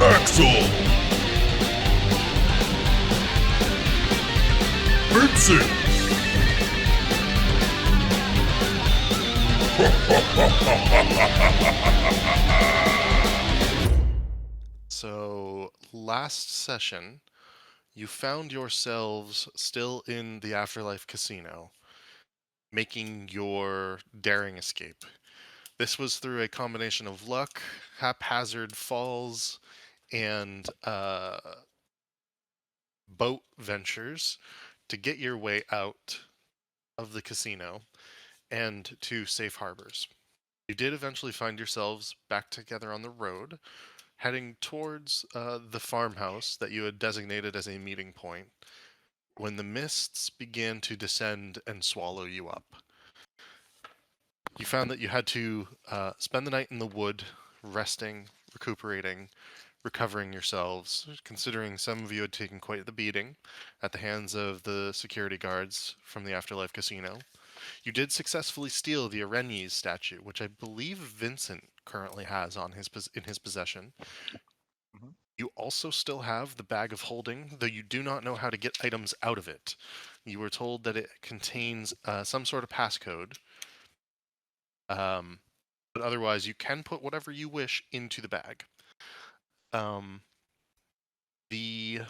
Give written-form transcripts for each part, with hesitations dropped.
Axel! Vincent! So, last session, you found yourselves still in the Afterlife Casino, making your daring escape. This was through a combination of luck, haphazard falls, and boat ventures to get your way out of the casino and to safe harbors. You did eventually find yourselves back together on the road, heading towards the farmhouse that you had designated as a meeting point when the mists began to descend and swallow you up. You found that you had to spend the night in the wood, resting, recuperating, recovering yourselves, considering some of you had taken quite the beating at the hands of the security guards from the Afterlife Casino. You did successfully steal the Arenes statue, which I believe Vincent currently has in his possession. Mhm. You also still have the bag of holding, though you do not know how to get items out of it. You were told that it contains some sort of passcode, but otherwise you can put whatever you wish into the bag. Um, the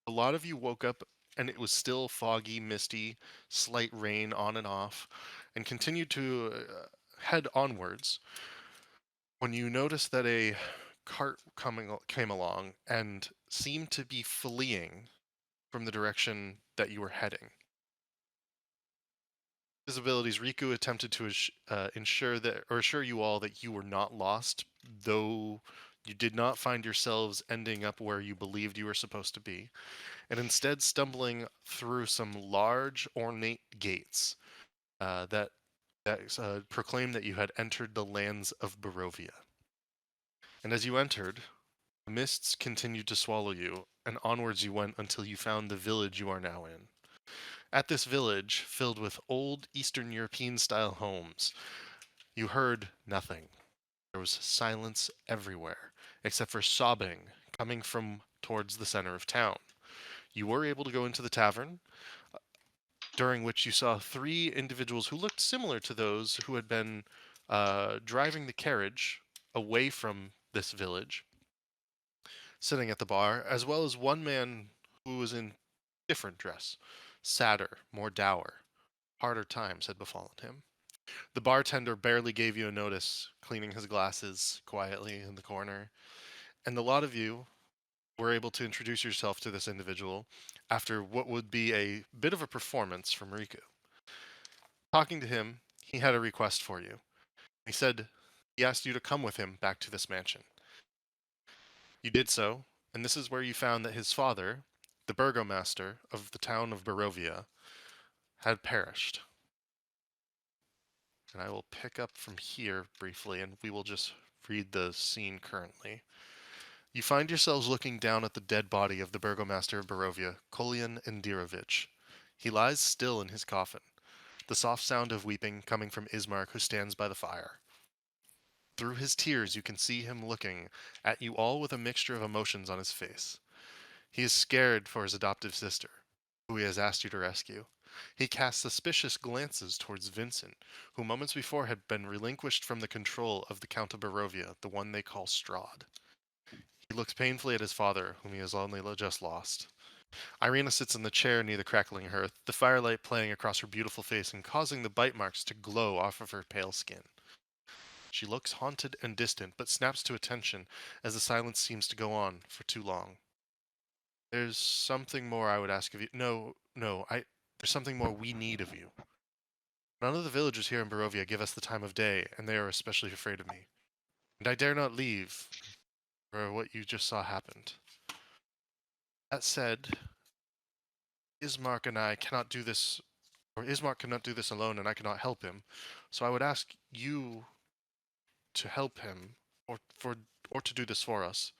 A lot of you woke up and it was still foggy, misty, slight rain on and off, and continued to head onwards when you noticed that a cart came along and seemed to be fleeing from the direction that you were heading. His abilities, Riku attempted to assure you all that you were not lost, though you did not find yourselves ending up where you believed you were supposed to be, and instead stumbling through some large, ornate gates that proclaimed that you had entered the lands of Barovia. And as you entered, the mists continued to swallow you, and onwards you went until you found the village you are now in. At this village, filled with old Eastern European style homes, you heard nothing. There was silence everywhere, except for sobbing coming from towards the center of town. You were able to go into the tavern, during which you saw three individuals who looked similar to those who had been driving the carriage away from this village, sitting at the bar, as well as one man who was in different dress, sadder, more dour. Harder times had befallen him. The bartender barely gave you a notice, cleaning his glasses quietly in the corner, and the lot of you were able to introduce yourself to this individual after what would be a bit of a performance from Riku. Talking to him, he had a request for you. He said he asked you to come with him back to this mansion. You did so, and this is where you found that his father, the burgomaster of the town of Barovia, had perished. And I will pick up from here briefly, and we will just read the scene currently. You find yourselves looking down at the dead body of the burgomaster of Barovia, Kolian Indirovich. He lies still in his coffin, the soft sound of weeping coming from Ismark, who stands by the fire. Through his tears, you can see him looking at you all with a mixture of emotions on his face. He is scared for his adoptive sister, who he has asked you to rescue. He casts suspicious glances towards Vincent, who moments before had been relinquished from the control of the Count of Barovia, the one they call Strahd. He looks painfully at his father, whom he has only just lost. Irina sits in the chair near the crackling hearth, the firelight playing across her beautiful face and causing the bite marks to glow off of her pale skin. She looks haunted and distant, but snaps to attention as the silence seems to go on for too long. There's something more I would ask of you. There's something more we need of you. None of the villagers here in Barovia give us the time of day, and they are especially afraid of me. And I dare not leave, for what you just saw happened. That said, Ismark and I cannot do this, or Ismark cannot do this alone, and I cannot help him. So I would ask you to help him, or for, or to do this for us.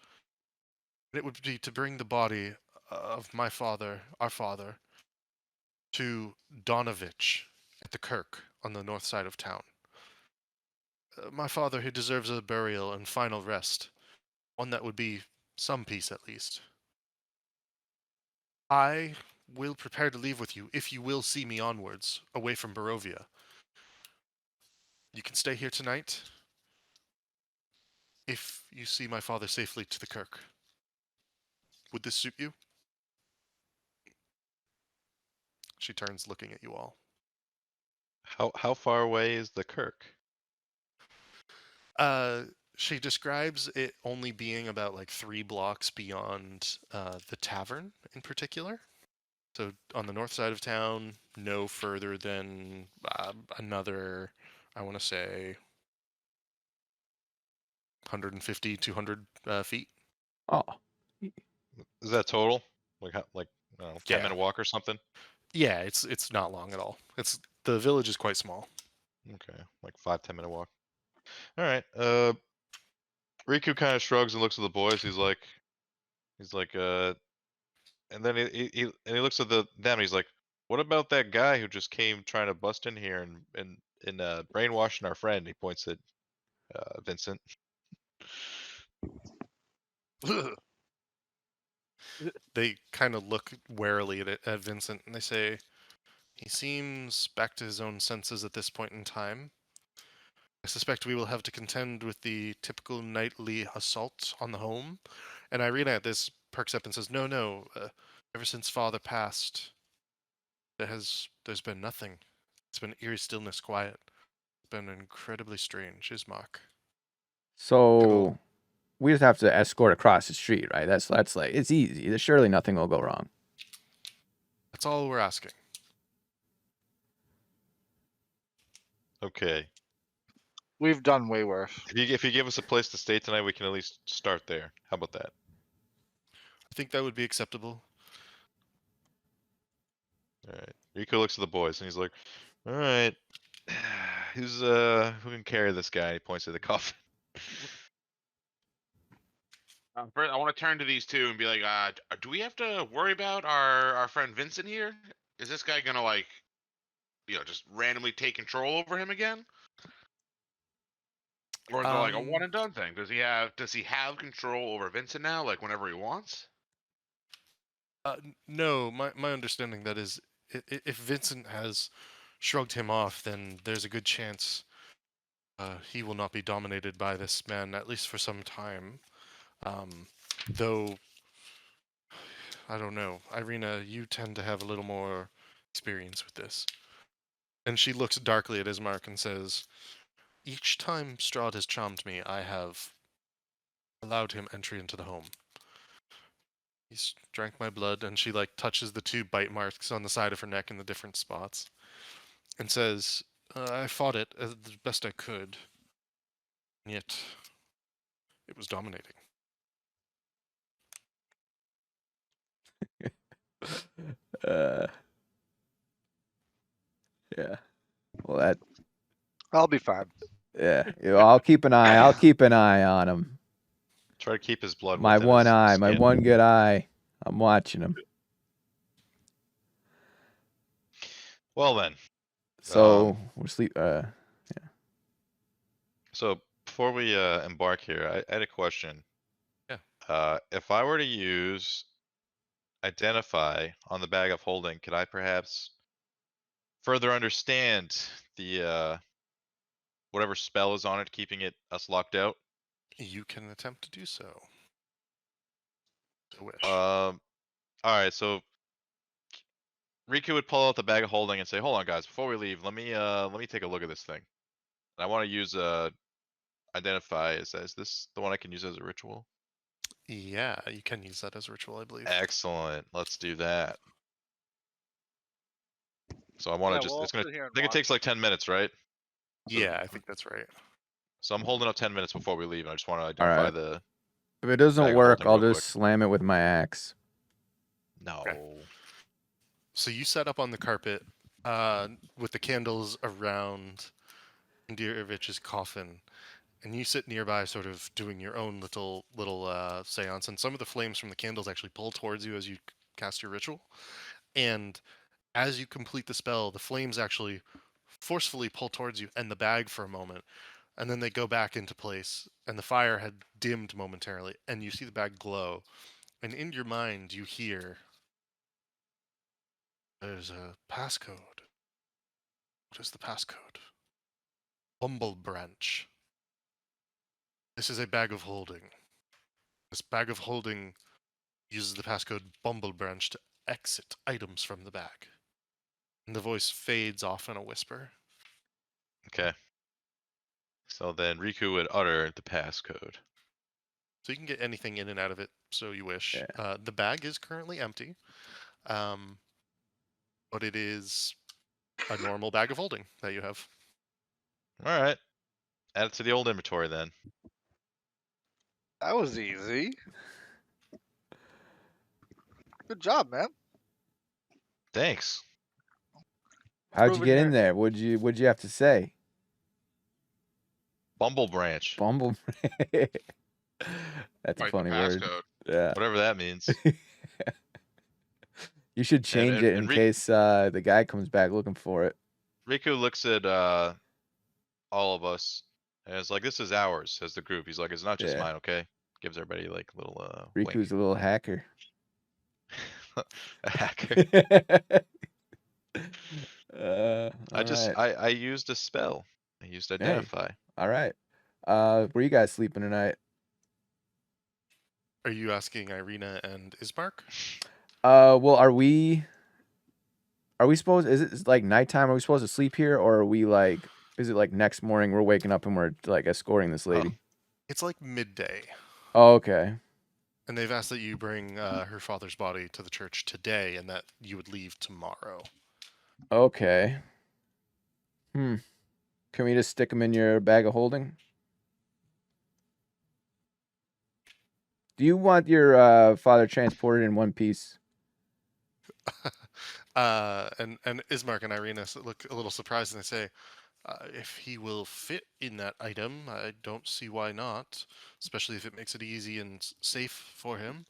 It would be to bring the body of my father, our father, to Donovich at the Kirk on the north side of town. My father, he deserves a burial and final rest, one that would be some peace at least. I will prepare to leave with you if you will see me onwards, away from Barovia. You can stay here tonight if you see my father safely to the Kirk. Would this suit you? She turns, looking at you all. How far away is the Kirk? She describes it only being about like 3 blocks beyond the tavern in particular. So on the north side of town, no further than another, I want to say, 150, 200 feet. Oh, Is that total? Like I don't know, 10 Yeah. minute walk or something? Yeah, it's not long at all. The village is quite small. Okay, like 5-10 minute walk. All right. Riku kind of shrugs and looks at the boys. He's like, and then he looks at them. And he's like, what about that guy who just came trying to bust in here and brainwashing our friend? He points at Vincent. They kind of look warily at Vincent and they say, he seems back to his own senses at this point in time. I suspect we will have to contend with the typical nightly assault on the home. And Irina at this perks up and says, no, ever since father passed, there's been nothing. It's been eerie stillness, quiet. It's been incredibly strange, Ismark. so we just have to escort across the street, right? That's like it's easy. There's surely nothing will go wrong. That's all we're asking. Okay. We've done way worse. If you give us a place to stay tonight, we can at least start there. How about that? I think that would be acceptable. All right. Riku looks at the boys and he's like, all right, who can carry this guy? He points to the coffin. First, I want to turn to these two and be like, do we have to worry about our friend Vincent here? Is this guy gonna like, just randomly take control over him again? Or is it like a one and done thing? Does he have control over Vincent now, like whenever he wants? No, my understanding that is, if Vincent has shrugged him off, then there's a good chance he will not be dominated by this man, at least for some time. Though, I don't know. Irina, you tend to have a little more experience with this. And she looks darkly at Ismark and says, each time Strahd has charmed me, I have allowed him entry into the home. He's drank my blood, and she like touches the 2 bite marks on the side of her neck in the different spots, and says, I fought it as the best I could, and yet it was dominating. Yeah. Well, that. I'll be fine. Yeah. I'll keep an eye. I'll keep an eye on him. Try to keep his blood. My within one his eye. My skin. one good eye. I'm watching him. Well then. So we'll sleep. So before we embark here, I had a question. Yeah. If I were to use identify on the bag of holding, could I perhaps further understand the whatever spell is on it, keeping us locked out? You can attempt to do so. I wish. All right, so Riku would pull out the bag of holding and say, "Hold on, guys, before we leave, let me take a look at this thing. And I want to use identify. Is this the one I can use as a ritual?" Yeah, you can use that as a ritual, I believe. Excellent. Let's do that. So I want to we'll it's gonna. sit here I and think it takes like 10 minutes, right? So- Yeah, I think that's right. So I'm holding up 10 minutes before we leave, and I just want to identify right. the. If it doesn't Bag of work, holding I'll real just slam it with my axe. No. Okay. So you set up on the carpet with the candles around Indirovich's coffin, and you sit nearby sort of doing your own little seance, and some of the flames from the candles actually pull towards you as you cast your ritual. And as you complete the spell, the flames actually forcefully pull towards you and the bag for a moment. and then they go back into place, and the fire had dimmed momentarily, and you see the bag glow, and in your mind you hear, "There's a passcode. What is the passcode? Bumble Branch. This is a bag of holding. This bag of holding uses the passcode Bumble Branch to exit items from the bag." And the voice fades off in a whisper. Okay. So then Riku would utter the passcode. So you can get anything in and out of it, so you wish. Yeah. The bag is currently empty, but it is a normal bag of holding that you have. All right. Add it to the old inventory then. That was easy. Good job, man. Thanks. How'd you Proven get in your- there? What'd you have to say? Bumble Branch. Bumble. That's a Write the funny word. passcode. Yeah. Whatever that means. You should change and- it in and case the guy comes back looking for it. Riku looks at all of us and is like, "This is ours as the group." He's like, "It's not just Yeah. mine, okay?" Gives everybody like a little Riku's a little hacker. a hacker. Alright. I used a spell. I used identify. All right. Where you guys sleeping tonight? Are you asking Irina and Ismark? Well, are we supposed? Is it like nighttime? Are we supposed to sleep here, or are we like? Is it like next morning we're waking up and we're like escorting this lady? It's like midday, Oh, okay. and they've asked that you bring her father's body to the church today, and that you would leave tomorrow. Okay. Can we just stick them in your bag of holding? Do you want your father transported in one piece? And Ismark and Irina look a little surprised, and they say, "If he will fit in that item, I don't see why not. Especially if it makes it easy and safe for him.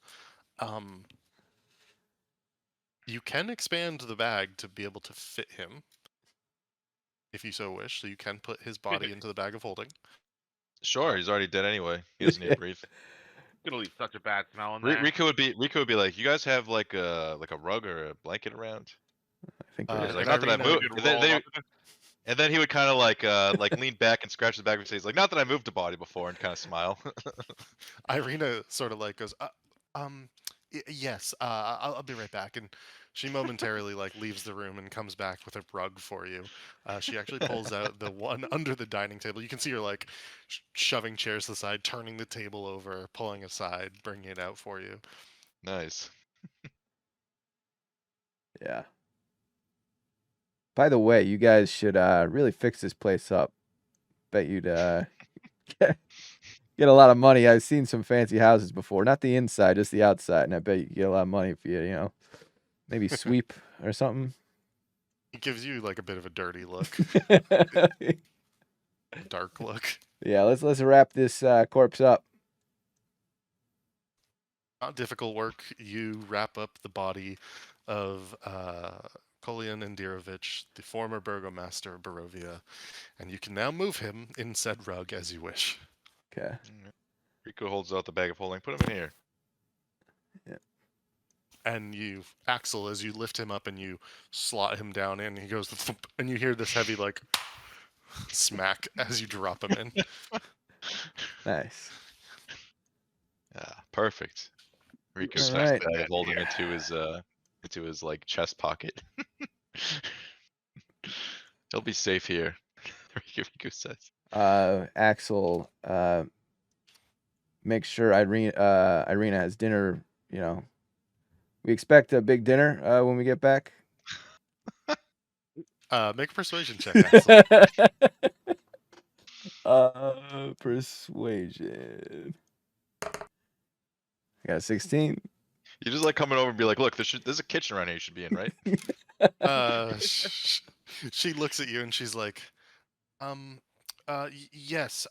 You can expand the bag to be able to fit him, if you so wish. So you can put his body into the bag of holding." Sure, he's already dead anyway. He doesn't need to breathe. Gonna leave such a bad smell in there. Riku would be like, "You guys have like a rug or a blanket around?" I think Uh, we're He's like, and "Not that I Irina- moved." Good And then, roll they- up. and then he would kind of like lean back and scratch the back of his face, like, "Not that I moved a body before," and kind of smile. Irina sort of like goes, yes, I'll be right back, and she momentarily like leaves the room and comes back with a rug for you. She actually pulls out the one under the dining table. You can see her like shoving chairs to the side, turning the table over, pulling aside, bringing it out for you. Nice. Yeah. By the way, you guys should really fix this place up. Bet you'd get a lot of money. I've seen some fancy houses before, not the inside, just the outside, and I bet you get a lot of money if you maybe sweep or something. It gives you like a bit of a dirty look, dark look. Yeah, let's wrap this corpse up. Not difficult work. You wrap up the body of Kolian Indirovich, the former burgomaster of Barovia, and you can now move him in said rug as you wish. Okay. Riku holds out the bag of holding. Put him in here. And you, Axel, as you lift him up and you slot him down in, he goes, thump, and you hear this heavy like smack as you drop him in. Nice. Yeah, perfect. Riku All stuffs right. the bag of holding into his like chest pocket. He'll be safe here. Riku says. Axel, make sure Irina has dinner. We expect a big dinner when we get back. Make a persuasion check, Axel. Persuasion. I got a 16. You just like coming over and be like, "Look, there's a kitchen around here you should be in, right?" She looks at you and she's like, yes,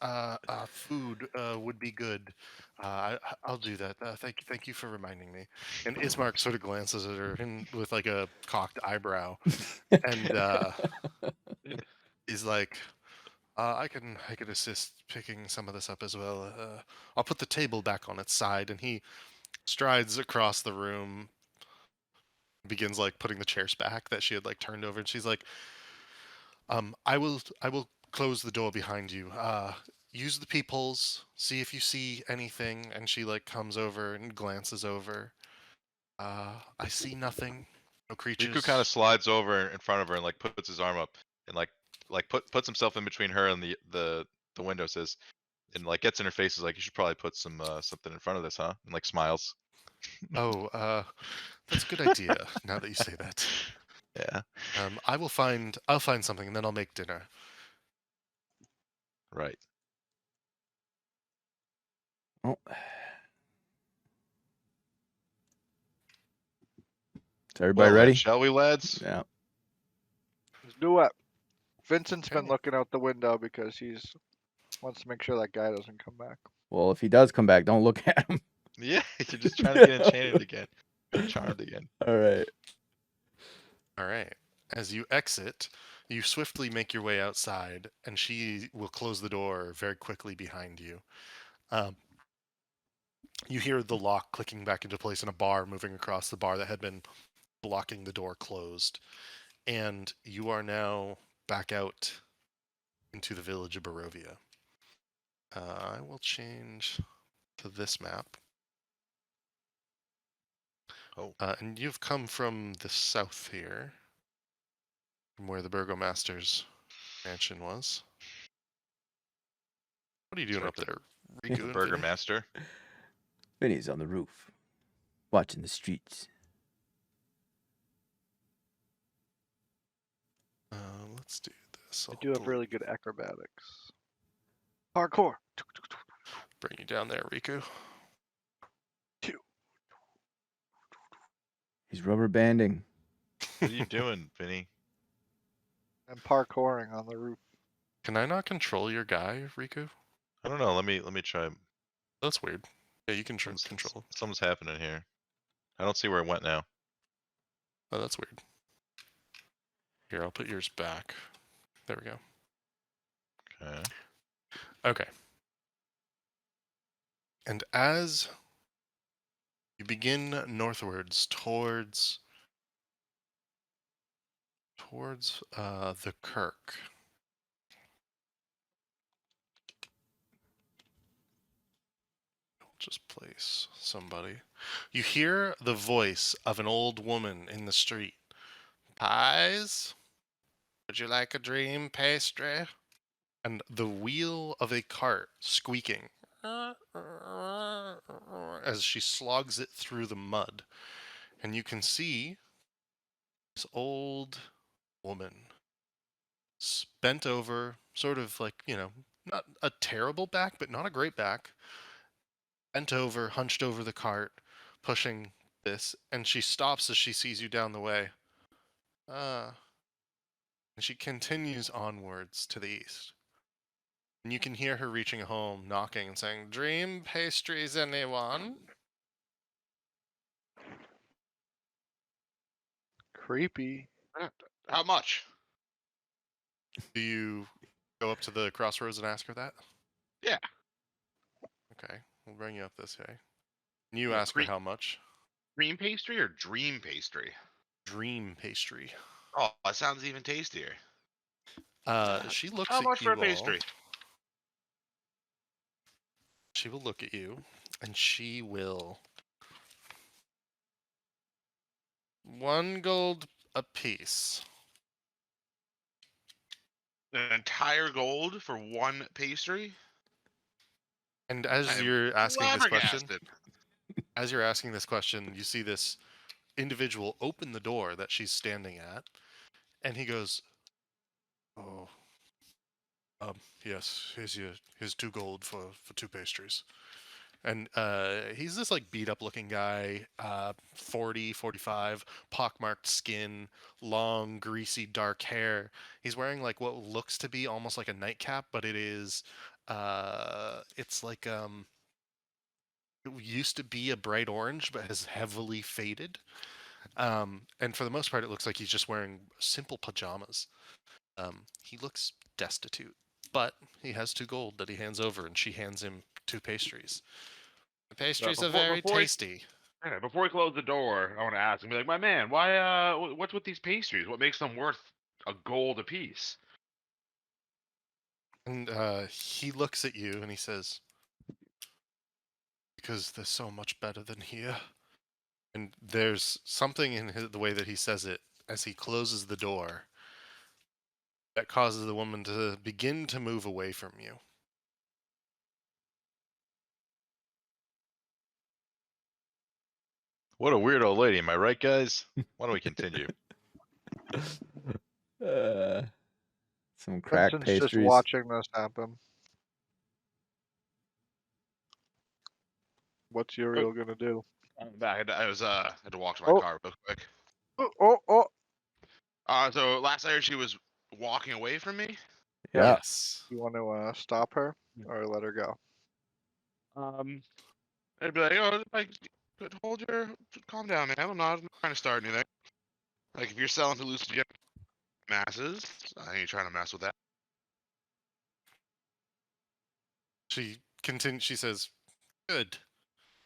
food would be good. I'll do that. Thank you for reminding me. And Ismark sort of glances at her with like a cocked eyebrow, and is like, I can assist picking some of this up as well. I'll put the table back on its side, and he strides across the room, begins like putting the chairs back that she had like turned over, and she's like, I will close the door behind you. Use the peepholes, see if you see anything." And she like comes over and glances over. I see nothing. No creatures. Riku kind of slides over in front of her and like puts his arm up and puts himself in between her and the window, says, and like gets in her face, is like, you should probably put some something in front of this, huh? And like smiles. Oh, that's a good idea. Now that you say that, Yeah. I'll find something, and then I'll make dinner. Right. Oh. Is everybody Well, then, ready? shall we, lads? Yeah. Let's do it. Vincent's been Okay. looking out the window because he's wants to make sure that guy doesn't come back. Well, if he does come back, don't look at him. Yeah, you're just trying to get enchanted again. Get charmed again. All right. All right. As you exit, you swiftly make your way outside, and she will close the door very quickly behind you. You hear the lock clicking back into place and a bar moving across the bar that had been blocking the door closed. And you are now back out into the village of Barovia. I will change to this map. Oh. And you've come from the south here, from where the Burgomaster's mansion was. What are you doing right up there. there, Riku? The and Burger Vinny? Master. Vinny's on the roof, watching the streets. Let's do this. I I'll do have really good acrobatics. Parkour. bring you down there, Riku. He's rubber banding. What are you doing, Vinny? I'm parkouring on the roof. Can I not control your guy, Riku? I don't know. Let me try. That's weird. Yeah, you can Something's, control. something's happening here. I don't see where it went now. Oh, that's weird. Here, I'll put yours back. There we go. Okay. Okay. And as you begin northwards towards the Kirk, I'll just place somebody. You hear the voice of an old woman in the street. "Pies? Would you like a dream pastry?" And the wheel of a cart squeaking as she slogs it through the mud. And you can see this old woman bent over, sort of like, not a terrible back, but not a great back. Bent over, hunched over the cart, pushing this, and she stops as she sees you down the way. And she continues onwards to the east. And you can hear her reaching home, knocking and saying, "Dream pastries, anyone?" Creepy. How much? Do you go up to the crossroads and ask her that? Yeah. Okay, we'll bring you up this way. And you Yeah, ask her how much? Cream pastry or dream pastry? Dream pastry. Oh, that sounds even tastier. She looks How at much you for a all. pastry? She will look at you, and she will 1 gold a piece. An entire gold for one pastry? And as I'm you're asking this question, flabbergasted. you see this individual open the door that she's standing at, and he goes, "Oh, yes, here's 2 gold for 2 pastries." And he's this like beat up looking guy, 40, 45, pockmarked skin, long, greasy, dark hair. He's wearing like what looks to be almost like a nightcap, but it's like it used to be a bright orange, but has heavily faded. And for the most part, it looks like he's just wearing simple pajamas. He looks destitute, but he has 2 gold that he hands over, and she hands him 2 pastries. The pastries are before- very before he- tasty. Yeah, before we close the door, I want to ask him, be like, my man, why? What's with these pastries? What makes them worth a gold apiece? And he looks at you and he says, because they're so much better than here. And there's something in the way that he says it as he closes the door that causes the woman to begin to move away from you. What a weird old lady, am I right, guys? Why don't we continue? Some crack Vincent's pastries. just watching this happen. What's Uriel gonna do? I'm back. I had to walk to my Oh. car real quick. Oh! So last I heard, she was walking away from me. Yeah. Yes. You want to stop her or let her go? I'd be like, oh, like, calm down, man. I'm not trying to start anything. Like, if you're selling hallucinogen masses, I ain't trying to mess with that. She continues. She says, "Good,"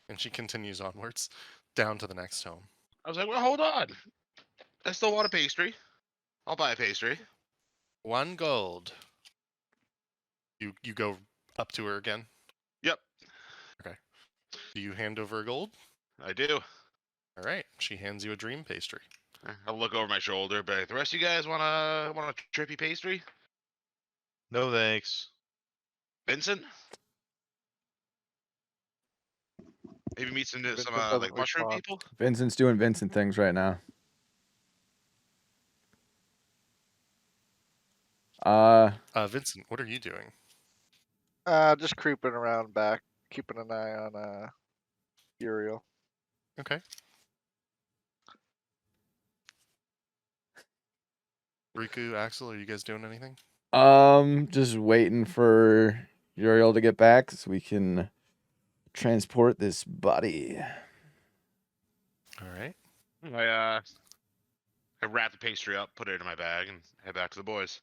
and she continues onwards down to the next home. I was like, well, hold on. I still want a pastry. I'll buy a pastry. 1 gold. You go up to her again. Yep, Do you hand over a gold? I do. All right. She hands you a dream pastry. I'll look over my shoulder, but the rest of you guys want a trippy pastry? No thanks. Vincent? Maybe meet some Vincent like doesn't mushroom respond. people? Vincent's doing Vincent things right now. Vincent, what are you doing? Just creeping around back, keeping an eye on Uriel. Okay. Riku, Axel, are you guys doing anything? Just waiting for Uriel to get back so we can transport this body. All right. I wrap the pastry up, put it in my bag, and head back to the boys.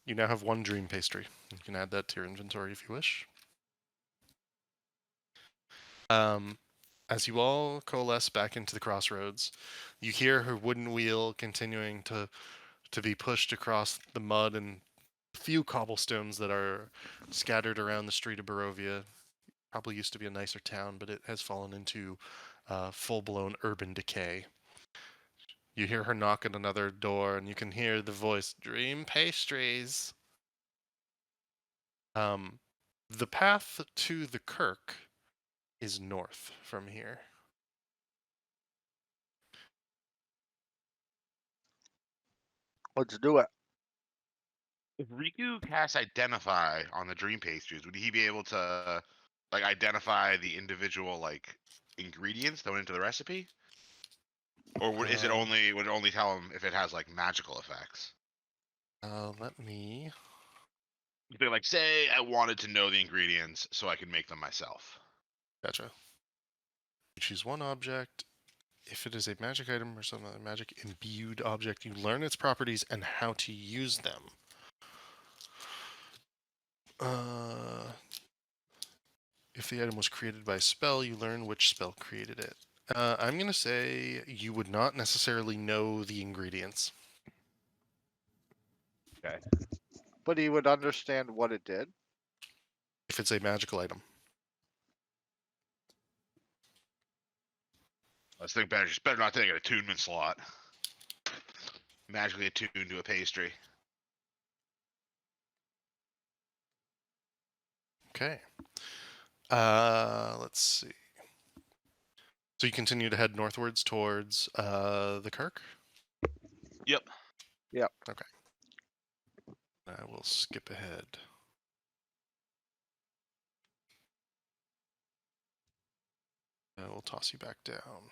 You now have 1 dream pastry. You can add that to your inventory if you wish. As you all coalesce back into the crossroads, you hear her wooden wheel continuing to be pushed across the mud and few cobblestones that are scattered around the street of Barovia. Probably used to be a nicer town, but it has fallen into full-blown urban decay. You hear her knock at another door, and you can hear the voice, "Dream pastries." The path to the Kirk is north from here. Let's do it. If Riku casts Identify on the dream pastries, would he be able to like identify the individual like ingredients that went into the recipe? Or would it only tell him if it has like magical effects? Let me. They like say I wanted to know the ingredients so I could make them myself. Gotcha. You choose 1 object. If it is a magic item or some other magic imbued object, you learn its properties and how to use them. If the item was created by a spell, you learn which spell created it. I'm going to say you would not necessarily know the ingredients. Okay. But he would understand what it did. If it's a magical item. Let's think better. Just better not take an attunement slot. Magically attuned to a pastry. Okay. Let's see. So you continue to head northwards towards the Kirk? Yep. Okay. I will skip ahead. I will toss you back down.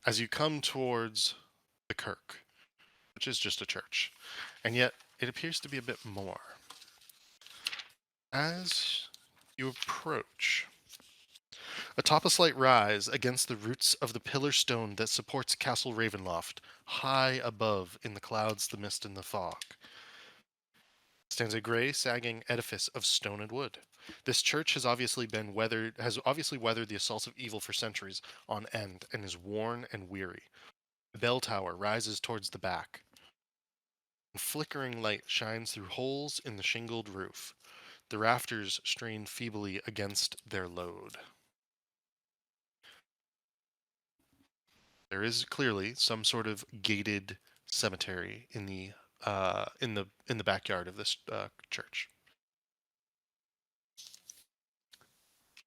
As you come towards the Kirk, which is just a church, and yet it appears to be a bit more. As you approach, Atop a slight rise against the roots of the pillar stone that supports Castle Ravenloft, high above in the clouds, the mist, and the fog, stands a gray, sagging edifice of stone and wood. This church has obviously weathered the assaults of evil for centuries on end and is worn and weary. The bell tower rises towards the back. Flickering light shines through holes in the shingled roof. The rafters strain feebly against their load. There is clearly some sort of gated cemetery in the backyard of this church.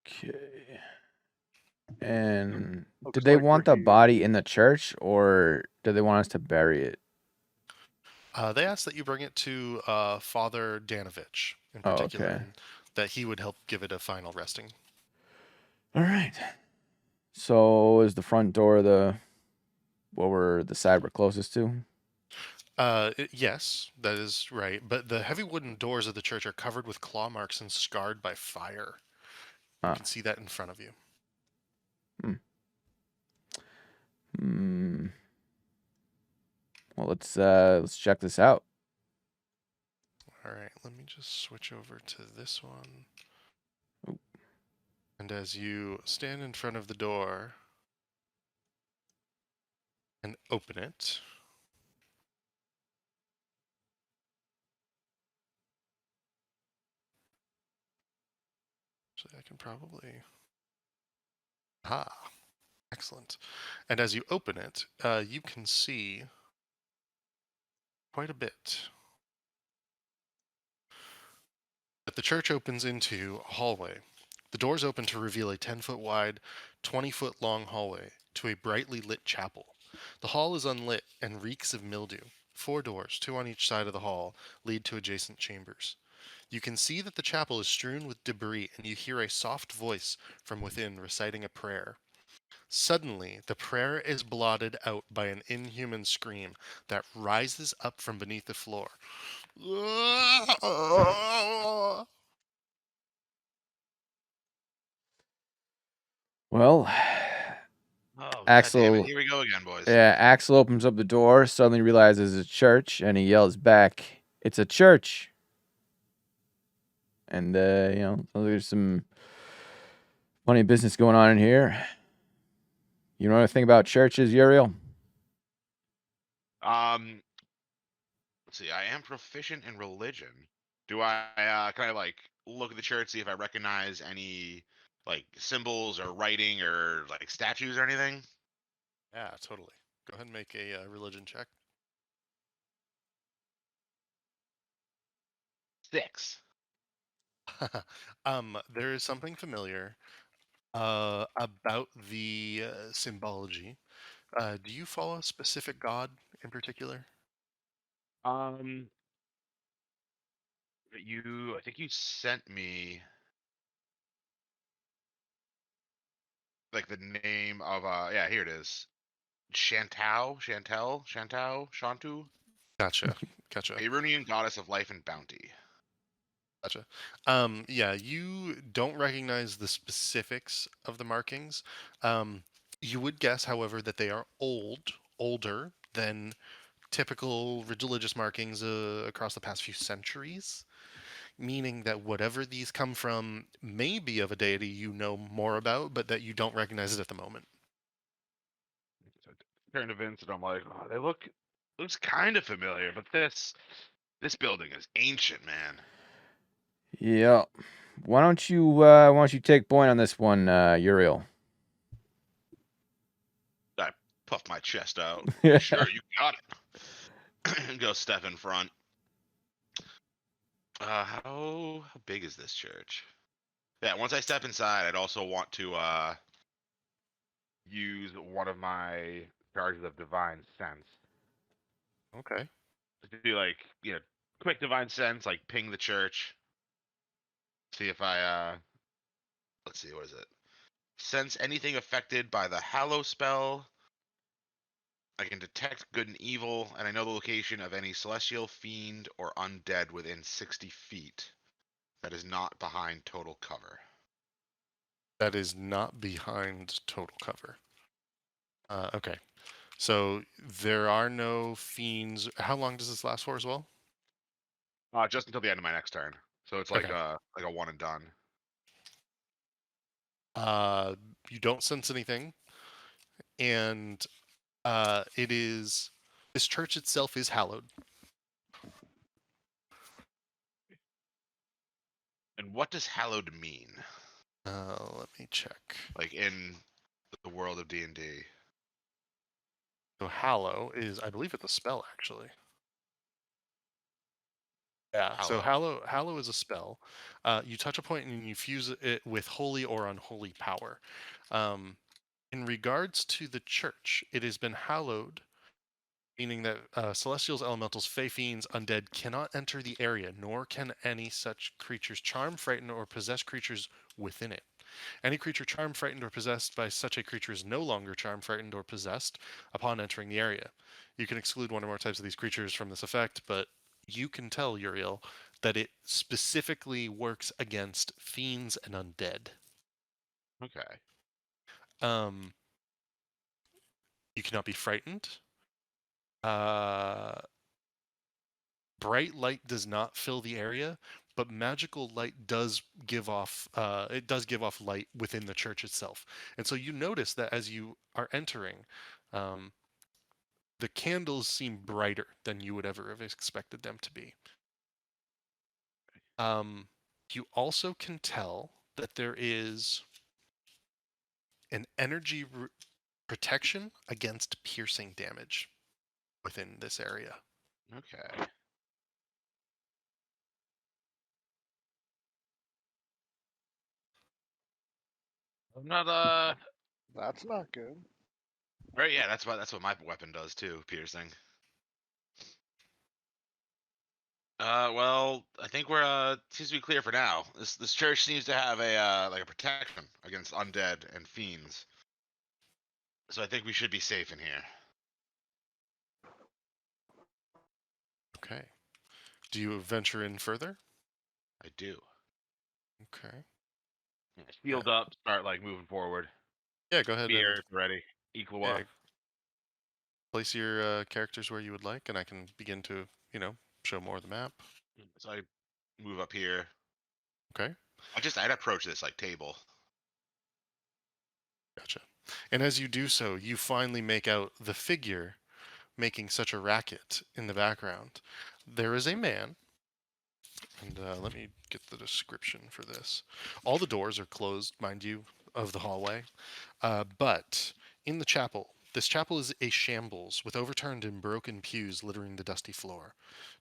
Okay. And Looks did they like we're want the here. body in the church, or do they want us to bury it? They asked that you bring it to Father Danovich in Oh, particular, okay. and that he would help give it a final resting. All right. So is the front door the side we're closest to? Yes, that is right. But the heavy wooden doors of the church are covered with claw marks and scarred by fire. You Ah. can see that in front of you. Hmm. Well, let's check this out. All right, let me just switch over to this one. Oop. And as you stand in front of the door and open it, so I can probably... Ah, excellent. And as you open it, you can see quite a bit. But the church opens into a hallway. The doors open to reveal a 10-foot wide, 20-foot long hallway to a brightly lit chapel. The hall is unlit and reeks of mildew. 4 doors, 2 on each side of the hall, lead to adjacent chambers. You can see that the chapel is strewn with debris, and you hear a soft voice from within reciting a prayer. Suddenly, the prayer is blotted out by an inhuman scream that rises up from beneath the floor. Well, Oh, god damn it. Axel, Here we go again, boys. yeah, Axel opens up the door, suddenly realizes it's a church, and he yells back, "It's a church!" And there's some funny business going on in here. You know anything about churches, Uriel? Let's see. I am proficient in religion. Do I can I like look at the church, see if I recognize any like symbols or writing or like statues or anything? Yeah, totally. Go ahead and make a religion check. 6. There is something familiar about the symbology. Do you follow a specific god in particular? I think you sent me like the name of yeah, here it is. Shantou, Shantu, Gotcha. Gotcha. a Runian goddess of life and bounty. Gotcha. Yeah, you don't recognize the specifics of the markings. You would guess, however, that they are older than typical religious markings across the past few centuries, meaning that whatever these come from may be of a deity you know more about, but that you don't recognize it at the moment. So I turn to Vince and I'm like, oh, looks kind of familiar, but this building is ancient, man. Yeah. Why don't you take point on this one, Uriel? I puff my chest out. Sure, you got it. Go step in front. How big is this church? Yeah, once I step inside, I'd also want to use one of my charges of divine sense Okay. to do like quick divine sense, like ping the church. See if I let's see, what is it? Sense anything affected by the Hallow spell. I can detect good and evil, and I know the location of any celestial, fiend, or undead within 60 feet that is not behind total cover. That is not behind total cover. Okay. So there are no fiends. How long does this last for as well? Just until the end of my next turn. So it's Okay. like a one and done. You don't sense anything, and it is this church itself is hallowed. And what does hallowed mean? Let me check. Like in the world of D&D. So hallow is, I believe, it's a spell actually. Yeah. So hallow is a spell. You touch a point and you fuse it with holy or unholy power. In regards to the church, it has been hallowed, meaning that celestials, elementals, fey, fiends, undead cannot enter the area, nor can any such creatures charm, frighten, or possess creatures within it. Any creature charmed, frightened, or possessed by such a creature is no longer charmed, frightened, or possessed upon entering the area. You can exclude one or more types of these creatures from this effect, but you can tell, Uriel, that it specifically works against fiends and undead. Okay. You cannot be frightened. Bright light does not fill the area, but magical light does give off light within the church itself. And so you notice that as you are entering, the candles seem brighter than you would ever have expected them to be. You also can tell that there is an energy protection against piercing damage within this area. Okay. I'm not That's not good. right, yeah, that's what my weapon does too, piercing. Well, I think we're seems to be clear for now. This church seems to have a like a protection against undead and fiends. So I think we should be safe in here. Okay. Do you venture in further? I do. Okay. Yeah, shield up, start like moving forward. Yeah, go ahead and Spear ready. Equal yeah, up. place your characters where you would like, and I can begin to, show more of the map. So I move up here. Okay. I'd approach this like table. Gotcha. And as you do so, you finally make out the figure making such a racket in the background. There is a man, and let me get the description for this. All the doors are closed, mind you, of the hallway, but in the chapel, this chapel is a shambles with overturned and broken pews littering the dusty floor.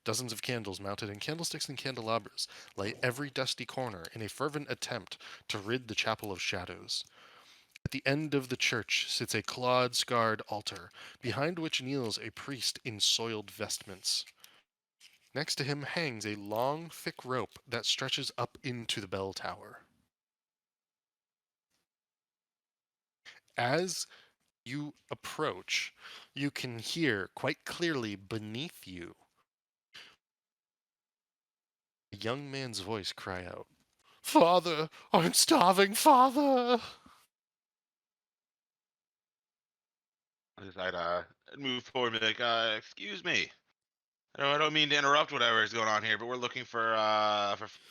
Dozens of candles mounted in candlesticks and candelabras light every dusty corner in a fervent attempt to rid the chapel of shadows. At the end of the church sits a clawed-scarred altar, behind which kneels a priest in soiled vestments. Next to him hangs a long, thick rope that stretches up into the bell tower. As you approach, you can hear quite clearly beneath you a young man's voice cry out, "Father, I'm starving, Father!" I'd move forward and be like, excuse me. I don't mean to interrupt whatever is going on here, but we're looking for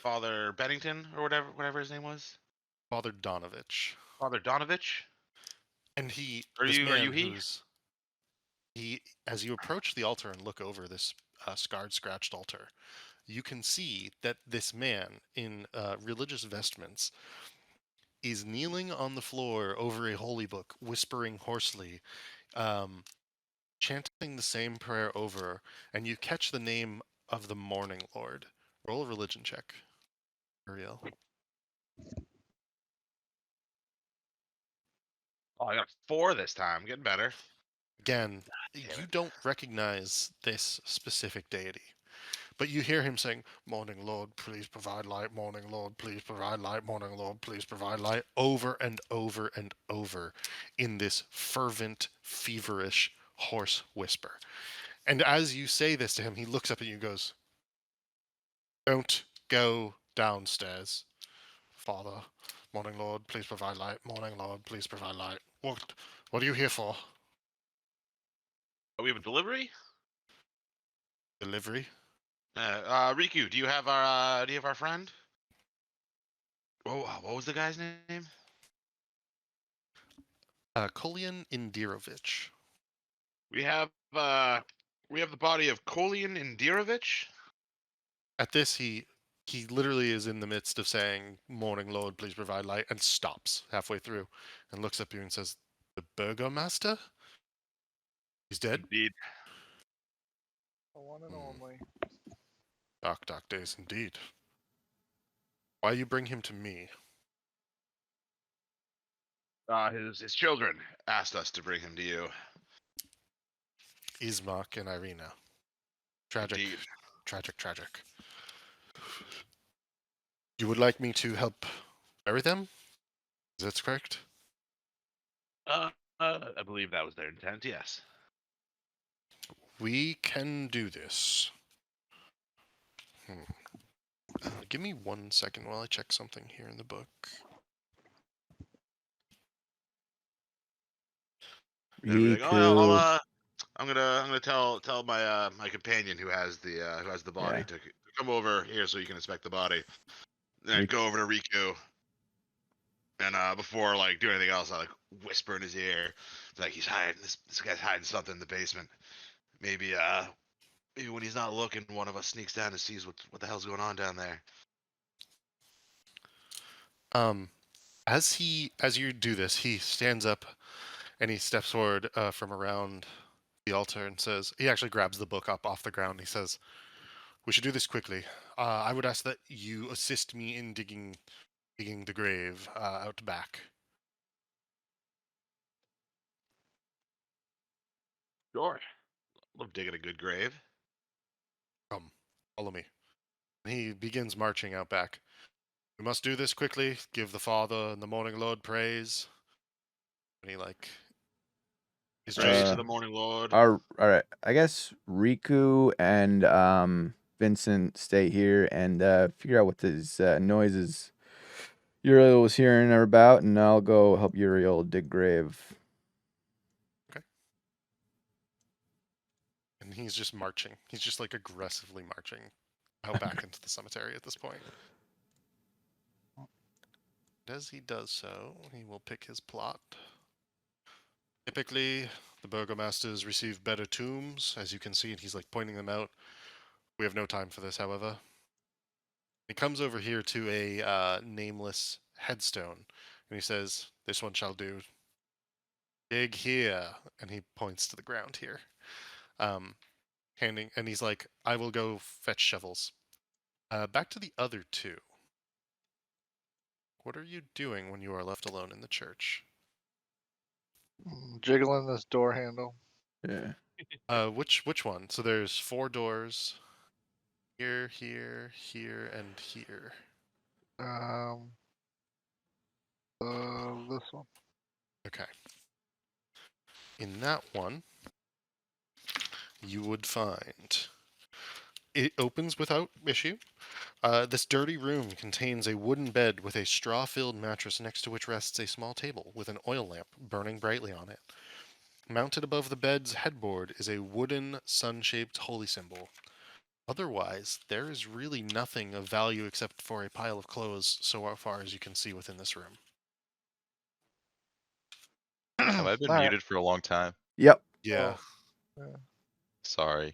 Father Bennington or whatever his name was. Father Donovich. Father Donovich? And he, Are this you man he? as you approach the altar and look over this scarred, scratched altar, you can see that this man in religious vestments is kneeling on the floor over a holy book, whispering hoarsely, chanting the same prayer over, and you catch the name of the Morning Lord. Roll a religion check, Uriel. Oh, I got 4 this time. Getting better. Again, Damn you it. don't recognize this specific deity, but you hear him saying, "Morning Lord, please provide light. Morning Lord, please provide light. Morning Lord, please provide light," over and over and over in this fervent, feverish, hoarse whisper. And as you say this to him, he looks up at you and goes, "Don't go downstairs, Father. Morning Lord, please provide light. Morning Lord, please provide light. What are you here for? Oh, we have a delivery. Delivery? Riku, do you have our friend? Oh, what was the guy's name? Kolian Indirovich. We have the body of Kolian Indirovich. At this, he literally is in the midst of saying, Morning Lord, please provide light, and stops halfway through and looks up you and says, The Burgomaster? He's dead? Indeed. The one and Hmm. only. Dark days indeed. Why you bring him to me? His children asked us to bring him to you. Ismark and Irina. Tragic. Indeed. Tragic. You would like me to help bury them? Is that correct? I believe that was their intent. Yes. We can do this. Give me 1 second while I check something here in the book. They'll be like, oh, Riku. I'm gonna tell my my companion who has the body Yeah. to come over here so you can inspect the body. Then Rik- go over to Riku. And before like doing anything else, I like whisper in his ear, like he's hiding. This guy's hiding something in the basement. Maybe when he's not looking, one of us sneaks down and sees what the hell's going on down there. As you do this, he stands up and he steps forward from around the altar and says, he actually grabs the book up off the ground. He says, we should do this quickly. I would ask that you assist me in digging the grave out back. Sure. Love digging a good grave. Come, follow me. And he begins marching out back. We must do this quickly. Give the Father and the Morning Lord praise. And he is Praise just to the Morning Lord. All right. I guess Riku and Vincent stay here and figure out what these noises Uriel was hearing are about, and I'll go help Uriel dig grave. and he's just marching. He's just like aggressively marching out back into the cemetery at this point. As he does so, he will pick his plot. Typically, the burgomasters receive better tombs, as you can see, and he's like pointing them out. We have no time for this, however. He comes over here to a nameless headstone, and he says, "This one shall do. Dig here," and he points to the ground here. And he's like, "I will go fetch shovels." Back to the other two. What are you doing when you are left alone in the church? Jiggling this door handle. Yeah. Which one? So there's 4 doors. Here, here, here, and here. This one. Okay. In that one, you would find it opens without issue. This dirty room contains a wooden bed with a straw-filled mattress next to which rests a small table with an oil lamp burning brightly on it. Mounted above the bed's headboard is a wooden sun-shaped holy symbol. Otherwise, there is really nothing of value except for a pile of clothes so far as you can see within this room. Have I been Alright. muted for a long time? Yep. Yeah, Sorry.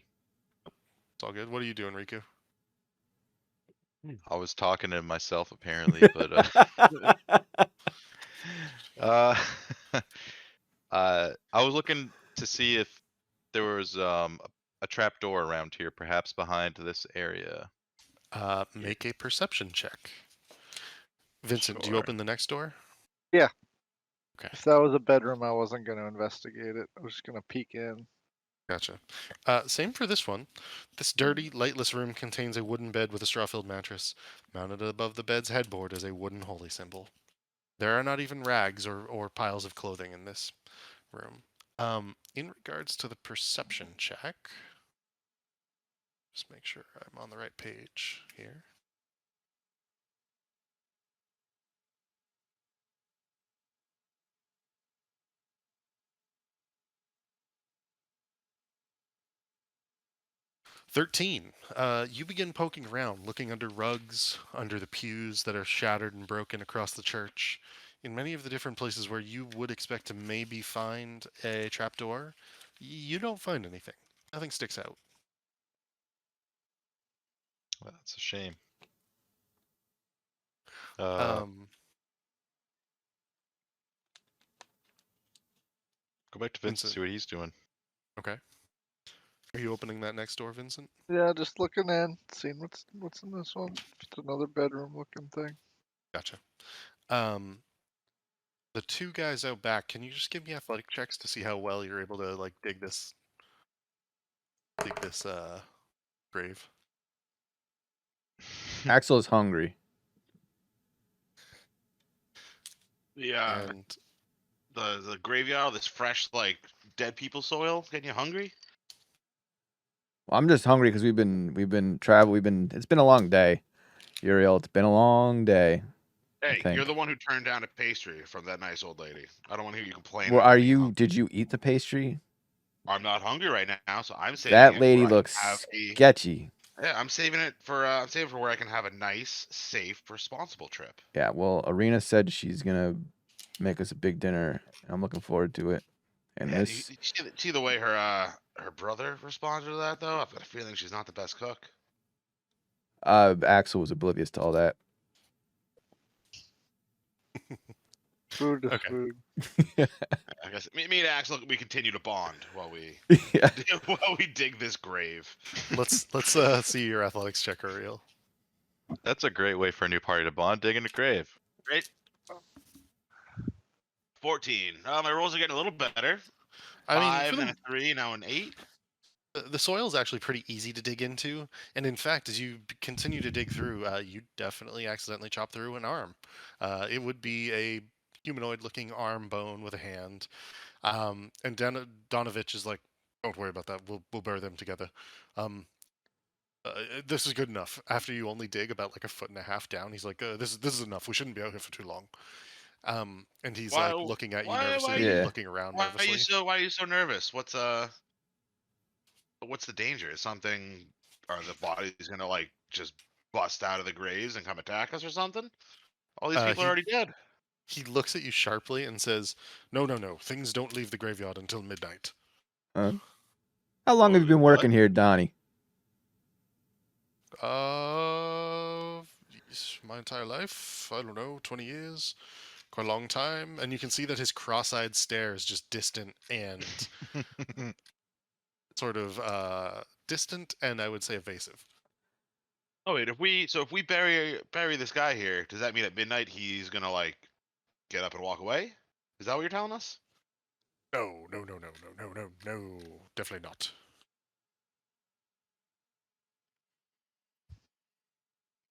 it's all good. What are you doing, Riku? I was talking to myself apparently, but uh, I was looking to see if there was a trap door around here, perhaps behind this area. Make a perception check. Vincent, do you Sure. open the next door? Yeah. Okay, If that was a bedroom, I wasn't going to investigate it. I was just going to peek in. gotcha. Same for this one. This dirty, lightless room contains a wooden bed with a straw-filled mattress. Mounted above the bed's headboard is a wooden holy symbol. There are not even rags or piles of clothing in this room. In regards to the perception check, just make sure I'm on the right page here. 13. You begin poking around, looking under rugs, under the pews that are shattered and broken across the church. In many of the different places where you would expect to maybe find a trapdoor, you don't find anything. Nothing sticks out. Well, that's a shame. Go back to Vincent, Vincent. see what he's doing. Okay. Are you opening that next door, Vincent? Yeah, just looking in, seeing what's in this one. It's another bedroom looking thing. Gotcha. The two guys out back, can you just give me athletic checks to see how well you're able to like dig this grave? Axel is hungry. Yeah. And The graveyard, this fresh like dead people soil, getting you hungry. Well, I'm just hungry because we've been traveling. It's been a long day, Uriel. It's been a long day. Hey, you're think. the one who turned down a pastry from that nice old lady. I don't want to hear you complain. Well, about are being you? hungry. Did you eat the pastry? I'm not hungry right now, so I'm saving That it lady where I can looks have a. sketchy. Yeah, I'm saving it for. I'm saving for where I can have a nice, safe, responsible trip. Yeah. Well, Arena said she's gonna make us a big dinner, and I'm looking forward to it. And Yeah, this, you see the way her brother responded to that though. I've got a feeling she's not the best cook. Axel was oblivious to all that. Food is Okay. food. I guess me and Axel, we continue to bond while we Yeah. while we dig this grave. let's see your athletics check, Uriel. That's a great way for a new party to bond, digging a grave. Right. 14. My rolls are getting a little better. I mean, 5, for then the, a 3, now an 8. the soil is actually pretty easy to dig into, and in fact, as you continue to dig through, you definitely accidentally chop through an arm. It would be a humanoid-looking arm bone with a hand. And Donovich is like, "Don't worry about that. We'll bury them together." This is good enough. After you only dig about like a foot and a half down, he's like, "This is enough. We shouldn't be out here for too long." And he's Why- like looking at you why- nervously, Yeah. looking around Why are nervously. you so nervous? What's the danger? Is something, are the bodies gonna like just bust out of the graves and come attack us or something? All these people he- are already dead. He looks at you sharply and says, "No, no, no. Things don't leave the graveyard until midnight." How long have you been What? working here, Donnie? My entire life. I don't know, 20 years. Quite a long time. And you can see that his cross-eyed stare is just distant and sort of distant and I would say evasive. Oh wait, if we bury this guy here, does that mean at midnight he's gonna like get up and walk away? Is that what you're telling us? No, definitely not.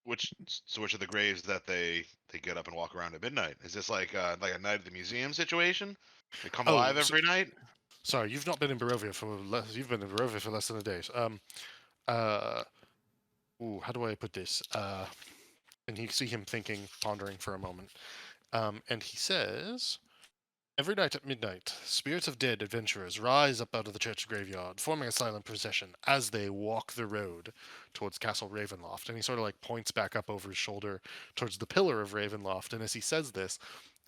Which are the graves that they get up and walk around at midnight? Is this like a night at the museum situation? They come Oh, alive so- every night? Sorry, you've not been in Barovia for less. You've been in Barovia for less than a day. How do I put this? And you see him thinking, pondering for a moment. And he says, "Every night at midnight, spirits of dead adventurers rise up out of the church graveyard, forming a silent procession as they walk the road towards Castle Ravenloft." And he sort of like points back up over his shoulder towards the pillar of Ravenloft. And as he says this,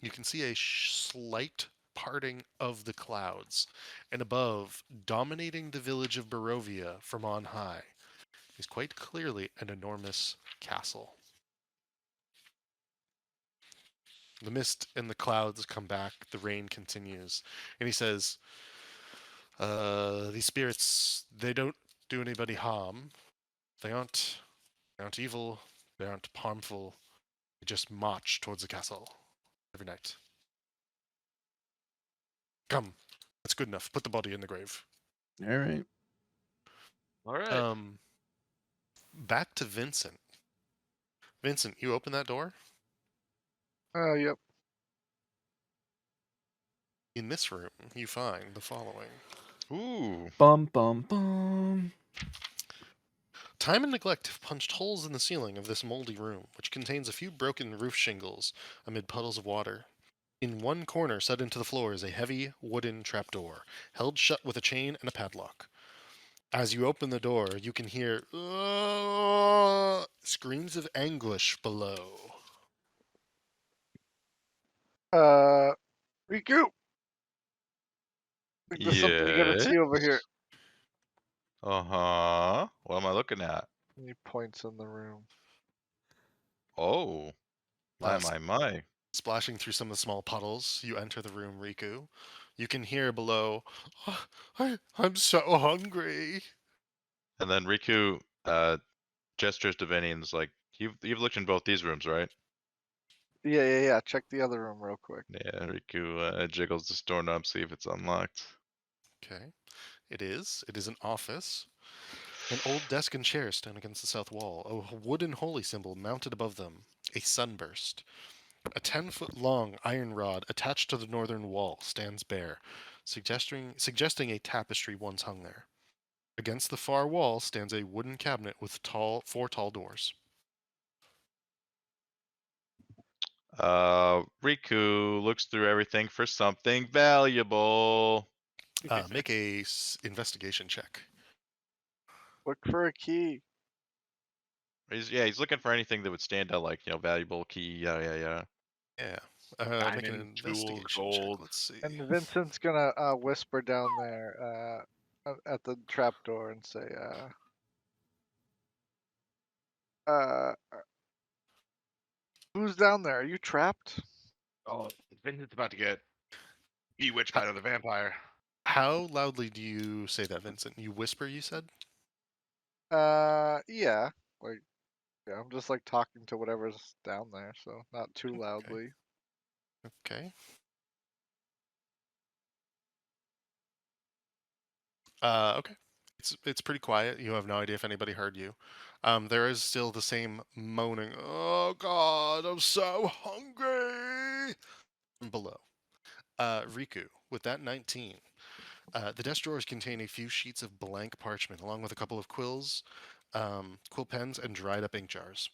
you can see a slight parting of the clouds, and above, dominating the village of Barovia from on high, is quite clearly an enormous castle. The mist and the clouds come back, the rain continues, and he says, "These spirits, they don't do anybody harm. They aren't evil, they aren't harmful. They just march towards the castle every night. Come, that's good enough. Put the body in the grave." All right. All right. Back to Vincent. Vincent, you open that door? Yep. In this room, you find the following. Ooh. Bum bum bum. Time and neglect have punched holes in the ceiling of this moldy room, which contains a few broken roof shingles amid puddles of water. In one corner, set into the floor, is a heavy wooden trapdoor, held shut with a chain and a padlock. As you open the door, you can hear screams of anguish below. Riku! I think there's something you're gonna Yeah. see over here. Uh-huh. What am I looking at? And he points in the room. Oh. My, Yes. my. Splashing through some of the small puddles, you enter the room, Riku. You can hear below, I'm so hungry. And then Riku gestures to Vinny and is like, you've looked in both these rooms, right? Yeah. Check the other room real quick. Yeah, Riku jiggles the doorknob, see if it's unlocked. Okay. It is. It is an office. An old desk and chair stand against the south wall, a wooden holy symbol mounted above them, a sunburst. A 10-foot-long iron rod attached to the northern wall stands bare, suggesting a tapestry once hung there. Against the far wall stands a wooden cabinet with four tall doors. Riku looks through everything for something valuable. Make a investigation check. Look for a key. He's looking for anything that would stand out, like, valuable key, yada. Yeah. Make an Diamond, jewels, investigation gold. check. Let's see. And Vincent's gonna whisper down there at the trapdoor and say, who's down there? Are you trapped? Oh, Vincent's about to get bewitched by another vampire. How loudly do you say that, Vincent? You whisper, you said? Yeah. Like, yeah, I'm just like talking to whatever's down there, so not too loudly. Okay. Okay. It's pretty quiet. You have no idea if anybody heard you. There is still the same moaning. Oh God, I'm so hungry. Below. Riku, with that 19, the desk drawers contain a few sheets of blank parchment, along with a couple of quills, quill pens, and dried up ink jars.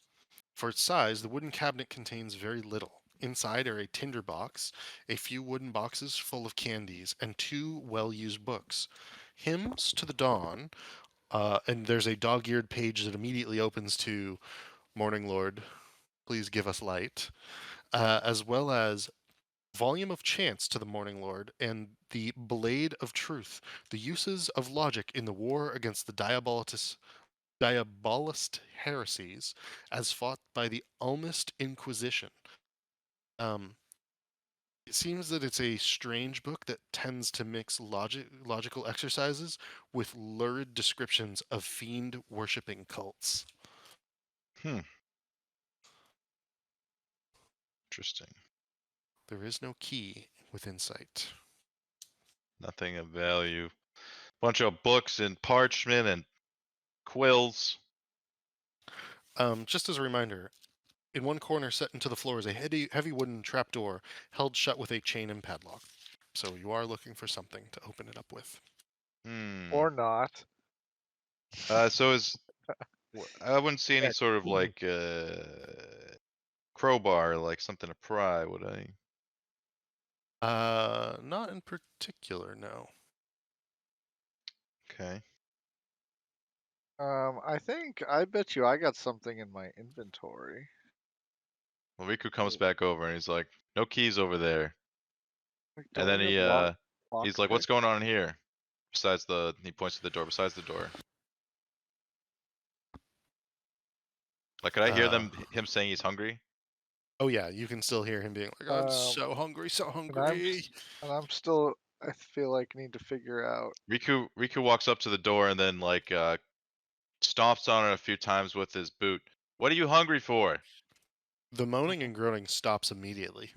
For its size, the wooden cabinet contains very little. Inside are a tinder box, a few wooden boxes full of candies, and 2 well-used books. Hymns to the Dawn, and there's a dog-eared page that immediately opens to Morning Lord, please give us light, as well as Volume of Chants to the Morning Lord and the Blade of Truth, the uses of logic in the war against the Diabolist heresies as fought by the Ulmist Inquisition. It seems that it's a strange book that tends to mix logical exercises with lurid descriptions of fiend worshipping cults. Interesting. There is no key within sight. Nothing of value. Bunch of books and parchment and quills. Just as a reminder, in one corner set into the floor is a heavy wooden trapdoor held shut with a chain and padlock. So you are looking for something to open it up with. Or not. So I wouldn't see any sort of like crowbar, like something to pry, would I? Not in particular, no. Okay. I bet you I got something in my inventory. Well, Riku comes back over and he's like, "No keys over there." Like, And don't then we have he's like, "What's going on in here?" Besides he points to the door. Besides the door. Like, could I hear him saying he's hungry? Oh yeah, you can still hear him being like, "I'm so hungry, so hungry." And I'm still, I feel like, need to figure out. Riku walks up to the door and then like stomps on it a few times with his boot. What are you hungry for? The moaning and groaning stops immediately.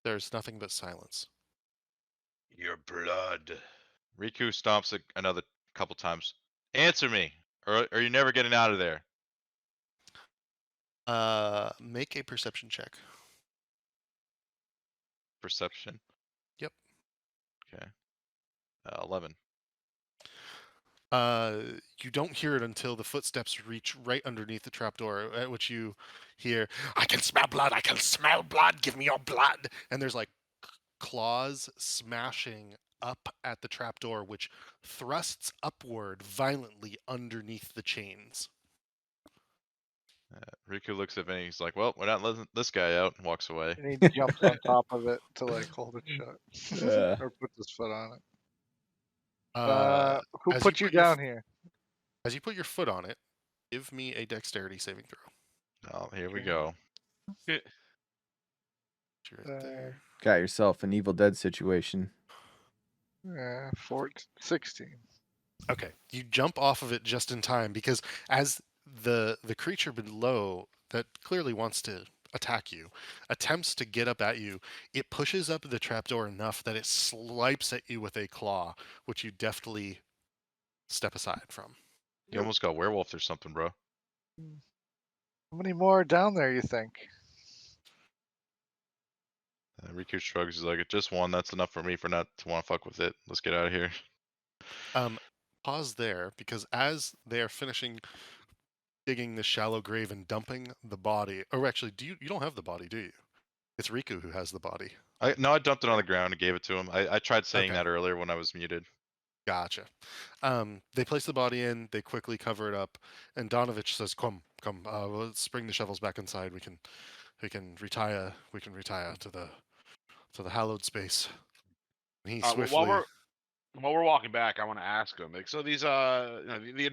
There's nothing but silence. Your blood. Riku stomps another couple times. Answer me, or are you never getting out of there? Make a perception check. Perception. Yep. Okay. 11. You don't hear it until the footsteps reach right underneath the trapdoor, at which you hear, "I can smell blood! I can smell blood! Give me your blood!" And there's like claws smashing up at the trapdoor, which thrusts upward violently underneath the chains. Riku looks at Vinny. He's like, "Well, we're not letting this guy out," and walks away. And he jumps on top of it to like hold it shut. Yeah. Or puts his foot on it. Who as put you put your down f- here? As you put your foot on it, give me a dexterity saving throw. Oh, here we Okay. go. It's right Uh, there. Got yourself an Evil Dead situation. 16. Okay, you jump off of it just in time because as the creature below that clearly wants to attack you attempts to get up at you, it pushes up the trapdoor enough that it swipes at you with a claw, which you deftly step aside from. You almost got werewolfed or something, bro. How many more are down there, you think? Riku shrugs. He's like, "Just one. That's enough for me for not to want to fuck with it. Let's get out of here." Pause there because as they are finishing digging the shallow grave and dumping the body, or actually, you don't have the body, do you? It's Riku who has the body. I dumped it on the ground and gave it to him. I tried saying Okay. that earlier when I was muted. Gotcha. They place the body in. They quickly cover it up, and Donovich says, "Come. Let's bring the shovels back inside. We can retire. We can retire to the hallowed space." And he swiftly. While we're walking back, I want to ask him. Like, so these the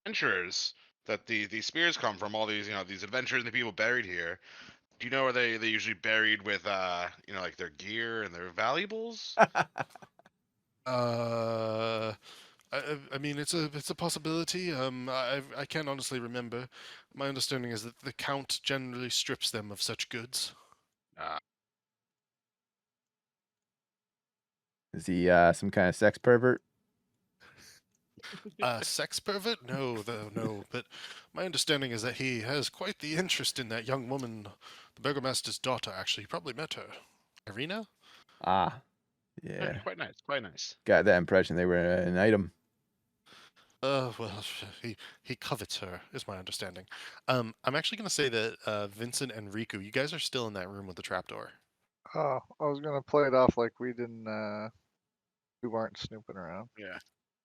adventurers that these spears come from, all these these adventurers and the people buried here. Do you know, are they usually buried with like their gear and their valuables? I mean, it's a possibility. I can't honestly remember. My understanding is that the Count generally strips them of such goods. Is he some kind of sex pervert? Sex pervert? No. But my understanding is that he has quite the interest in that young woman, the burgomaster's daughter. Actually, you probably met her, Irina. Ah, yeah. Quite nice. Quite nice. Got that impression they were an item. Well, he covets her, is my understanding. I'm actually going to say that Vincent and Riku, you guys are still in that room with the trapdoor. Oh, I was gonna play it off like we didn't. We weren't snooping around. Yeah.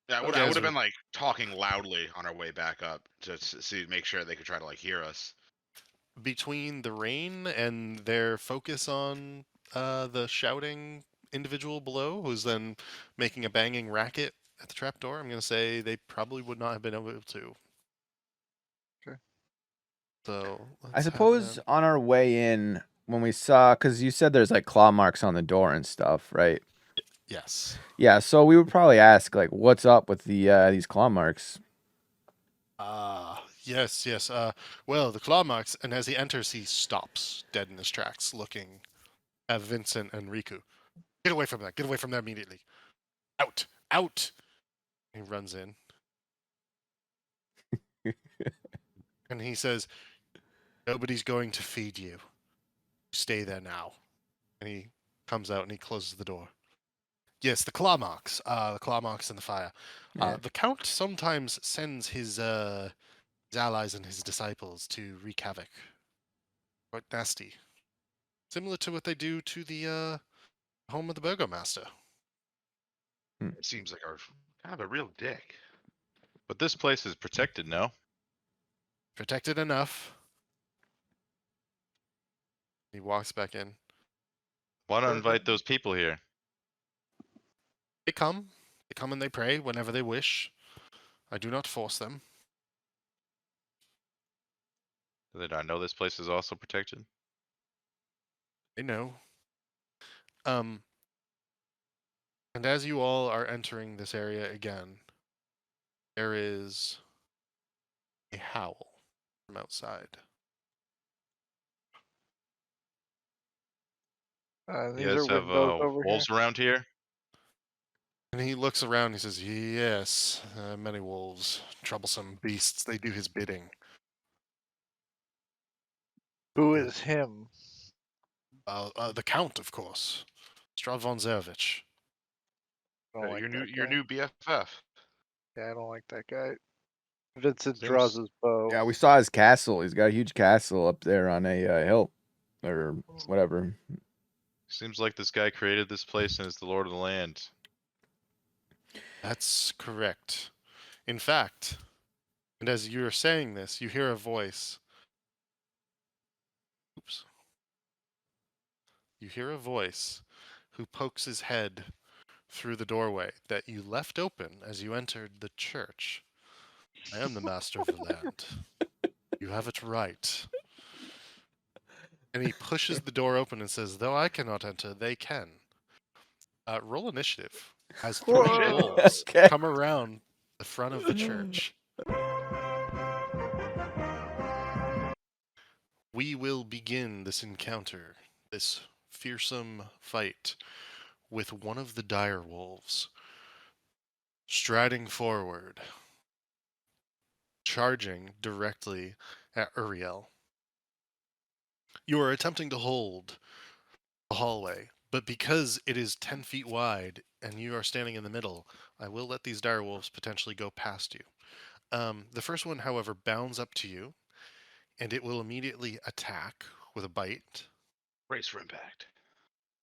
Yeah, I You would guys have are- been like talking loudly on our way back up to make sure they could try to like hear us. Between the rain and their focus on the shouting individual below, who's then making a banging racket at the trapdoor, I'm going to say they probably would not have been able to. Okay. So I let's have suppose them- on our way in, when we saw, because you said there's like claw marks on the door and stuff, right? Yes. Yeah, so we would probably ask like, what's up with these claw marks? Yes. Well, the claw marks, and as he enters, he stops dead in his tracks, looking at Vincent and Riku. Get away from that! Get away from that immediately! Out! He runs in. And he says, "Nobody's going to feed you. Stay there now." And he comes out and he closes the door. Yes, the claw marks. The claw marks in the fire. Yeah. The Count sometimes sends his allies and his disciples to wreak havoc. Quite nasty. Similar to what they do to the home of the Burgomaster. It seems like our kind of a real dick. But this place is protected now. Protected enough. He walks back in. Why not invite those people here? They come and they pray whenever they wish. I do not force them. Do they not know this place is also protected? They know. And as you all are entering this area again, there is a howl from outside. You These guys are have windows over here. wolves around here? And he looks around and he says, "Yes, many wolves, troublesome beasts, they do his bidding." Who is him? The Count, of course. Strahd von Zervich. I don't like your that new guy. BFF. Yeah, I don't like that guy. Vincent Seems- draws his bow. Yeah, we saw his castle. He's got a huge castle up there on a hill, or whatever. Seems like this guy created this place and is the lord of the land. That's correct. In fact, and as you're saying this, you hear a voice. Oops. You hear a voice who pokes his head through the doorway that you left open as you entered the church. I am the master of the land. You have it right. And he pushes the door open and says, though I cannot enter, they can. Roll initiative as three Whoa. wolves Okay. come around the front of the church. We will begin this encounter, this fearsome fight, with one of the dire wolves striding forward, charging directly at Uriel. You are attempting to hold the hallway, but because it is 10 feet wide and you are standing in the middle, I will let these dire wolves potentially go past you. The first one, however, bounds up to you, and it will immediately attack with a bite. Brace for impact.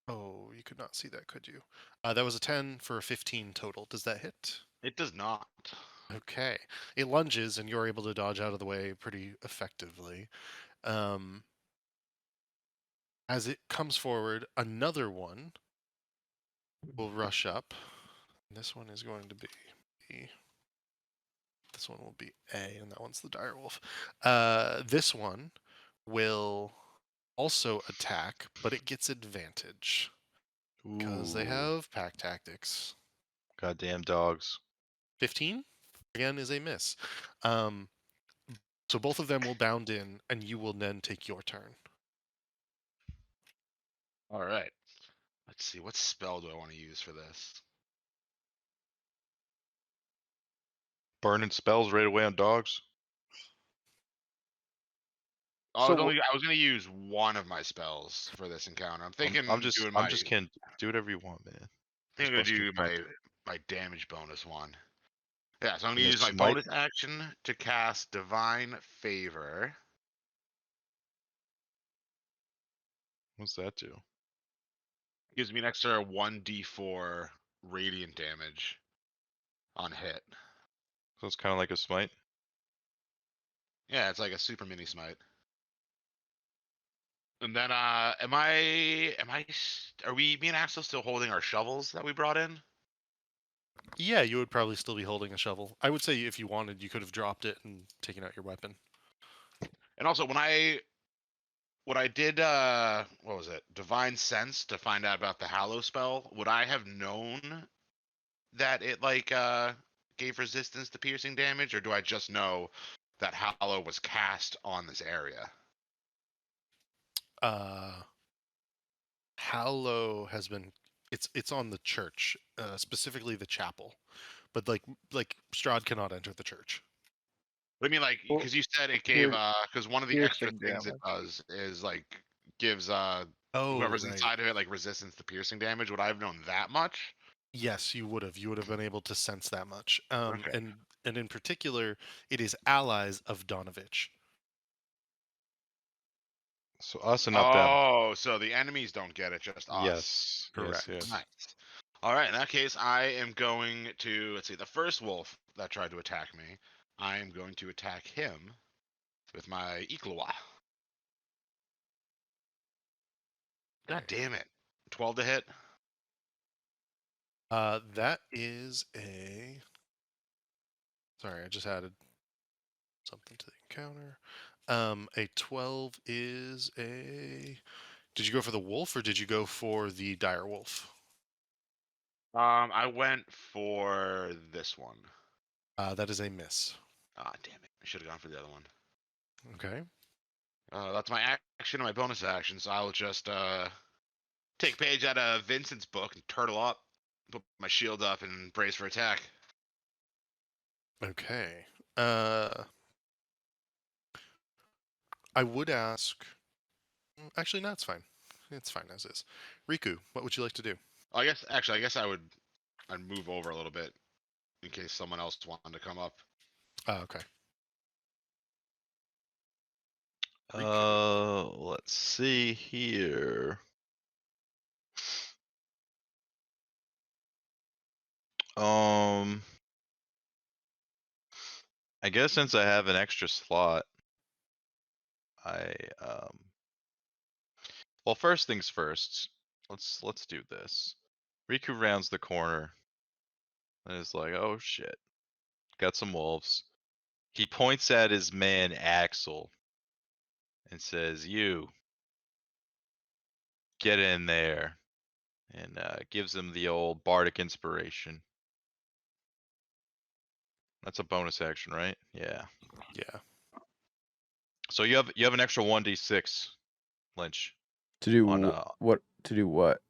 Oh, you could not see that, could you? That was a 10 for a 15 total. Does that hit? It does not. Okay. It lunges, and you're able to dodge out of the way pretty effectively. As it comes forward, another one will rush up. This one is going to be B. This one will be A, and that one's the direwolf. This one will also attack, but it gets advantage because they Ooh, have pack tactics. goddamn dogs. 15 again is a miss. So both of them will bound in, and you will then take your turn. All right. Let's see. What spell do I want to use for this? Burning spells right away on dogs. So I was gonna use one of my spells for this encounter. I'm thinking I'm just doing I'm my just kidding. Do whatever you want, man. I think I'm You're gonna supposed to do count my damage bonus one. Yeah, so I'm You gonna gonna use my smite? bonus action to cast Divine Favor. What's that do? Gives me an extra 1d4 radiant damage on hit. So it's kind of like a smite. Yeah, it's like a super mini smite. And then, are we, me and Axel, still holding our shovels that we brought in? Yeah, you would probably still be holding a shovel. I would say if you wanted, you could have dropped it and taken out your weapon. And also, when I did, what was it? Divine Sense to find out about the Hallow spell, would I have known that it, like, gave resistance to piercing damage, or do I just know that Hallow was cast on this area? Hallow has been it's on the church, specifically the chapel, but like Strahd cannot enter the church. I mean, like, Well, because you said it gave, pier- because one of the extra piercing things it damage. does is, like, gives, Oh, whoever's right. inside of it, like, resistance to piercing damage. Would I have known that much? Yes, you would have. You would have been able to sense that much. Okay. And in particular, it is allies of Donovich. So us and not them. Oh, so the enemies don't get it, just us. Yes. Correct. Yes. Yes. Nice. All right, in that case, I am going to, let's see, the first wolf that tried to attack me, I am going to attack him with my Iklowa. God damn it. 12 to hit. That is a. Sorry, I just added something to the encounter. A 12 is a. Did you go for the wolf or did you go for the dire wolf? I went for this one. That is a miss. Ah, damn it. I should have gone for the other one. Okay. That's my action and my bonus action, so I'll just take a page out of Vincent's book and turtle up, put my shield up, and brace for attack. Okay. I would ask. Actually, no, it's fine. It's fine as is. Riku, what would you like to do? I guess I'd move over a little bit in case someone else wanted to come up. Okay. Let's see here. I guess since I have an extra slot, I well, first things first. Let's do this. Riku rounds the corner and is like, "Oh shit, got some wolves." He points at his man Axel and says, "You get in there," and gives him the old bardic inspiration. That's a bonus action, right? Yeah. Yeah. So you have an extra 1d6, Lynch, To do on what? To do what?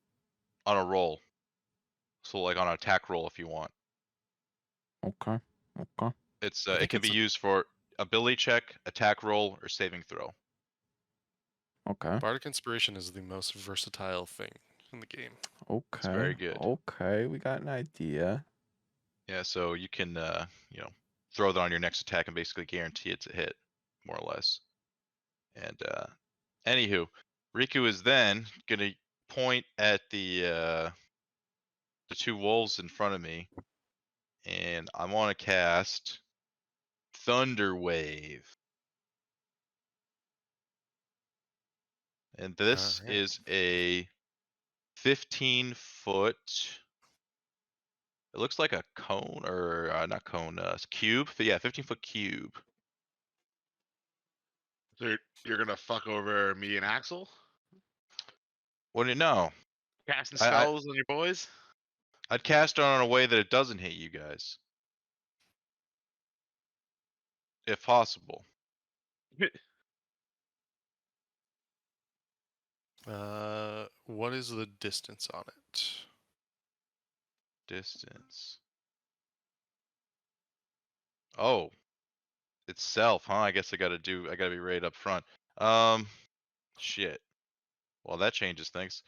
on a roll. So like on an attack roll if you want. Okay. Okay. It's I it think can it's be a- used for ability check, attack roll, or saving throw. Okay. Bardic Inspiration is the most versatile thing in the game. Okay. very good. Okay. We got an idea. Yeah, so you can throw that on your next attack and basically guarantee it to hit, more or less. And anywho, Riku is then gonna point at the two wolves in front of me, and I want to cast Thunder Wave. And this Alright. is a 15-foot. It looks like a cone, or not cone, cube. But yeah, 15-foot cube. So you're gonna fuck over me and Axel? What do you know? Casting I- spells on your boys? I'd cast it on a way that it doesn't hit you guys, if possible. What is the distance on it? Distance. Oh, itself, huh? I guess I gotta be right up front. Shit. Well, that changes things.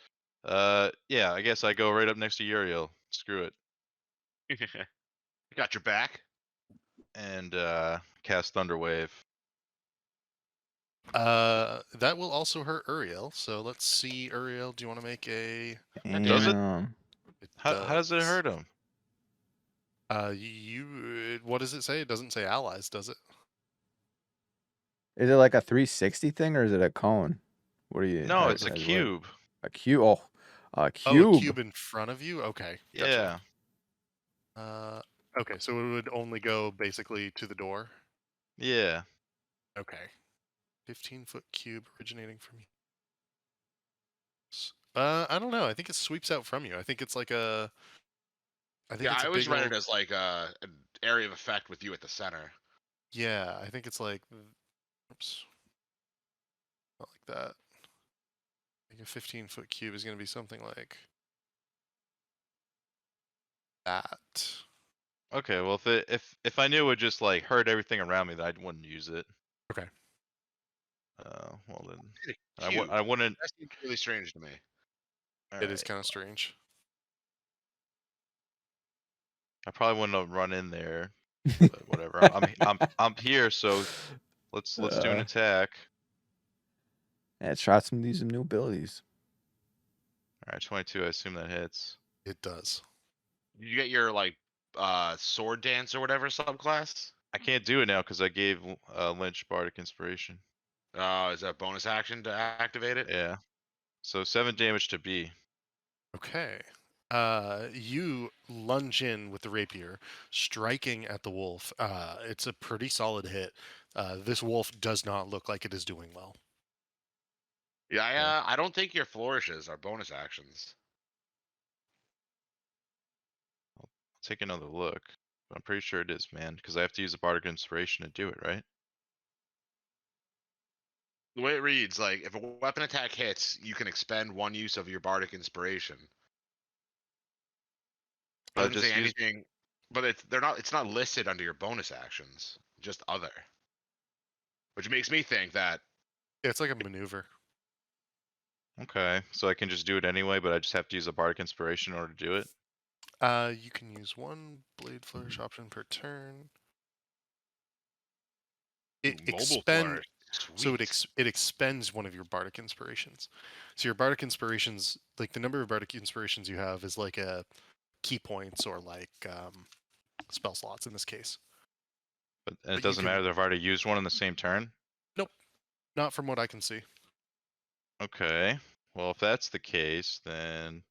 Yeah, I guess I go right up next to Uriel. Screw it. Got your back. And cast Thunder Wave. That will also hurt Uriel. So let's see, Uriel. Do you want to make a? Does it? Damn. How does it hurt him? What does it say? It doesn't say allies, does it? Is it like a 360 thing or is it a cone? What are you? No, how- it's a how- what- cube. A cube. Oh, a Oh, cube. a cube in front of you. Okay. Yeah. Gotcha. Okay, so it would only go basically to the door. Yeah. Okay. 15-foot cube originating from you. I don't know. I think it sweeps out from you. I think it's like a. I think Yeah, it's I a always big read old- it as like an area of effect with you at the center. Yeah, I think it's like. Oops. Not like that. I think a 15-foot cube is going to be something like that. Okay, well if I knew it would just like hurt everything around me, then I wouldn't use it. Okay. Well then Cube. I wouldn't. That seems really strange to me. It is Alright, kind of strange. I probably wouldn't have run in there. But whatever. I'm here, so let's do an attack. Yeah, try some of these new abilities. Alright, 22. I assume that hits. It does. Did you get your like sword dance or whatever subclass? I can't do it now because I gave Lynch Bardic Inspiration. Is that a bonus action to activate it? Yeah. So 7 damage to B. Okay. You lunge in with the rapier, striking at the wolf. It's a pretty solid hit. This wolf does not look like it is doing well. Yeah, I don't think your flourishes are bonus actions. I'll take another look. But I'm pretty sure it is, man, because I have to use a Bardic Inspiration to do it, right? The way it reads, like if a weapon attack hits, you can expend one use of your bardic inspiration. But Doesn't say just use- anything, but it's not listed under your bonus actions, just other. Which makes me think that It's like a maneuver. Okay, so I can just do it anyway, but I just have to use a Bardic Inspiration in order to do it. You can use one blade flourish option per turn. It mobile expend flourish. so Sweet. it expends one of your bardic inspirations. So your bardic inspirations, like the number of bardic inspirations you have, is like a key points or like spell slots in this case. But But you it doesn't can- matter. They've already used one in the same turn. Not from what I can see. Okay. Well, if that's the case, then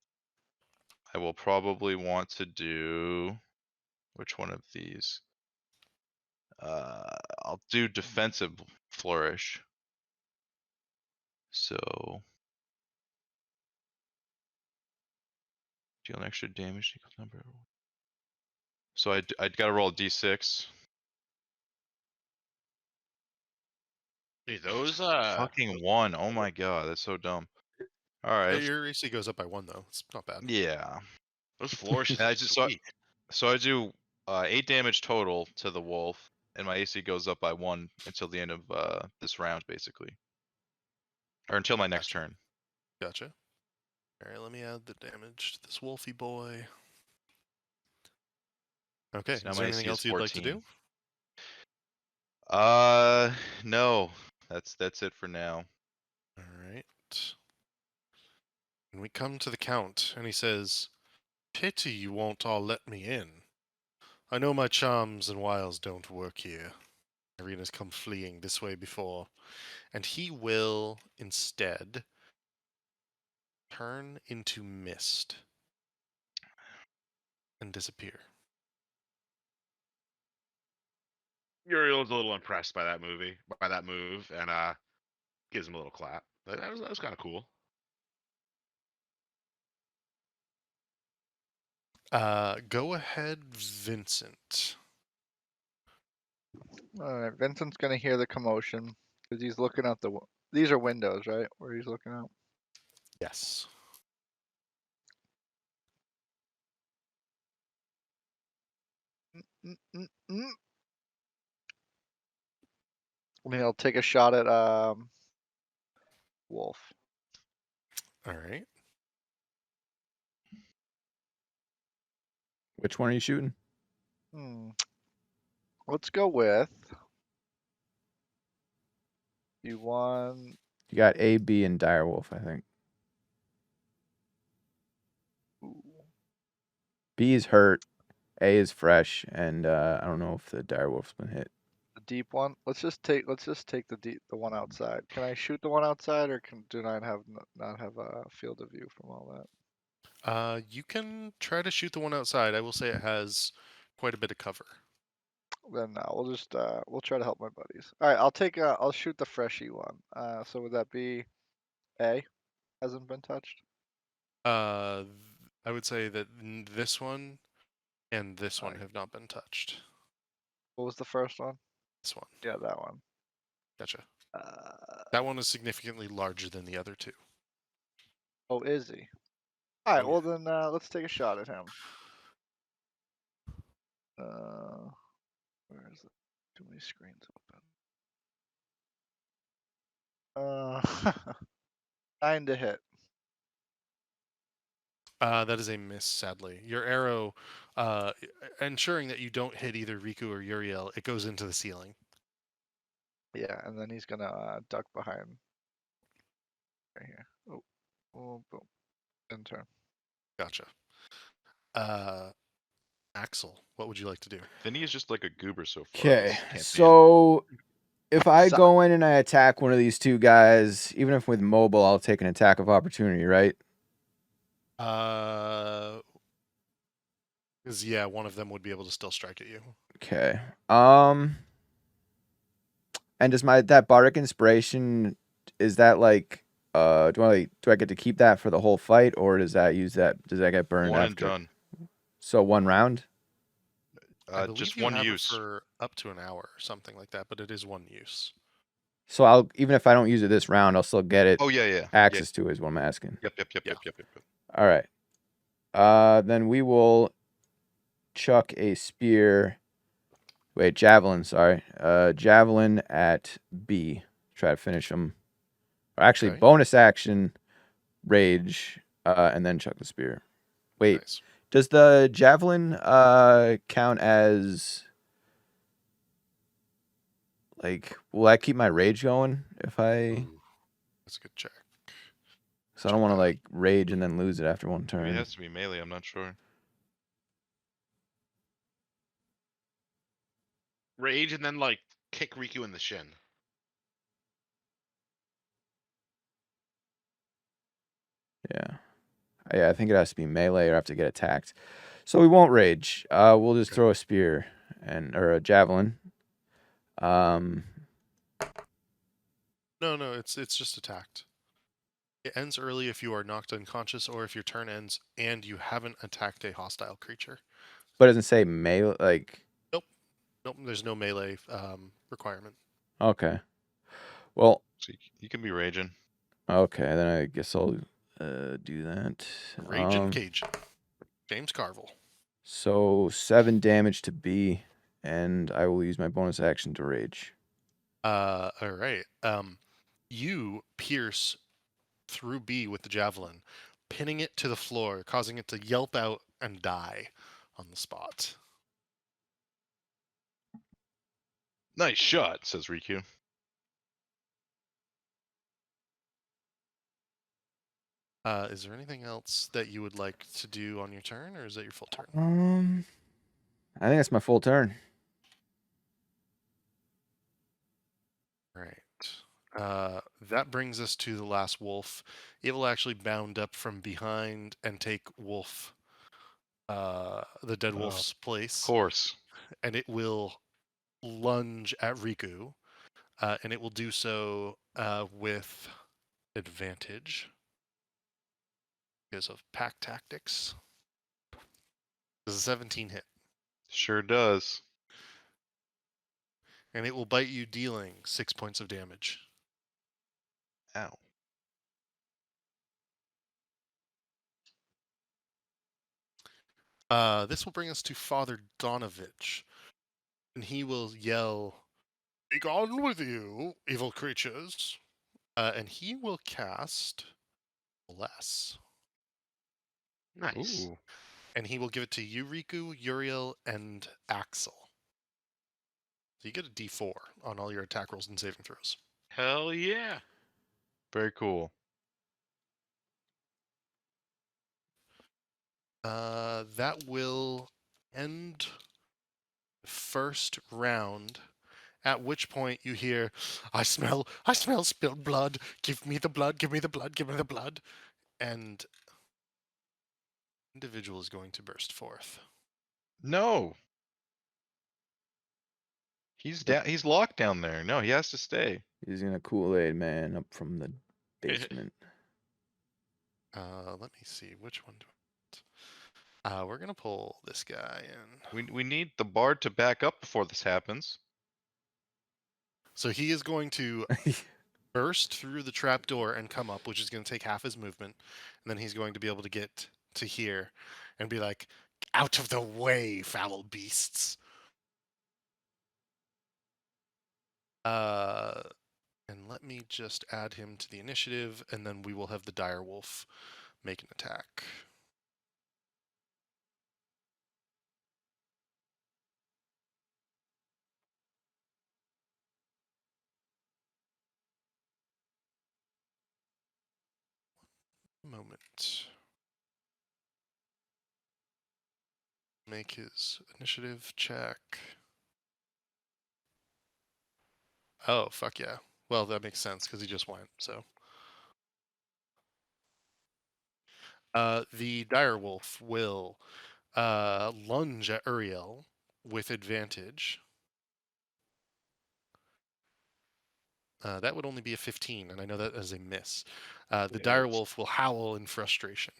I will probably want to do which one of these? I'll do defensive flourish. So deal an extra damage equal number. So I'd gotta roll a d6. Dude, those Fucking one. Oh my god, that's so dumb. Alright. Your AC goes up by 1 though. It's not bad. Yeah. those flourishes And I are just saw- sweet. So I do 8 damage total to the wolf, and my AC goes up by 1 until the end of this round, basically. Or until my next turn. Gotcha. All right, let me add the damage to this wolfy boy. Okay, So now is my there AC anything is else you'd like to 14. do? No. That's it for now. All right. And we come to the Count, and he says, "Pity you won't all let me in. I know my charms and wiles don't work here. Irina's come fleeing this way before, and he will instead turn into mist and disappear." Uriel's a little impressed by that move, and gives him a little clap. That was kind of cool. Go ahead, Vincent. All right, Vincent's gonna hear the commotion because he's looking out the. These are windows, right? Where he's looking out. Yes. Mm. I mean, I'll take a shot at Wolf. All right. Which one are you shooting? Let's go with. You want. You got A, B, and Direwolf, I think. B is hurt, A is fresh, and I don't know if the Direwolf's been hit. The deep one. Let's just take the the one outside. Can I shoot the one outside, or do not have a field of view from all that? You can try to shoot the one outside. I will say it has quite a bit of cover. Then no, we'll just we'll try to help my buddies. All right, I'll shoot the freshy one. So would that be A? Hasn't been touched. I would say that this one and this one Alright. have not been touched. What was the first one? This one. Yeah, that one. Gotcha. Uh, That one is significantly larger than the other two. oh, is he? All right, Oh, well then let's take a shot at him. Where is it? Too many screens open. 9 to hit. That is a miss, sadly. Your arrow, ensuring that you don't hit either Riku or Uriel, it goes into the ceiling. Yeah, and then he's gonna duck behind. Right here. Oh, boom. End turn. Gotcha. Axel, what would you like to do? Vinny is just like a goober so far. Okay, Can't see him. so if I So- go in and I attack one of these two guys, even if with mobile, I'll take an attack of opportunity, right? Because yeah, one of them would be able to still strike at you. Okay. And does that bardic inspiration, is that like do I get to keep that for the whole fight, or does that get burned One and after? done. So one round? I believe Just you one have it use. for up to an hour or something like that, but it is one use. So I'll, even if I don't use it this round, I'll still get it Oh yeah, yeah. access to it, is what I'm asking. Yep. Yeah. All right. Then we will chuck a spear. Wait, javelin, sorry. Javelin at B. Try to finish him. Or actually, Okay. bonus action, rage, and then chuck the spear. Wait, Nice. does the javelin count as, like, will I keep my rage going if I... Ooh, that's a good check. So I don't want to, like, rage and then lose it after one turn. Maybe it has to be melee. I'm not sure. rage and then like kick Riku in the shin. Yeah. Yeah, I think it has to be melee or have to get attacked. So we won't rage. We'll just Okay. throw a spear or a javelin. No, it's just attacked. It ends early if you are knocked unconscious or if your turn ends and you haven't attacked a hostile creature. But it doesn't say melee. Like, Nope, there's no melee requirement. okay. Well, So you can be raging. okay. Then I guess I'll do that. Raging Cajun. James Carville. So 7 damage to B, and I will use my bonus action to rage. All right. You pierce through B with the javelin, pinning it to the floor, causing it to yelp out and die on the spot. Nice shot, says Riku. Is there anything else that you would like to do on your turn, or is that your full turn? I think that's my full turn. Right. That brings us to the last wolf. It will actually bound up from behind and take wolf, the dead wolf's Of place, course. and it will lunge at Riku, and it will do so with advantage because of pack tactics. Does a 17 hit? Sure does. And it will bite you, dealing 6 points of damage. Ow. This will bring us to Father Donovich, and he will yell, "Be gone with you, evil creatures!" And he will cast Bless. Nice. Ooh. And he will give it to Yuriku, Uriel, and Axel. So you get a D4 on all your attack rolls and saving throws. Hell yeah. Very cool. That will end the first round. At which point you hear, I smell spilled blood. Give me the blood, give me the blood, give me the blood." And individual is going to burst forth. No. He's down. He's locked down there. No, he has to stay. He's gonna Kool-Aid man up from the basement. Let me see, which one do I want? We're gonna pull this guy in. We need the bard to back up before this happens. So he is going to burst through the trapdoor and come up, which is going to take half his movement, and then he's going to be able to get to here and be like, "Out of the way, foul beasts!" And let me just add him to the initiative, and then we will have the dire wolf make an attack. Moment. Make his initiative check. Oh, fuck yeah. Well, that makes sense because he just went, so. The dire wolf will lunge at Uriel with advantage. That would only be a 15, and I know that as a miss. The dire wolf will howl in frustration.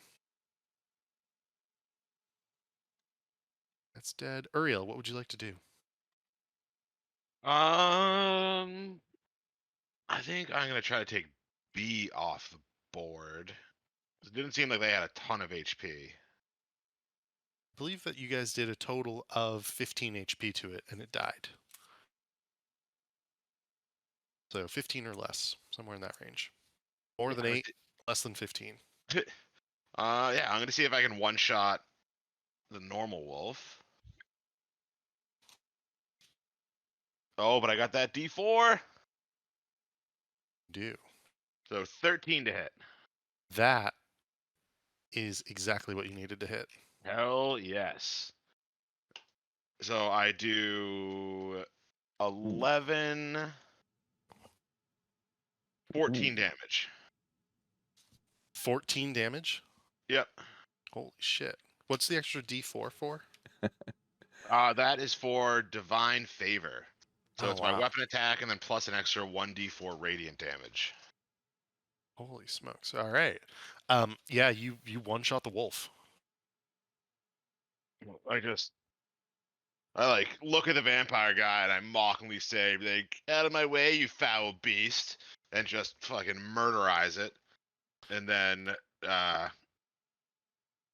That's dead. Uriel, what would you like to do? I think I'm gonna try to take B off the board. It didn't seem like they had a ton of HP. I believe that you guys did a total of 15 HP to it, and it died. So 15 or less, somewhere in that range. More than 8, less than 15. Yeah, I'm gonna see if I can one-shot the normal wolf. Oh, but I got that D4. Do. So 13 to hit. That is exactly what you needed to hit. Hell yes. So I do 11, 14 damage. 14 damage. Yep. Holy shit! What's the extra D4 for? That is for divine favor. So Oh, it's my wow. weapon attack and then plus an extra 1d4 radiant damage. Holy smokes! All right. Yeah, you one shot the wolf. I like look at the vampire guy and I mockingly say, like, out of my way, you foul beast, and just fucking murderize it. And then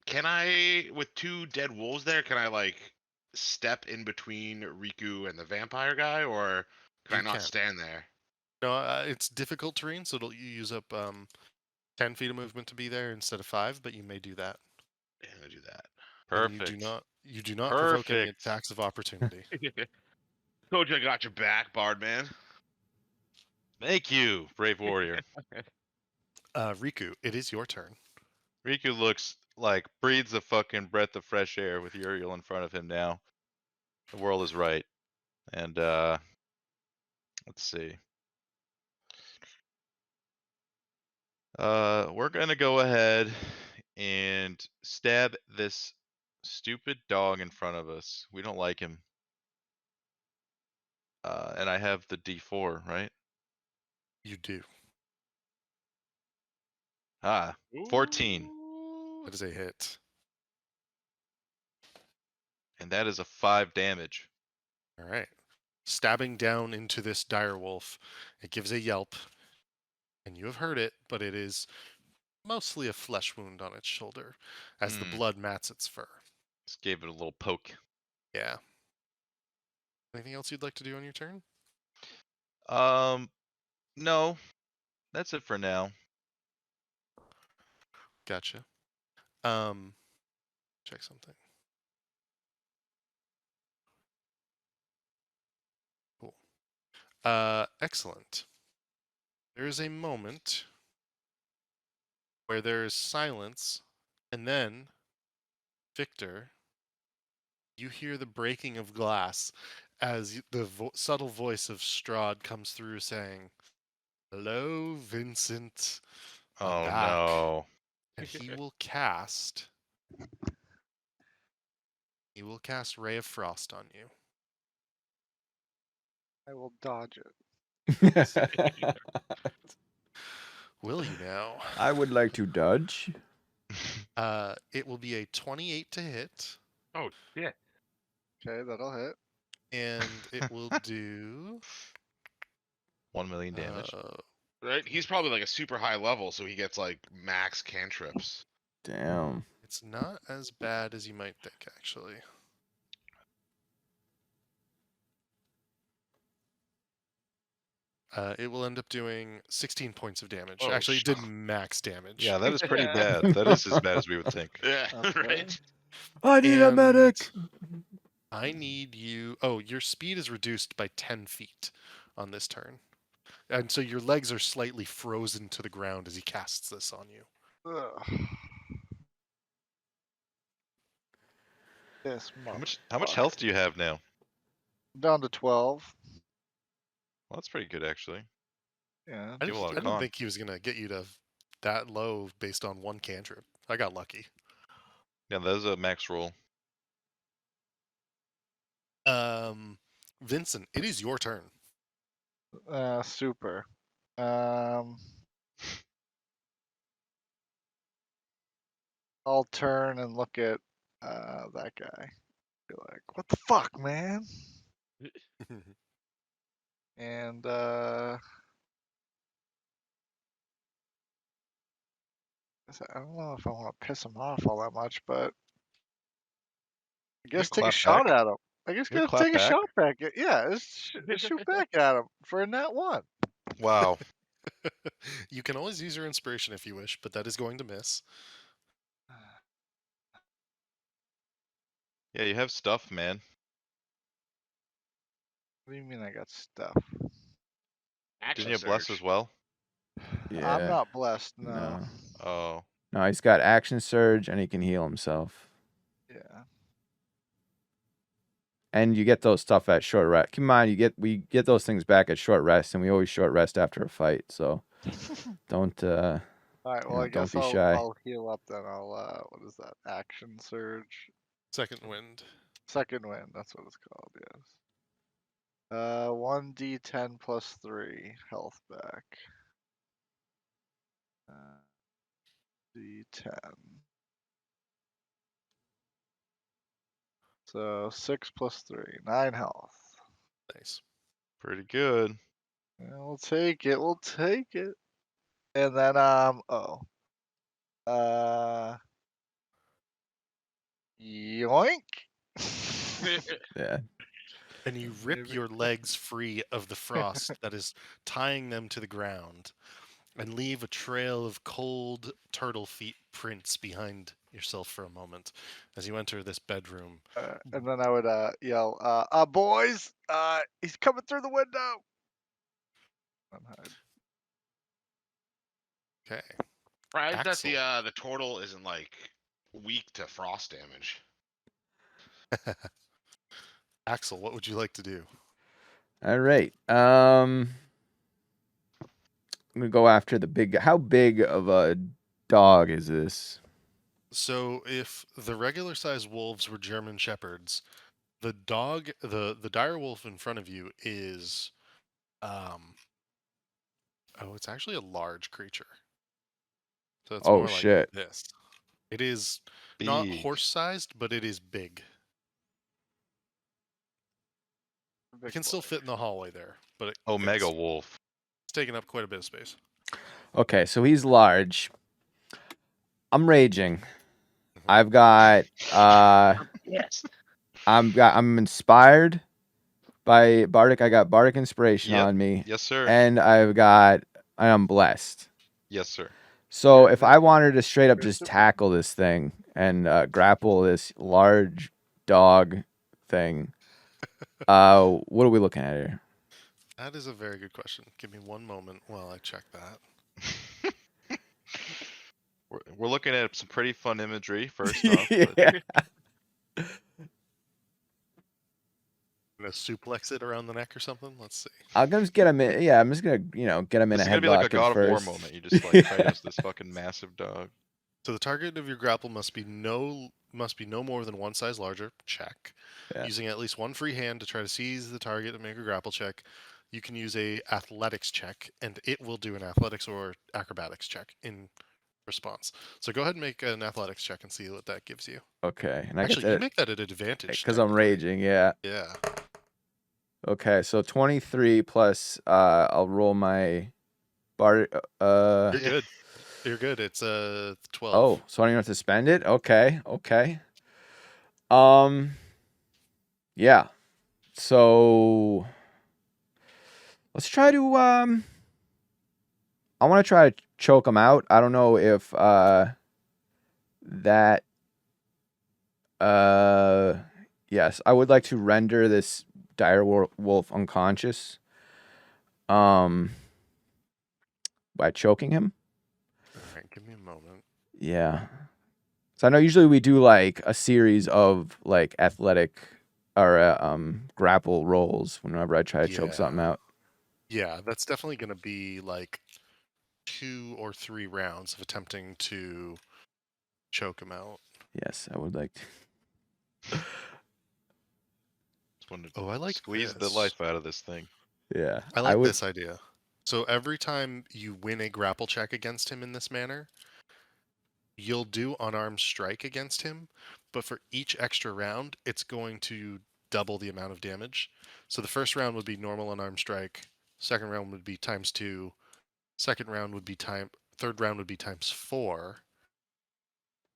can I, with 2 dead wolves there, can I like step in between Riku and the vampire guy, or can You I not can. stand there? No, it's difficult terrain, so you use up 10 feet of movement to be there instead of 5, but you may do that. Yeah, I'm gonna do that. And Perfect. you do not provoke any Perfect. attacks of opportunity. Told you I got your back, Bard man. Thank you, brave warrior. Riku, it is your turn. Riku looks like breathes a fucking breath of fresh air with Uriel in front of him now. The world is right. And let's see. We're gonna go ahead and stab this stupid dog in front of us. We don't like him. And I have the D4, right? You do. Ah, 14. Ooh. That is a hit. And that is a 5 damage. All right. Stabbing down into this direwolf, it gives a yelp, and you have heard it, but it is mostly a flesh wound on its shoulder as the blood mats its fur. Just gave it a little poke. Yeah. Anything else you'd like to do on your turn? No. That's it for now. Gotcha. Check something. Cool. Excellent. There is a moment where there is silence, and then, Victor, you hear the breaking of glass as the subtle voice of Strahd comes through saying, "Hello, Vincent. I'm Oh back." no. And he will cast Ray of Frost on you. I will dodge it. Will you now? I would like to dodge. It will be a 28 to hit, Oh shit. Okay, that'll hit. and it will do 1 million damage. Right? He's probably like a super high level, so he gets like max cantrips. Damn. It's not as bad as you might think, actually. It will end up doing 16 points of damage. Oh, Actually, it did max damage. Yeah, that is pretty bad. That is as bad as we would think. Yeah, Okay. right. I need a And medic. I need you. Oh, your speed is reduced by 10 feet on this turn. And so your legs are slightly frozen to the ground as he casts this on you. Ugh. This How much health do you have now? Down to 12. Well, that's pretty good actually. Yeah. I Give a lot of didn't con. think he was going to get you to that low based on one cantrip. I got lucky. Yeah, that is a max roll. Vincent, it is your turn. Super. I'll turn and look at that guy. Be like, what the fuck, man? And I don't know if I want to piss him off all that much, but I guess take a clap shot back. at him. I guess You gonna clap take a back. shot back. Yeah, let's shoot back at him for a nat 1. Wow. You can always use your inspiration if you wish, but that is going to miss. Yeah, you have stuff, man. What do you mean I got stuff? Didn't you bless as well? Yeah. I'm not blessed, no. No. Oh. No, he's got action surge and he can heal himself. Yeah. And you get those stuff at short rest. Keep in mind, we get those things back at short rest, and we always short rest after a fight. So don't All right. Well, know, I don't guess be I'll shy. I'll heal up then. I'll what is that? Action surge. Second wind. Second wind. That's what it's called. Yes. 1d10 plus 3 health back. D10. So 6 plus 3, 9 health. Nice. Pretty good. Yeah, we'll take it. We'll take it. And then yoink. Yeah. And you rip Maybe- your legs free of the frost that is tying them to the ground and leave a trail of cold turtle feet prints behind yourself for a moment as you enter this bedroom. And then I would yell, boys, he's coming through the window. And hide. Okay. Surprised that Axel. the turtle isn't like weak to frost damage. Axel, what would you like to do? All right. I'm gonna go after the big guy. How big of a dog is this? So if the regular sized wolves were German shepherds, the dog, the dire wolf in front of you is it's actually a large creature. So it's Oh, more shit. like this. It is Big. not horse sized, but it is big. It Big can still boy. fit in the hallway there, but Omega it's Wolf. taking up quite a bit of space. Okay, so he's large. I'm raging. I've got Yes. I'm inspired by Bardic. I got Bardic inspiration Yep. on me, Yes, sir. and I'm blessed. Yes, sir. So Yeah, if I wanted to straight up you're just super- tackle this thing and grapple this large dog thing, what are we looking at here? That is a very good question. Give me one moment while I check that. We're looking at some pretty fun imagery first off. but- Yeah. I'm gonna suplex it around the neck or something. Let's see. I'm gonna just get him in. Yeah, I'm just gonna get him in This a is gonna be headlock like a God at of War first. moment. You just like fight as this fucking massive dog. So the target of your grapple must be no more than one size larger. Check. Yeah. Using at least one free hand to try to seize the target and make a grapple check. You can use a athletics check, and it will do an athletics or acrobatics check in response. So go ahead and make an athletics check and see what that gives you. Okay, and I Actually, get you that make that at advantage because I'm technically. raging. Yeah. Yeah. Okay, so 23 plus. I'll roll my bar. You're good. You're good. It's 12. Oh, so I don't even have to spend it. Okay. Yeah. So let's try to I want to try to choke him out. I don't know if that yes, I would like to render this dire wolf unconscious by choking him. All right, give me a moment. Yeah. So I know usually we do like a series of like athletic or grapple rolls whenever I try to choke something Yeah. out. Yeah, that's definitely going to be like 2 or 3 rounds of attempting to choke him out. Yes, I would like to. Just wanted to Oh, I like squeeze the this. life out of this thing. Yeah. I like would, this idea. So every time you win a grapple check against him in this manner, you'll do unarmed strike against him, but for each extra round, it's going to double the amount of damage. So the first round would be normal unarmed strike, second round would be times 2, third round would be times 4,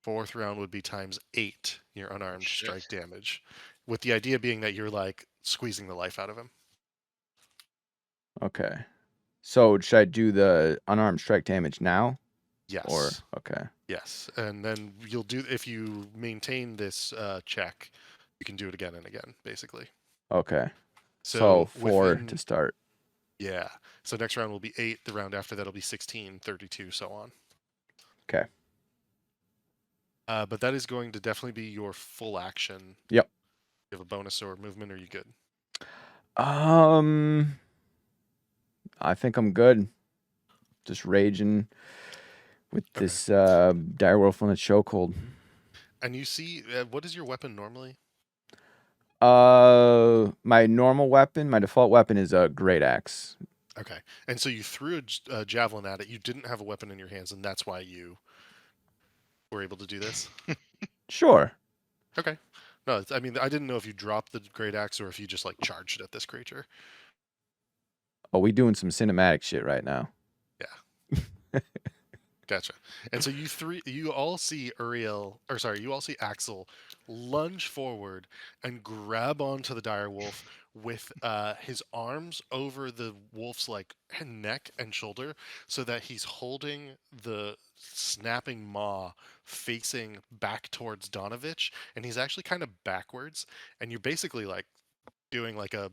fourth round would be times 8 your unarmed shit. strike damage, with the idea being that you're like squeezing the life out of him. Okay. So should I do the unarmed strike damage now? Yes. Or okay. Yes, and then you'll do, if you maintain this check, you can do it again and again, basically. Okay. So 4 within- to start. Yeah. So next round will be 8. The round after that'll be 16, 32, so on. Okay. But that is going to definitely be your full action. Yep. You have a bonus or movement, or are you good? I think I'm good. Just raging with Okay. this direwolf on its chokehold. And you see, what is your weapon normally? My normal weapon, my default weapon is a great axe. Okay. And so you threw a javelin at it. You didn't have a weapon in your hands, and that's why you were able to do this? Sure. Okay. No, I mean, I didn't know if you dropped the great axe or if you just, like, charged at this creature. Oh, we doing some cinematic shit right now. Gotcha. And so you all see you all see Axel lunge forward and grab onto the direwolf with his arms over the wolf's like neck and shoulder, so that he's holding the snapping maw facing back towards Donovich, and he's actually kind of backwards, and you're basically like doing like a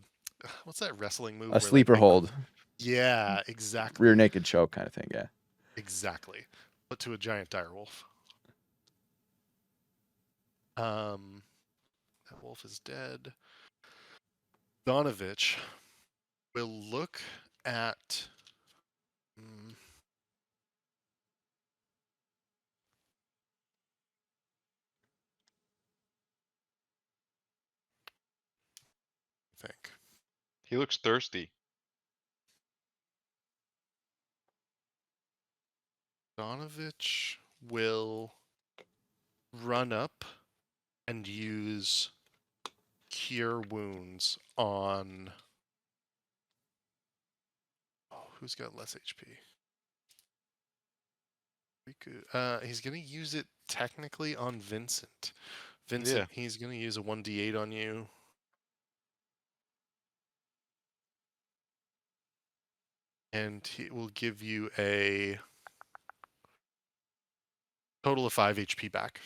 what's that wrestling move? A where, like, sleeper they- hold, Yeah, exactly. rear naked choke kind of thing. Yeah. Exactly. But to a giant direwolf. That wolf is dead. Donovich will look at. I think. He looks thirsty. Donovich will run up and use Cure Wounds on. Oh, who's got less HP? He's gonna use it technically on Vincent. Vincent, he's gonna use a 1d8 on you. And he will give you a total of 5 HP back.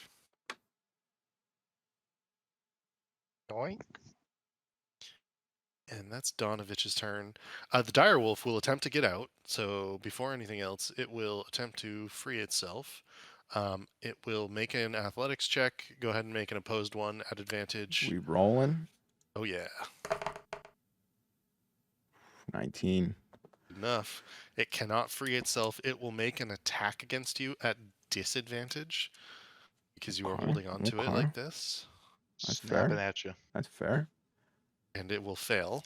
Doink. And that's Donovich's turn. The direwolf will attempt to get out. So before anything else, it will attempt to free itself. It will make an athletics check. Go ahead and make an opposed one at advantage. We rolling? Oh yeah, 19. enough. It cannot free itself. It will make an attack against you at disadvantage because you are Okay, holding on to it okay. like this, That's Snapping fair. at you. That's fair. and it will fail.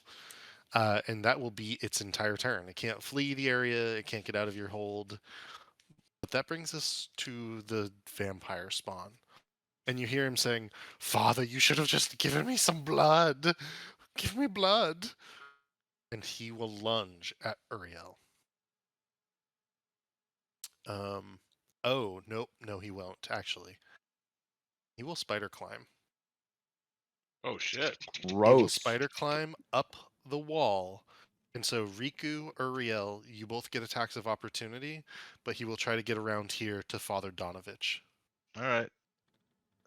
And that will be its entire turn. It can't flee the area. It can't get out of your hold. But that brings us to the vampire spawn. And you hear him saying, "Father, you should have just given me some blood. Give me blood." And he will lunge at Uriel. Oh, nope. No, he won't, actually. He will spider climb. Oh shit. He will Gross. spider climb up the wall. And so Riku, Uriel, you both get attacks of opportunity, but he will try to get around here to Father Donovich. All right.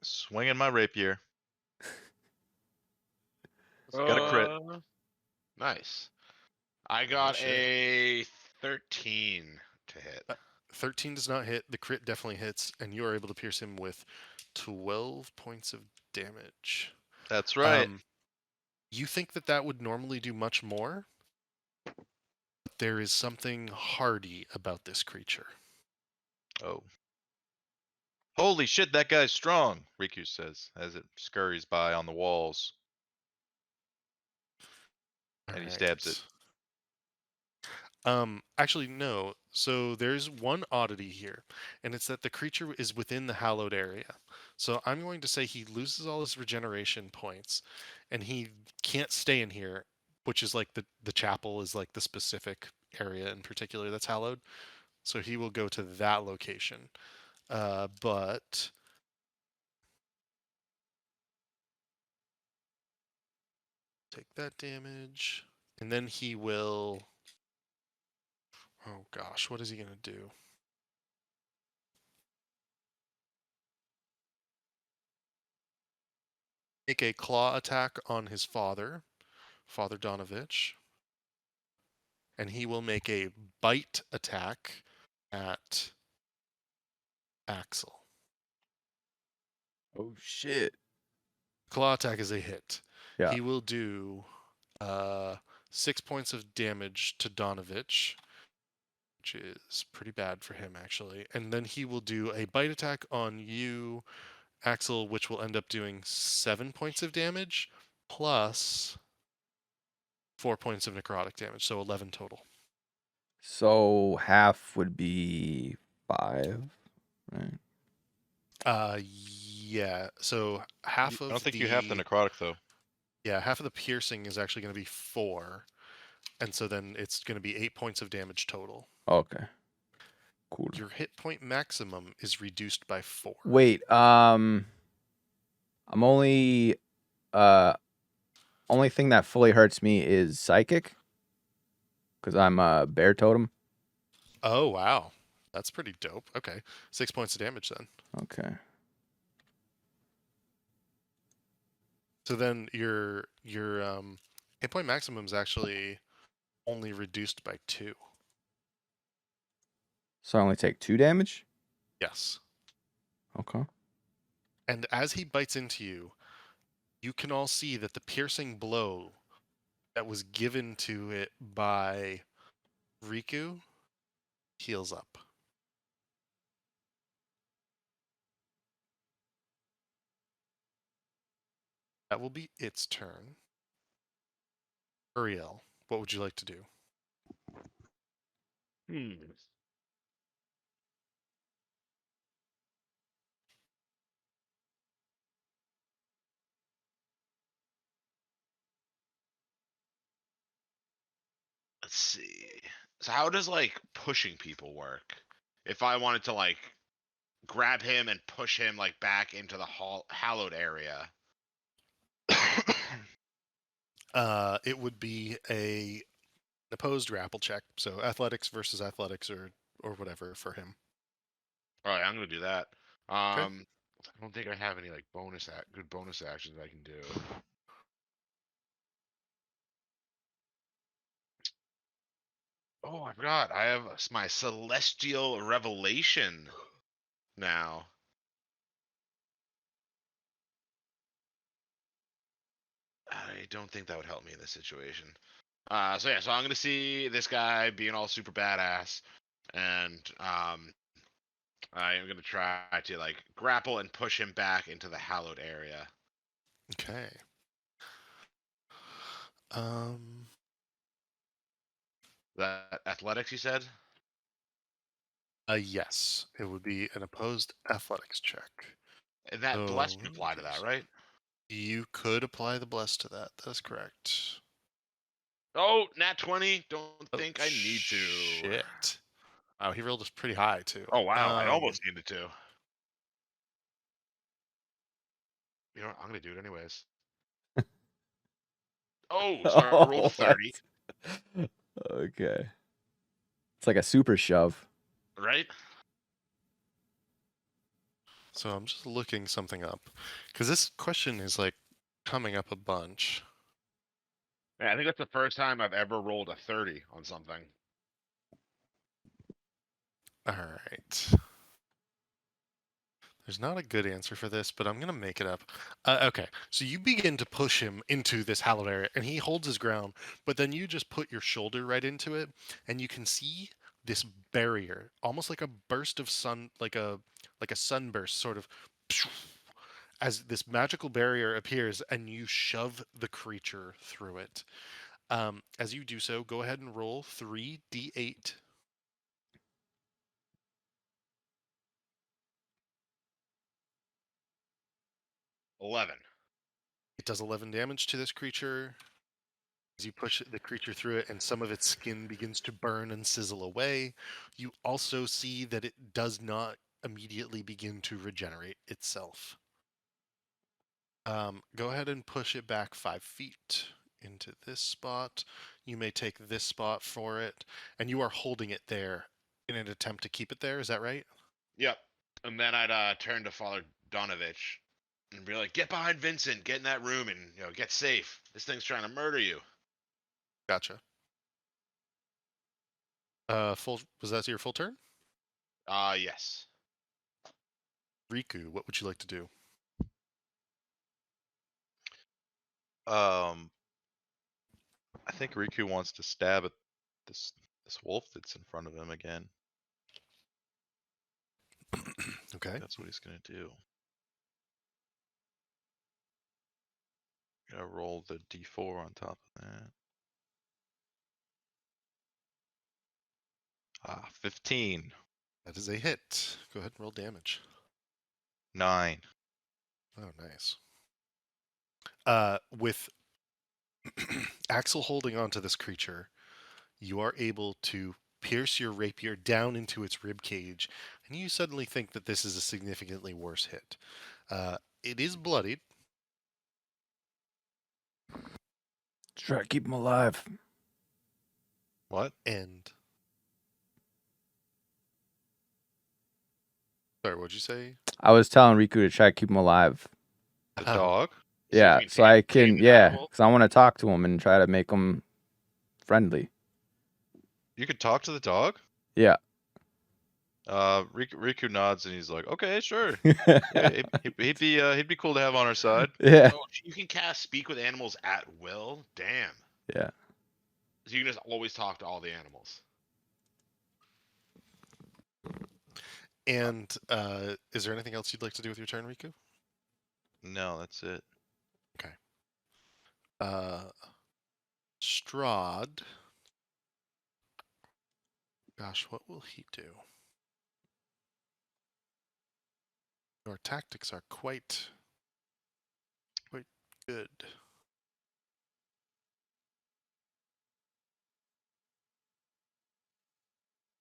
Swinging my rapier. Got a crit. Nice. I got a 13 to hit. 13 does not hit. The crit definitely hits, and you are able to pierce him with 12 points of damage. That's right. You think that would normally do much more? But there is something hardy about this creature. Oh. Holy shit, that guy's strong, Riku says, as it scurries by on the walls. And he stabs it. Actually, no. So there's one oddity here, and it's that the creature is within the hallowed area. So I'm going to say he loses all his regeneration points, and he can't stay in here, which is like the chapel is like the specific area in particular that's hallowed. So he will go to that location. But take that damage, and then he will. Oh gosh, what is he gonna do? Make a claw attack on his father, Father Donovich, and he will make a bite attack at Axel. Oh shit. Claw attack is a hit. Yeah. He will do 6 points of damage to Donovich, which is pretty bad for him actually. And then he will do a bite attack on you, Axel, which will end up doing 7 points of damage plus 4 points of necrotic damage, so 11 total. So half would be 5, right? Yeah. So half I of don't think you have the necrotic though. yeah, half of the piercing is actually going to be 4, and so then it's going to be 8 points of damage total. Okay. Cool. Your hit point maximum is reduced by 4. Wait, I'm only thing that fully hurts me is psychic, because I'm a bear totem. Oh wow, that's pretty dope. Okay, 6 points of damage then. Okay. So then your hit point maximum is actually only reduced by 2. So I only take 2 damage? Yes. Okay. And as he bites into you, you can all see that the piercing blow that was given to it by Riku heals up. That will be its turn. Uriel, what would you like to do? Let's see. So how does like pushing people work? If I wanted to like grab him and push him like back into the hallowed area. It would be an opposed grapple check, so athletics versus athletics or whatever for him. All right, I'm gonna do that. Okay. I don't think I have any like good bonus actions I can do. Oh, I forgot. I have my celestial revelation now. I don't think that would help me in this situation. So yeah, so I'm gonna see this guy being all super badass, and I am gonna try to like grapple and push him back into the hallowed area. Okay. That athletics, you said? Yes, it would be an opposed athletics check. And that bless So, would apply to that, right? You could apply the bless to that. That is correct. Oh, nat 20. Don't Oh, think I need to. Shit. Wow, he rolled us pretty high too. Oh wow, I almost needed to. You know what? I'm gonna do it anyways. Oh, so I rolled a 30, Okay. It's like a super shove. right? So I'm just looking something up because this question is like coming up a bunch. Yeah, I think that's the first time I've ever rolled a 30 on something. All right. There's not a good answer for this, but I'm going to make it up. Okay, so you begin to push him into this hallowed area, and he holds his ground, but then you just put your shoulder right into it, and you can see this barrier, almost like a burst of sun, like a sunburst, sort of, as this magical barrier appears, and you shove the creature through it. As you do so, go ahead and roll 3d8. 11. It does 11 damage to this creature. As you push the creature through it and some of its skin begins to burn and sizzle away, you also see that it does not immediately begin to regenerate itself. Go ahead and push it back 5 feet into this spot. You may take this spot for it, and you are holding it there in an attempt to keep it there. Is that right? Yep. And then I'd turn to Father Donovich and be like, "Get behind Vincent, get in that room, and get safe. This thing's trying to murder you." Gotcha. Was that your full turn? Yes. Riku, what would you like to do? I think Riku wants to stab at this wolf that's in front of him again. Okay. That's what he's gonna do. Gonna roll the d4 on top of that. 15. That is a hit. Go ahead and roll damage. 9. Oh, nice. With Axel holding on to this creature, you are able to pierce your rapier down into its rib cage, and you suddenly think that this is a significantly worse hit. It is bloodied. Try to keep him alive. What? And sorry, what'd you say? I was telling Riku to try to keep him alive. The dog? Yeah, you can so I tame can, the yeah, animal? because I want to talk to him and try to make him friendly. You could talk to the dog? Yeah. Riku nods and he's like, okay, sure. Yeah, he'd be cool to have on our side. Yeah. Oh, you can cast speak with animals at will? Damn. Yeah. So you can just always talk to all the animals. And is there anything else you'd like to do with your turn, Riku? No, that's it. Strahd. Gosh, what will he do? Your tactics are quite good.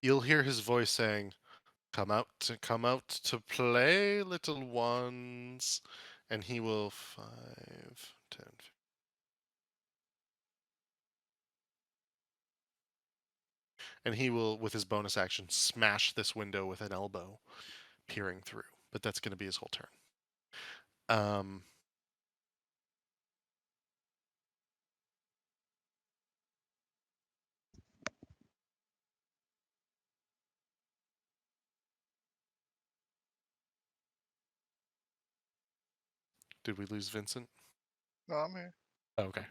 You'll hear his voice saying, come out to play, little ones." And he will 5, 10, 15. And he will, with his bonus action, smash this window with an elbow, peering through. But that's going to be his whole turn. Did we lose Vincent? No, I'm here. Oh, okay.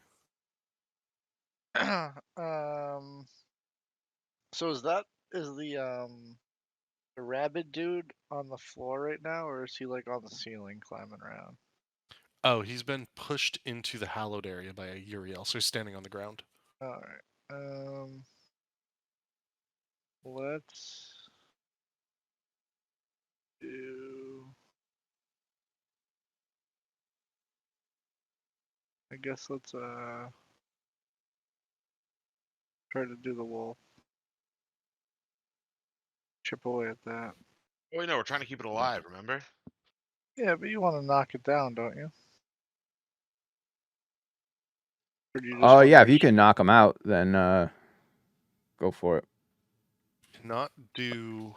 So is the rabid dude on the floor right now, or is he like on the ceiling climbing around? Oh, he's been pushed into the hallowed area by a Uriel, so he's standing on the ground. All right. Let's do. I guess let's try to do the wolf. Chip away at that. Oh, no, we're trying to keep it alive, remember? Yeah, but you want to knock it down, don't you? Or do you just Oh, want yeah, to if you can knock him out, then go for it. Cannot do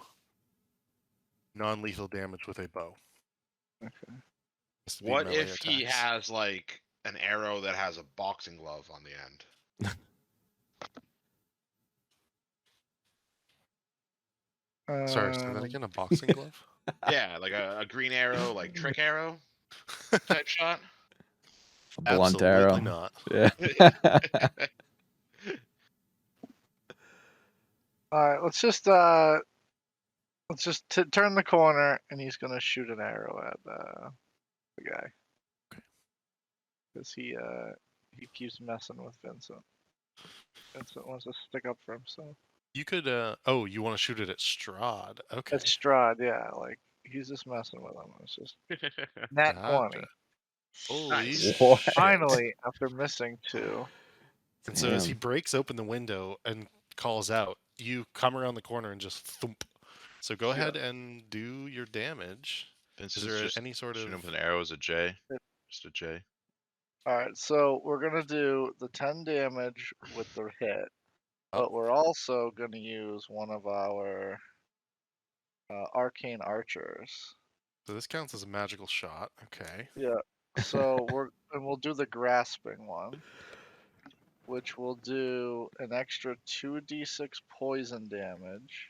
non-lethal damage with a bow. Okay. Has to be What melee if he attacks. has, like, an arrow that has a boxing glove on the end? Sorry, say that again. A boxing glove? Yeah, like a green arrow, like trick arrow type shot? Blunt Absolutely arrow. not. Yeah. All right, let's just turn the corner, and he's gonna shoot an arrow at the guy. Because he keeps messing with Vincent. Vincent wants to stick up for himself. You could, oh, you want to shoot it at Strahd. Okay. That's Strahd, yeah. Like he's just messing with him. It's just nat 20. Gotcha. Holy Nice. What? shit. Finally, after missing 2. And so as he Damn. breaks open the window and calls out, you come around the corner and just thump. So go ahead and do your damage. Is Vincent's there just any sort shooting of... with an arrow as a J. Yep. Just a J. All right, so we're gonna do the 10 damage with the hit, but we're also gonna use one of our arcane archers. So this counts as a magical shot. Okay. Yeah. So we'll do the grasping one, which will do an extra 2d6 poison damage.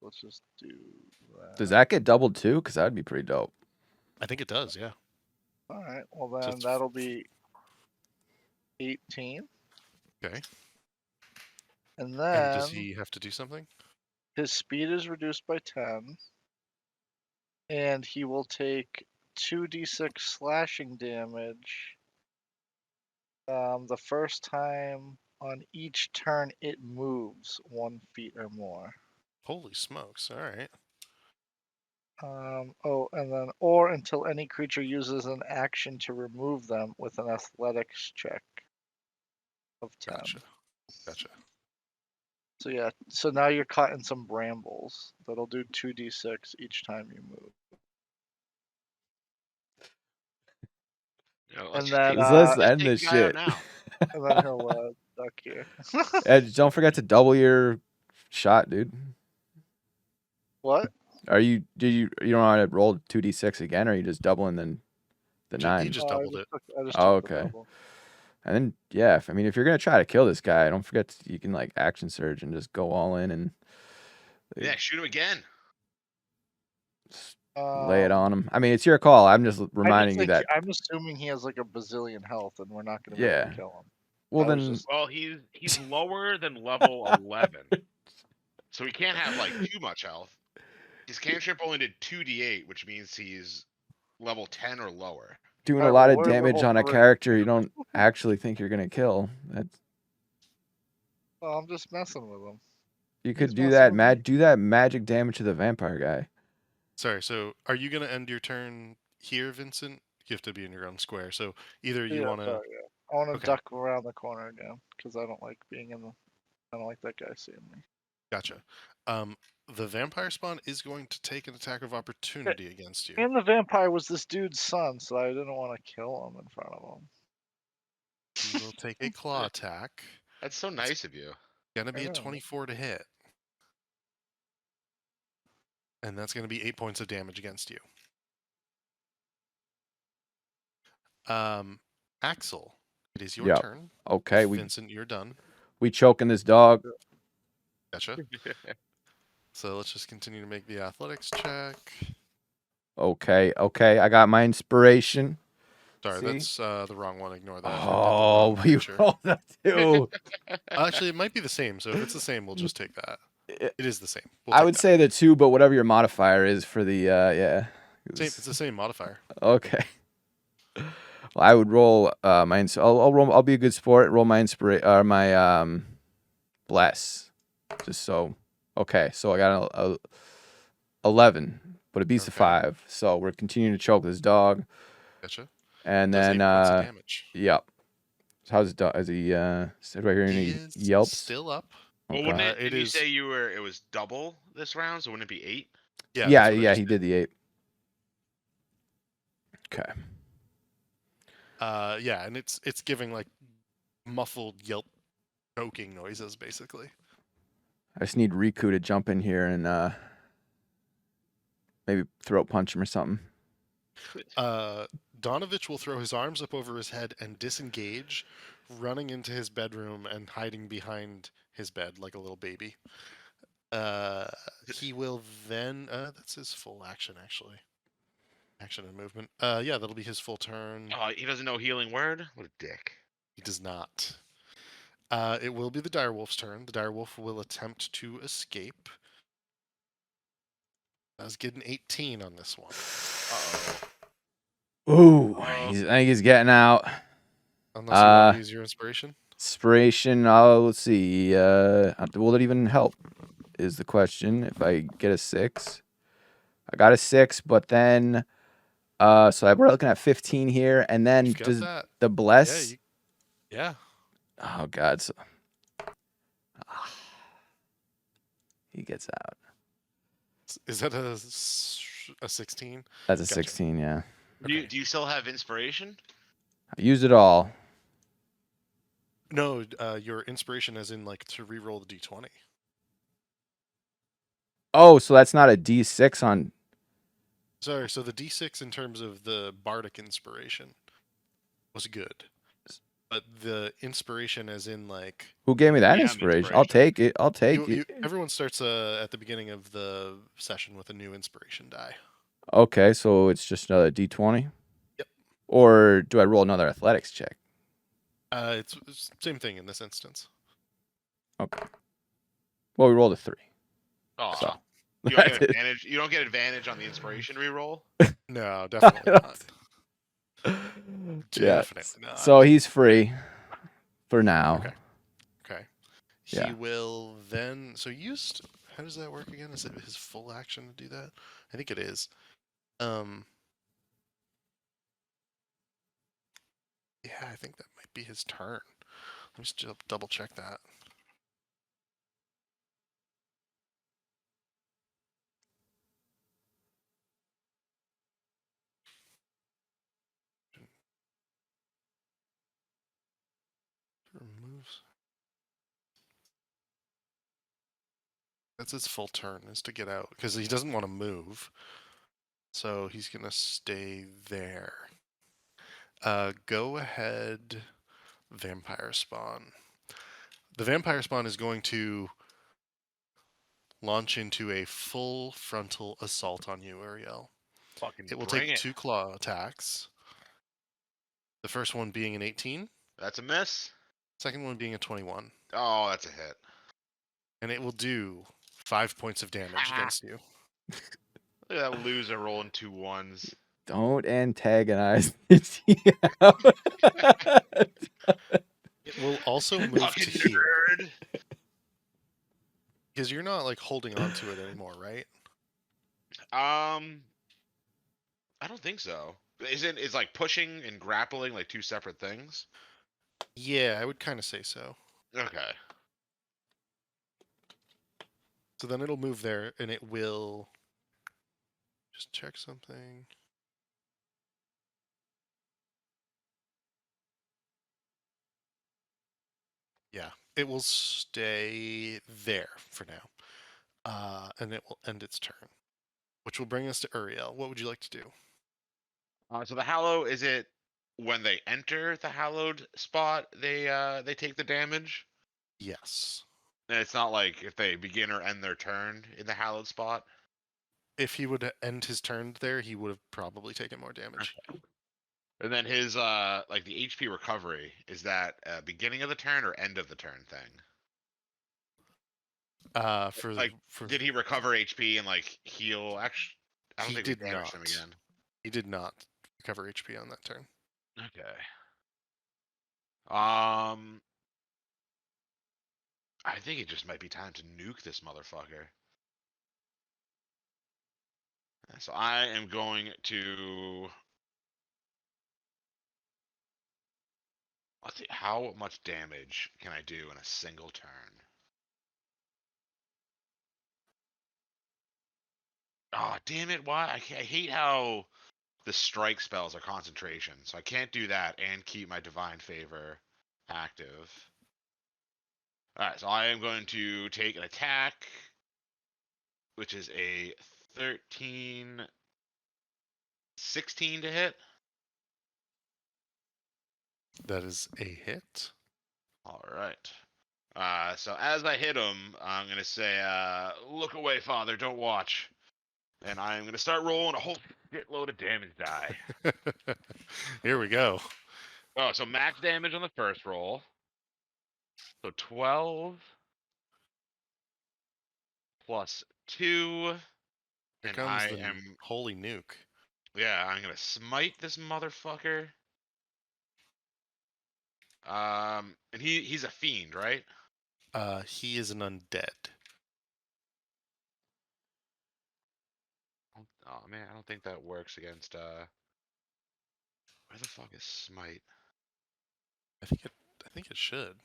Let's just do that. Does that get doubled too? Because that'd be pretty dope. I think it does, yeah. All right. Well So then it's that'll be 18. Okay. And And then does he have to do something? his speed is reduced by 10. And he will take 2d6 slashing damage the first time on each turn it moves 1 feet or more. Holy smokes! All right. And then, or until any creature uses an action to remove them with an athletics check of 10. Gotcha. So yeah, so now you're caught in some brambles. That'll do 2d6 each time you move. You know, And let's then, just Let's just end take this the guy out shit. now. And then he'll duck here. Ed, don't forget to double your shot, dude. What? You don't want to roll 2d6 again, or are you just doubling then the He 9? just doubled it. I just Oh, took the okay. double. And then yeah, if you're gonna try to kill this guy, don't forget you can like action surge and just go all in and Yeah, shoot him again. lay it on him. I mean, it's your call. I'm just reminding you that. I'm assuming he has like a bazillion health, and we're not going to be able Yeah. to kill him. Well I was then, just- Well, he's lower than level 11. So he can't have like too much health. His cantrip only did 2d8, which means he's level 10 or lower. doing a Alright, lot well, of we're damage level on a 3. character you don't actually think you're gonna kill. That's Well, I'm just messing with him. you could He's do messing that. with me. Do that magic damage to the vampire guy. Sorry. So, are you gonna end your turn here, Vincent? You have to be in your own square. So either you Yeah, want to. sorry, yeah. I want to Okay. duck around the corner again because I don't like being in the. I don't like that guy seeing me. Gotcha. The vampire spawn is going to take an attack of opportunity against you. And the vampire was this dude's son, so I didn't want to kill him in front of him. He will take a claw attack. That's so nice of you. Gonna be I a know. 24 to hit. And that's gonna be 8 points of damage against you. Axel, it is your Yep. turn. Okay, Vincent, you're done. we choking this dog. Gotcha. So let's just continue to make the athletics check. Okay, I got my inspiration. Sorry, See? that's the wrong one. Ignore that. I did the Oh, wrong we creature. rolled that too. Actually, it might be the same. So if it's the same, we'll just take that. It- It is the same. We'll I take would that. say the 2, but whatever your modifier is for the yeah. Same, it's the same modifier. Okay. Well, I would roll my. I'll roll. I'll be a good sport. Roll my my bless, just so. Okay, so I got a 11, but it beats the Okay. 5. So we're continuing to choke this dog, Gotcha. and Does 8 then points of damage. yep. So how's it? Is he said right here? He He is yelps. still up. Well, Okay. wouldn't Uh, it? it Did you is- say it was double this round? So wouldn't it be 8? Yeah. Yeah, that's what I just he did the 8. Okay. Yeah, and it's giving like muffled yelp choking noises basically. I just need Riku to jump in here and maybe throat punch him or something. Donovich will throw his arms up over his head and disengage, running into his bedroom and hiding behind his bed like a little baby. He will then that's his full action actually. Action and movement. Yeah, that'll be his full turn. Oh, he doesn't know healing word. What a dick. He does not. It will be the direwolf's turn. The direwolf will attempt to escape. I was getting 18 on this one. Ooh, I think he's getting out. Unless you want to use your inspiration. Inspiration. Oh, let's see. Will it even help? Is the question. If I get a 6, I got a 6, but then, so we're looking at 15 here, and then You've got does that. the bless? Yeah. Oh God, so he gets out. Is that a 16? That's a Gotcha. 16. Yeah, Okay. Do you still have inspiration? I used it all. No, your inspiration as in like to re-roll the d20. Oh, so that's not a D6 on. Sorry, so the d6 in terms of the bardic inspiration was good. But the inspiration as in like Who gave me that Yeah, I'm inspiration? I'll inspiration. take it. I'll take it. everyone starts at the beginning of the session with a new inspiration die. Okay, so it's just another D20. Yep. Or do I roll another athletics check? It's same thing in this instance. Okay. Well, we rolled a 3. Oh, So you don't that's get it. advantage. You don't get advantage on the inspiration reroll. No, definitely not. Yeah. Definitely not. So he's free for now. Okay. Okay. He Yeah. will then. So used. How does that work again? Is it his full action to do that? I think it is. Yeah, I think that might be his turn. Let me just double check that. Removes. That's his full turn, is to get out, because he doesn't want to move. So he's gonna stay there. Go ahead, vampire spawn. The vampire spawn is going to launch into a full frontal assault on you, Uriel. Fucking It will bring take it. 2 claw attacks. The first one being an 18, That's a miss. second one being a 21. Oh, that's a hit. And it will do 5 points of damage Ha. against you. Look at that loser rolling 2 1s. Don't antagonize the GM. It will also move to Fucking here. nerd. Because you're not like holding on to it anymore, right? I don't think so. Is like pushing and grappling like 2 separate things? Yeah, I would kind of say so. Okay. So then it'll move there and it will just check something. Yeah, it will stay there for now. And it will end its turn, which will bring us to Uriel. What would you like to do? So the hallow, is it when they enter the hallowed spot they take the damage? Yes. And it's not like if they begin or end their turn in the hallowed spot. If he would end his turn there, he would have probably taken more damage. And then his like the HP recovery, is that beginning of the turn or end of the turn thing? For Did he recover HP and like heal? Actually, I don't He think we did damaged him not. again. He did not recover HP on that turn. Okay. I think it just might be time to nuke this motherfucker. So I am going to. Let's see, how much damage can I do in a single turn? Oh, damn it! Why? I hate how the strike spells are concentration, so I can't do that and keep my divine favor active. All right, so I am going to take an attack, which is a 13, 16 to hit. That is a hit. All right. So as I hit him, I'm gonna say, "Look away, Father. Don't watch." And I'm gonna start rolling a whole shitload of damage die. Here we go. Oh, so max damage on the first roll. So 12 plus 2, Here and comes I the am, holy nuke. yeah, I'm gonna smite this motherfucker. And he's a fiend, right? He is an undead. Oh man, I don't think that works against where the fuck is smite? I think it should.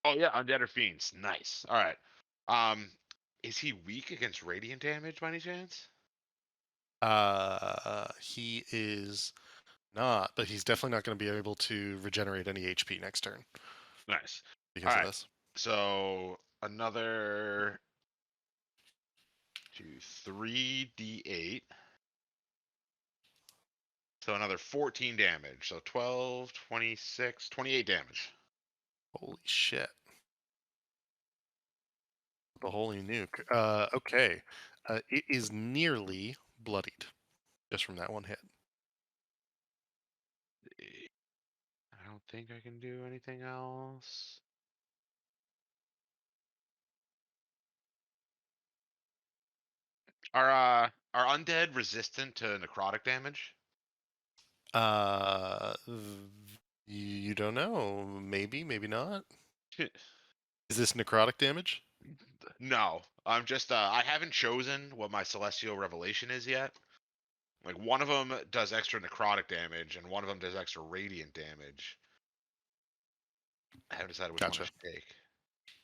Oh yeah, undead or fiends. Nice. All right. Is he weak against radiant damage by any chance? He is not, but he's definitely not going to be able to regenerate any HP next turn Nice. because All of right. this. So another 3d8. So another 14 damage. So 12, 26, 28 damage. Holy shit. The holy nuke. Okay. It is nearly bloodied just from that one hit. think I can do anything else. Are undead resistant to necrotic damage? You don't know. Maybe, maybe not. Is this necrotic damage? No, I'm just I haven't chosen what my celestial revelation is yet. Like one of them does extra necrotic damage, and one of them does extra radiant damage. I haven't decided which one I Gotcha. should take.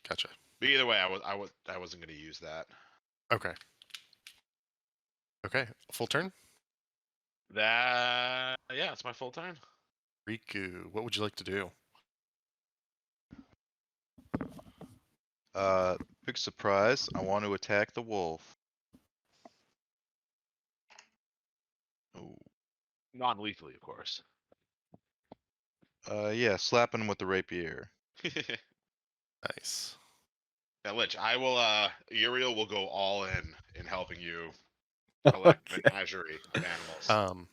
Gotcha. But either way, I wasn't going to use that. Okay. Okay. Full turn. Yeah, it's my full turn. Riku, what would you like to do? Big surprise. I want to attack the wolf. Ooh. Non-lethally, of course. Yeah, slapping him with the rapier. Nice. Now, Lich, I will. Uriel will go all in helping you collect Okay. a menagerie of animals.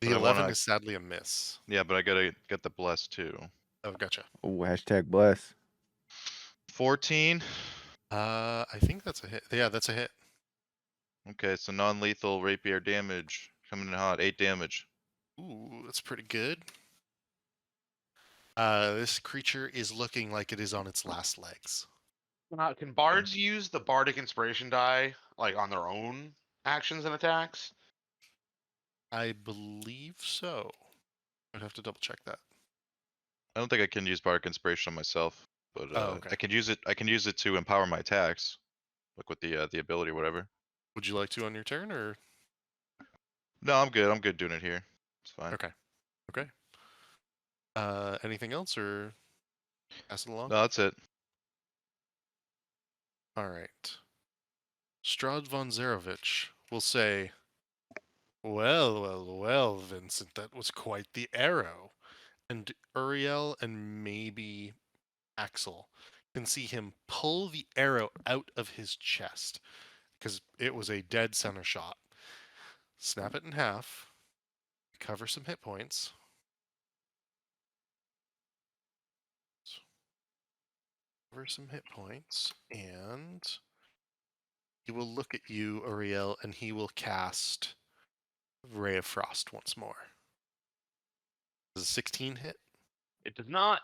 The But I 11 wanna- is sadly a miss. Yeah, but I gotta get the bless too. Oh, gotcha. Oh, hashtag bless. 14. I think that's a hit. Yeah, that's a hit. Okay, so non-lethal rapier damage coming in hot. 8 damage. Ooh, that's pretty good. This creature is looking like it is on its last legs. Can bards use the bardic inspiration die like on their own actions and attacks? I believe so. I'd have to double check that. I don't think I can use bardic inspiration on myself, but Oh, okay. I can use it. I can use it to empower my attacks, like with the ability or whatever. Would you like to on your turn, or No, I'm good. I'm good doing it here. It's fine. okay? Okay. Anything else, or pass it along? No, that's it. All right. Strahd von Zarovich will say, "Well, well, well, Vincent, that was quite the arrow." And Uriel and maybe Axel can see him pull the arrow out of his chest because it was a dead center shot. Snap it in half, cover some hit points. Cover some hit points, and he will look at you, Uriel, and he will cast Ray of Frost once more. Does a 16 hit? It does not.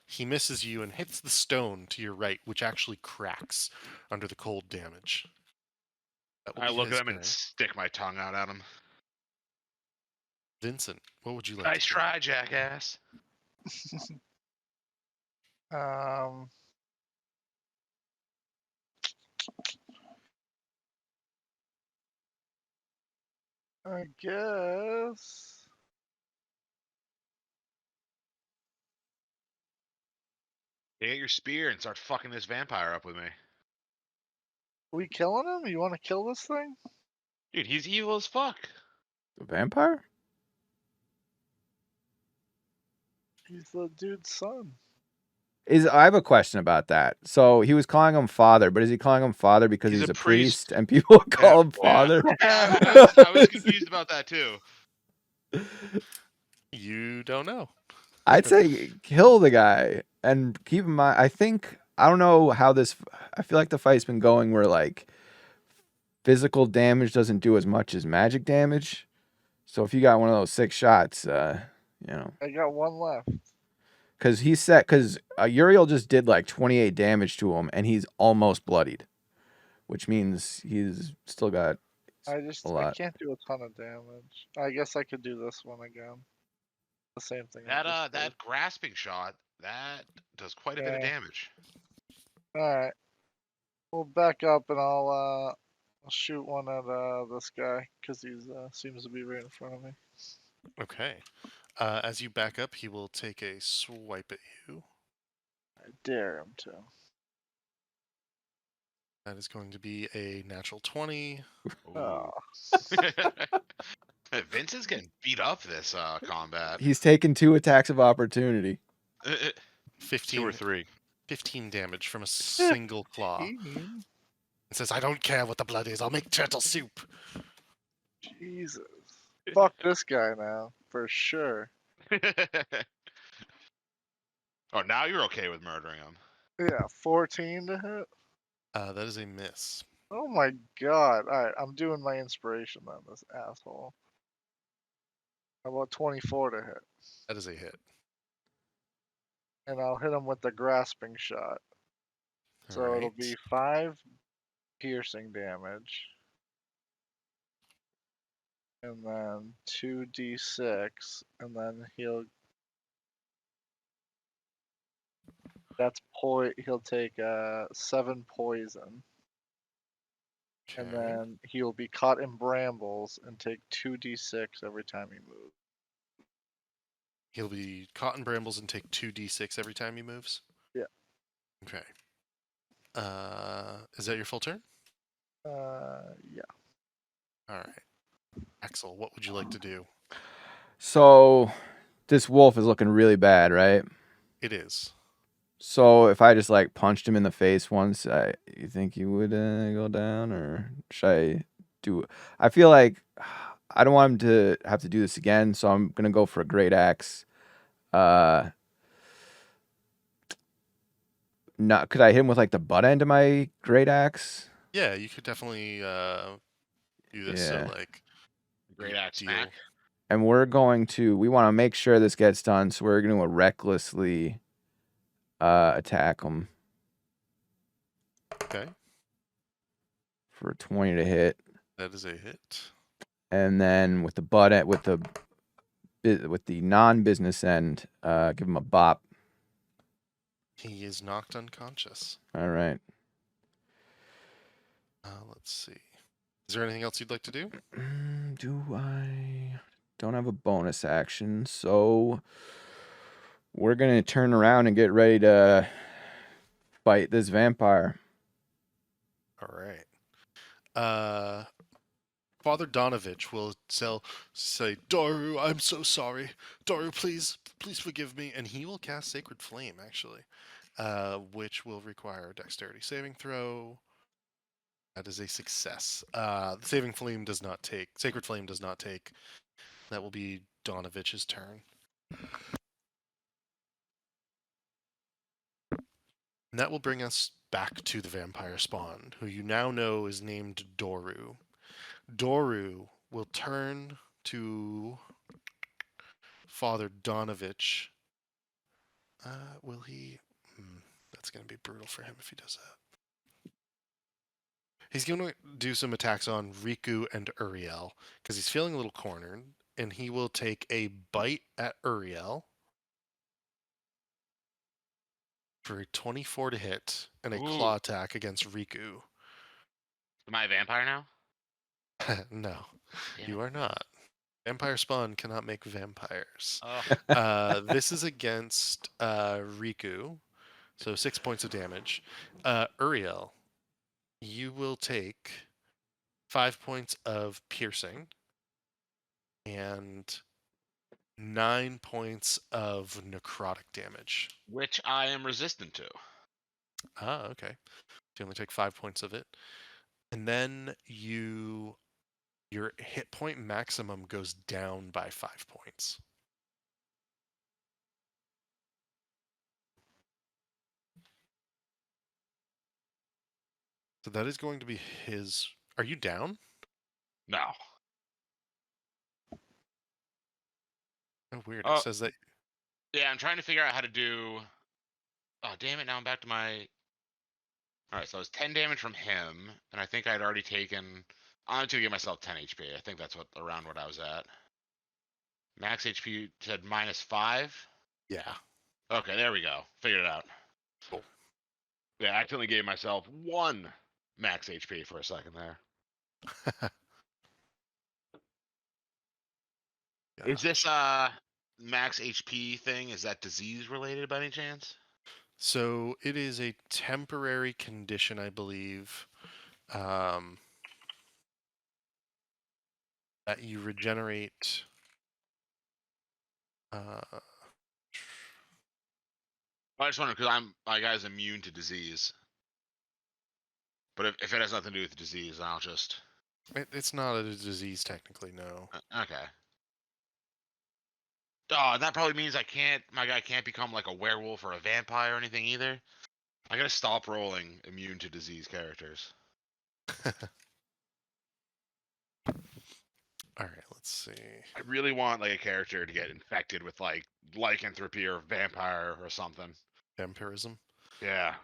He misses you and hits the stone to your right, which actually cracks under the cold damage. That will I be look his at him and turn. Stick my tongue out at him. Vincent, what would you like? Nice to do? try, jackass. Um. I guess. Get your spear and start fucking this vampire up with me. We killing him? You want to kill this thing? Dude, he's evil as fuck. The vampire? He's the dude's son. I have a question about that. So he was calling him father, but is he calling him father because He's he's a a priest priest. and people call him Yeah. father? I was confused about that too. You don't know. I'd say kill the guy and keep in mind. I don't know how this. I feel like the fight's been going where like physical damage doesn't do as much as magic damage. So if you got one of those 6 shots, you know, I got one left. because Uriel just did like 28 damage to him and he's almost bloodied, which means he's still got I a lot. can't do a ton of damage. I guess I could do this one again. The same thing. I That just did. that grasping shot, that does quite a bit of Yeah. damage. All right. We'll back up and I'll shoot one at this guy because he's seems to be right in front of me. Okay. As you back up, he will take a swipe at you. I dare him to. That is going to be a natural 20. Oh. Vince is getting beat up this combat. He's taken 2 attacks of opportunity. 15, 2 or 3. 15 damage from a single claw. Team. It says, "I don't care what the blood is. I'll make turtle soup." Jesus. Fuck this guy now for sure. Oh, now you're okay with murdering him. Yeah, 14 to hit. That is a miss. Oh my god. Alright, I'm doing my inspiration then, this asshole. How about 24 to hit? That is a hit. And I'll hit him with the grasping shot. So it'll Alright. be 5 piercing damage. And then 2d6. And then he'll take 7 poison. And Okay. then he'll be caught in brambles and take 2d6 every time he moves. He'll be caught in brambles and take 2d6 every time he moves? Yeah. Okay. Is that your full turn? Yeah. Alright. Axel, what would you like to do? So this wolf is looking really bad, right? It is. So if I just like punched him in the face once, you think he would go down, or should I do? I feel like I don't want him to have to do this again, so I'm gonna go for a great axe. Not could I hit him with like the butt end of my great axe? Yeah, you could definitely do this. Yeah. So like, Great you axe deal- smack. And we want to make sure this gets done, so we're going to recklessly attack him Okay, for 20 to hit, that is a hit. and then with the non-business end, give him a bop. He is knocked unconscious. All right. Let's see. Is there anything else you'd like to do? Do I? Don't have a bonus action, so we're gonna turn around and get ready to fight this vampire. All right. Father Donovich will say, Daru, I'm so sorry. Daru, please forgive me. And he will cast Sacred Flame, actually, which will require a dexterity saving throw. That is a success. The Sacred Flame does not take. That will be Donovich's turn. And that will bring us back to the vampire spawn, who you now know is named Doru. Doru will turn to Father Donovich. Will he? That's going to be brutal for him if he does that. He's going to do some attacks on Riku and Uriel because he's feeling a little cornered, and he will take a bite at Uriel for a 24 to hit and a Ooh. claw attack against Riku. Am I a vampire now? No, Damn you it. are not. Vampire spawn cannot make vampires. Oh. This is against Riku, so 6 points of damage. Uriel, you will take 5 points of piercing and 9 points of necrotic damage. Which I am resistant to. Ah, okay. So you only take 5 points of it. And then your hit point maximum goes down by 5 points. So that is going to be his. Are you down? No. Oh, weird. Oh. It says that. Yeah, I'm trying to figure out how to do. Oh, damn it. Now I'm back to my. Alright, so it was 10 damage from him, and I think I'd already taken. I'm going to give myself 10 HP. I think that's around what I was at. Max HP said -5. Yeah. Okay, there we go. Figured it out. Cool. Yeah, I accidentally gave myself 1 max HP for a second there. Yeah. Is this max HP thing? Is that disease related by any chance? So it is a temporary condition, I believe, that you regenerate. I just wonder because my guy's immune to disease. But if it has nothing to do with disease, I'll just. It's not a disease technically, no. Okay. That probably means my guy can't become like a werewolf or a vampire or anything either. I gotta stop rolling immune to disease characters. All right, let's see. I really want like a character to get infected with like lycanthropy or vampire or something. Vampirism. Yeah.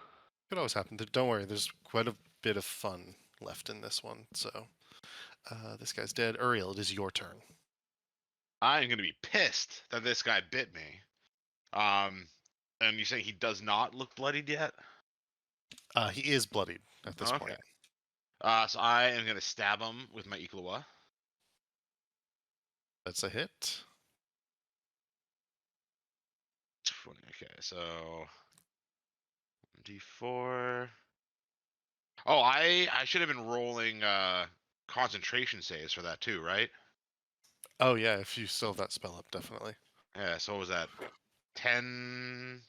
Could always happen. Don't worry, there's quite a bit of fun left in this one. So, this guy's dead. Uriel, it is your turn. I'm gonna be pissed that this guy bit me. And you say he does not look bloodied yet? He is bloodied at this Okay. point. So I am gonna stab him with my Iklowa. That's a hit. 20. Okay, so D4. Oh, I should have been rolling concentration saves for that too, right? Oh yeah, if you still have that spell up, definitely. Yeah. So what was that? 10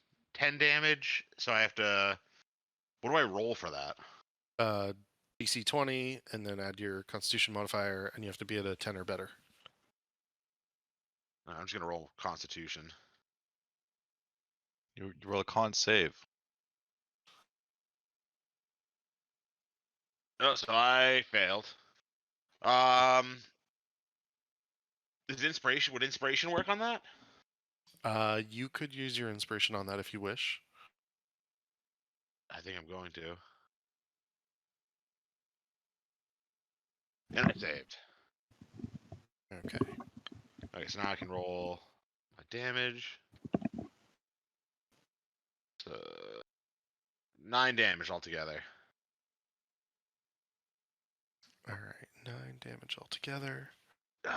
damage. So I have to. What do I roll for that? DC 20, and then add your Constitution modifier, and you have to be at a 10 or better. I'm just gonna roll Constitution. You roll a con save. Oh, so I failed. Would inspiration work on that? You could use your inspiration on that if you wish. I think I'm going to. And I saved. Okay. Okay, so now I can roll my damage. So 9 damage altogether. All right, 9 damage altogether. Do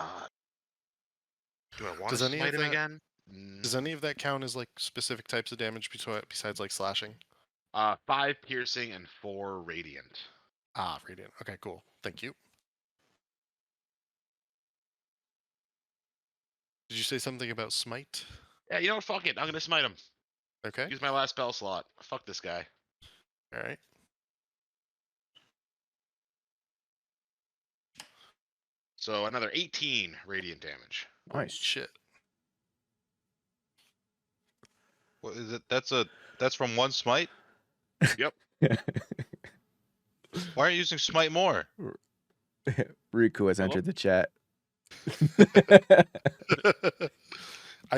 I want Does to any of smite him that- again? Does any of that count as like specific types of damage besides like slashing? 5 piercing and 4 radiant. Ah, radiant. Okay, cool. Thank you. Did you say something about smite? Yeah, you know what? Fuck it. I'm gonna smite him. Okay. Use my last spell slot. Fuck this guy. All right. So another 18 radiant damage. Nice. Shit. What is it? That's from one smite? Why aren't you using smite more? Riku has Hello? entered the chat.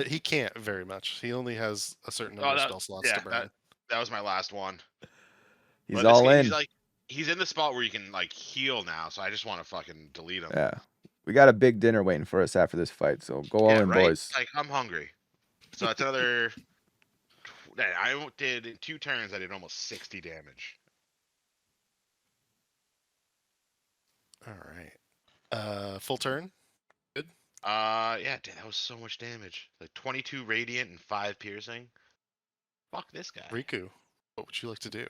He can't very much. He only has a certain Oh, number of that- spell slots yeah, to burn. That was my last one. He's But this all game, in. he's in the spot where you can like heal now, so I just want to fucking delete him. Yeah. We got a big dinner waiting for us after this fight, so go all Yeah, in, right? boys. Like I'm hungry. So that's another. I did in 2 turns. I did almost 60 damage. All right. Full turn. Yeah, dude, that was so much damage. Like 22 radiant and 5 piercing. Fuck this guy. Riku, what would you like to do?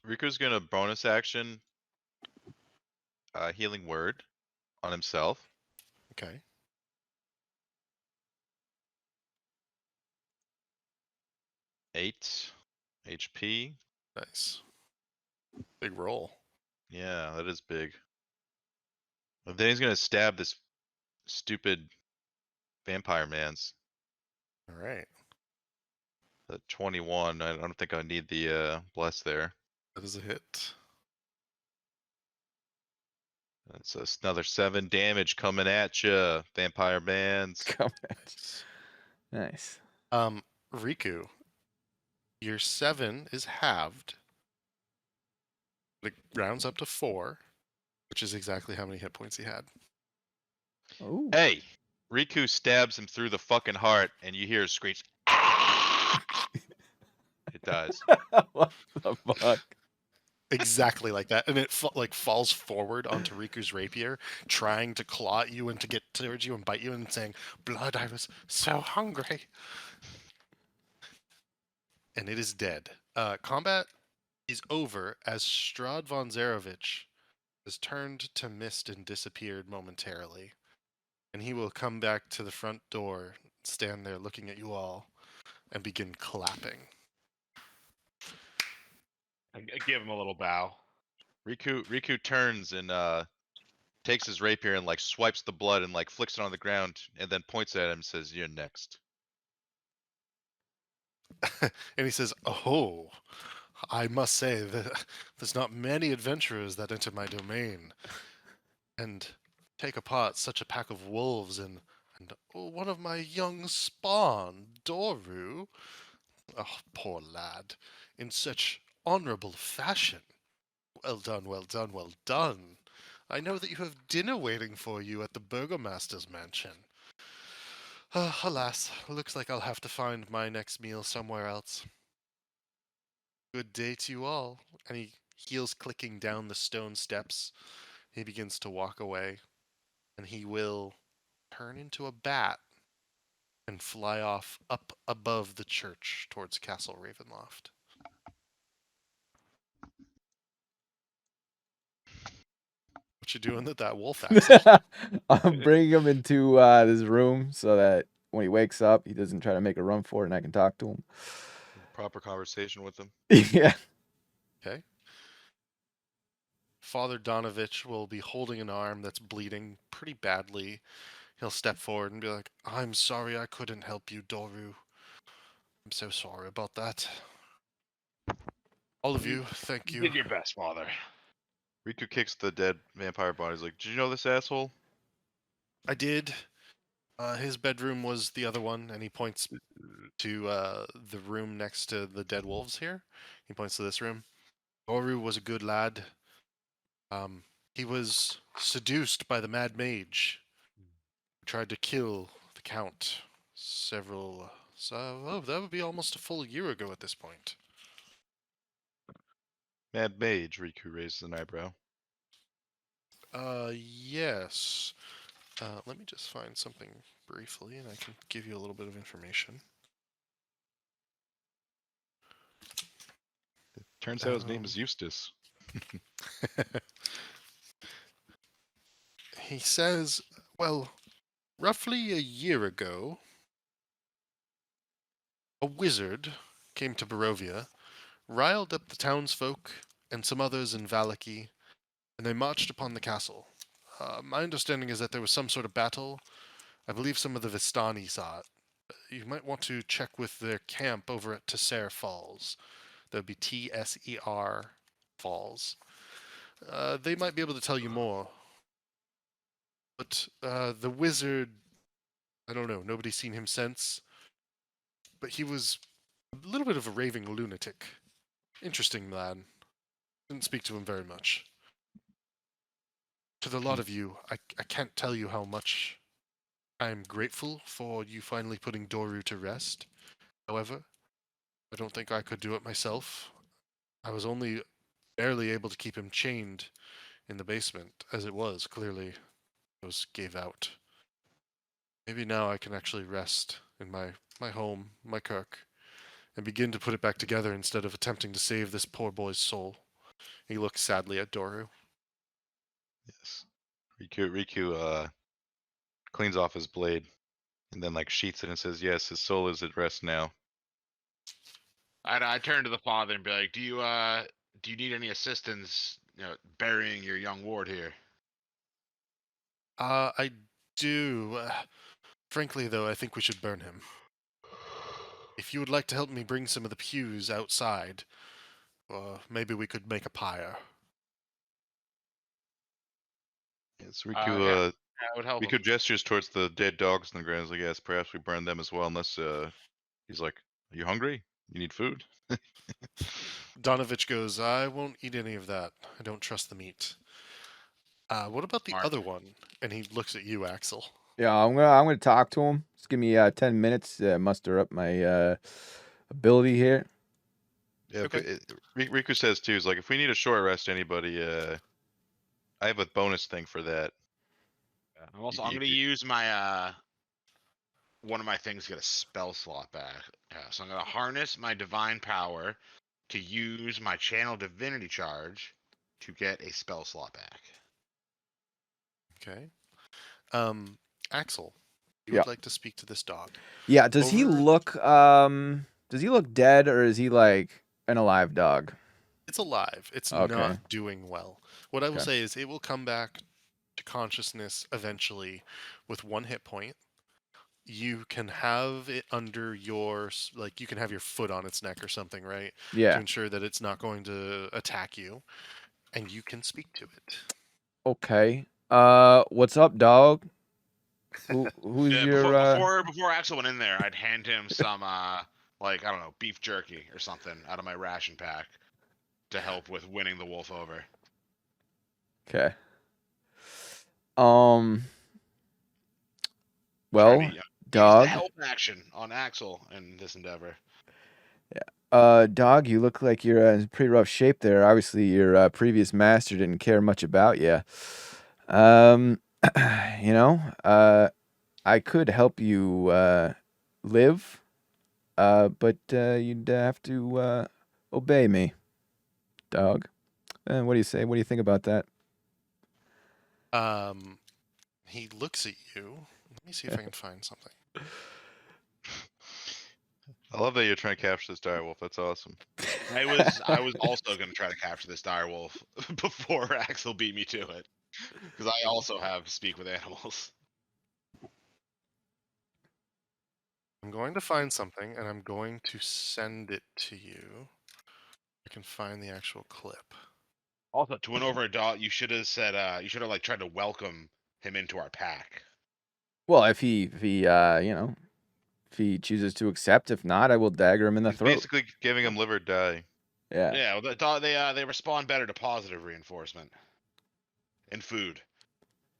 Riku's gonna bonus action healing word on himself. Okay. Eight HP. Nice. Big roll. Yeah, that is big. And then he's gonna stab this stupid vampire man's. All right. 21. I don't think I need the bless there. That is a hit. That's another 7 damage coming at you, vampire man's. Come on. Nice. Riku, your 7 is halved. It rounds up to 4, which is exactly how many hit points he had. Ooh. Hey, Riku stabs him through the fucking heart, and you hear a screech. "Ah!" It dies. What the fuck? Exactly like that, and it falls forward onto Riku's rapier, trying to claw at you and to get towards you and bite you, and saying, "Blood, I was so hungry." And it is dead. Combat is over as Strahd von Zarovich has turned to mist and disappeared momentarily, and he will come back to the front door, stand there looking at you all, and begin clapping. I give him a little bow. Riku turns and takes his rapier and like swipes the blood and like flicks it on the ground and then points at him and says, "You're next." And he says, "Oh, I must say that there's not many adventurers that enter my domain and take apart such a pack of wolves and one of my young spawn, Doru. Oh, poor lad, in such honorable fashion. Well done, well done, well done. I know that you have dinner waiting for you at the Burgomaster's mansion. Alas, looks like I'll have to find my next meal somewhere else. Good day to you all." And he heels clicking down the stone steps. He begins to walk away, and he will turn into a bat and fly off up above the church towards Castle Ravenloft. What you doing with that wolf accent? I'm bringing him into this room so that when he wakes up, he doesn't try to make a run for it, and I can talk to him. Proper conversation with him. Yeah. Okay. Father Donovich will be holding an arm that's bleeding pretty badly. He'll step forward and be like, "I'm sorry I couldn't help you, Doru. I'm so sorry about that. All of you, thank You you." did your best, father. Riku kicks the dead vampire body. He's like, "Did you know this asshole?" I did. His bedroom was the other one, and he points to the room next to the dead wolves here. He points to this room. Doru was a good lad. He was seduced by the Mad Mage. Tried to kill the Count several... that would be almost a full year ago at this point. Mad Mage. Riku raises an eyebrow. Yes. Let me just find something briefly, and I can give you a little bit of information. Turns out his name is Eustace. He says, well, roughly a year ago, a wizard came to Barovia, riled up the townsfolk and some others in Valaki, and they marched upon the castle. My understanding is that there was some sort of battle. I believe some of the Vistani saw it. You might want to check with their camp over at Tesser Falls. That would be Tser Falls. They might be able to tell you more. But the wizard, I don't know, nobody's seen him since. But he was a little bit of a raving lunatic. Interesting man. Didn't speak to him very much. To the lot of you, I can't tell you how much I am grateful for you finally putting Doru to rest. However, I don't think I could do it myself. I was only barely able to keep him chained in the basement, as it was. Clearly, those gave out. Maybe now I can actually rest in my home, my kirk, and begin to put it back together instead of attempting to save this poor boy's soul. He looks sadly at Doru. Yes. Riku cleans off his blade and then like sheaths it and says, "Yes, his soul is at rest now." I turn to the father and be like, do you need any assistance, burying your young ward here?" I do. Frankly, though, I think we should burn him. If you would like to help me bring some of the pews outside, maybe we could make a pyre. Yes, yeah. Riku That would help him. Riku gestures towards the dead dogs in the ground. He's like, "Yes, perhaps we burn them as well." Unless he's like, "Are you hungry? You need food?" Donovich goes, "I won't eat any of that. I don't trust the meat." What about the Smart. other one? And he looks at you, Axel. Yeah, I'm gonna talk to him. Just give me 10 minutes to muster up my ability here. Yeah. Okay. Riku says too. He's like, "If we need a short rest, anybody, I have a bonus thing for that." I'm also. I'm gonna use my one of my things to get a spell slot back. So I'm gonna harness my divine power to use my channel divinity charge to get a spell slot back. Okay. Axel, you Yeah. would like to speak to this dog. Yeah, does he Over- look dead, or is he like an alive dog? It's alive. It's Okay. not doing well. What I will Okay. say is it will come back to consciousness eventually with 1 hit point. You can have it under your like you can have your foot on its neck or something, right? To Yeah. ensure that it's not going to attack you, and you can speak to it. Okay. What's up, dog? Who's Yeah, your before Axel went in there, I'd hand him some like I don't know, beef jerky or something out of my ration pack to help with winning the wolf over. Okay. Trying Well, to, use the dog. help action on Axel in this endeavor. Dog, you look like you're in pretty rough shape there. Obviously, your previous master didn't care much about you. You know, I could help you live, but you'd have to obey me, dog. What do you say? What do you think about that? He looks at you. Let me see if I can find something. I love that you're trying to capture this direwolf. That's awesome. I was also going to try to capture this direwolf before Axel beat me to it, because I also have speak with animals. I'm going to find something, and I'm going to send it to you. I can find the actual clip. Also, to win over a dog, you should have said you should have like tried to welcome him into our pack. Well, if he if he chooses to accept, if not, I will dagger him in the He's throat. basically giving him live or die. Yeah. Yeah, well, the dog they respond better to positive reinforcement. And food,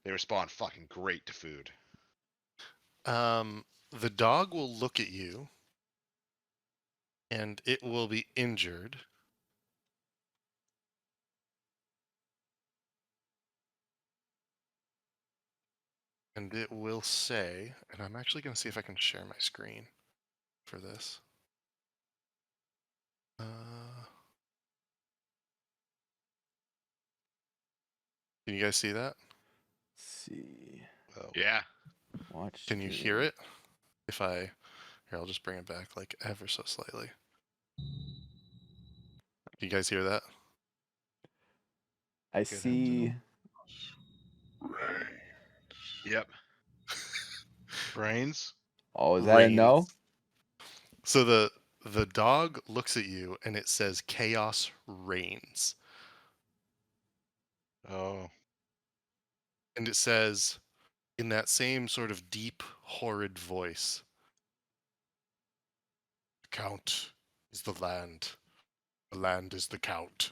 they respond fucking great to food. The dog will look at you, and it will be injured. And it will say, and I'm actually going to see if I can share my screen for this. Can you guys see that? Let's see. Oh, Yeah. Watch. Can you hear it? If I, here, I'll just bring it back like ever so slightly. Can you guys hear that? I see. Yep. brains. Oh, is that a no? Reigns. So the dog looks at you and it says chaos reigns. Oh, And it says in that same sort of deep, horrid voice, the count is the land is the count.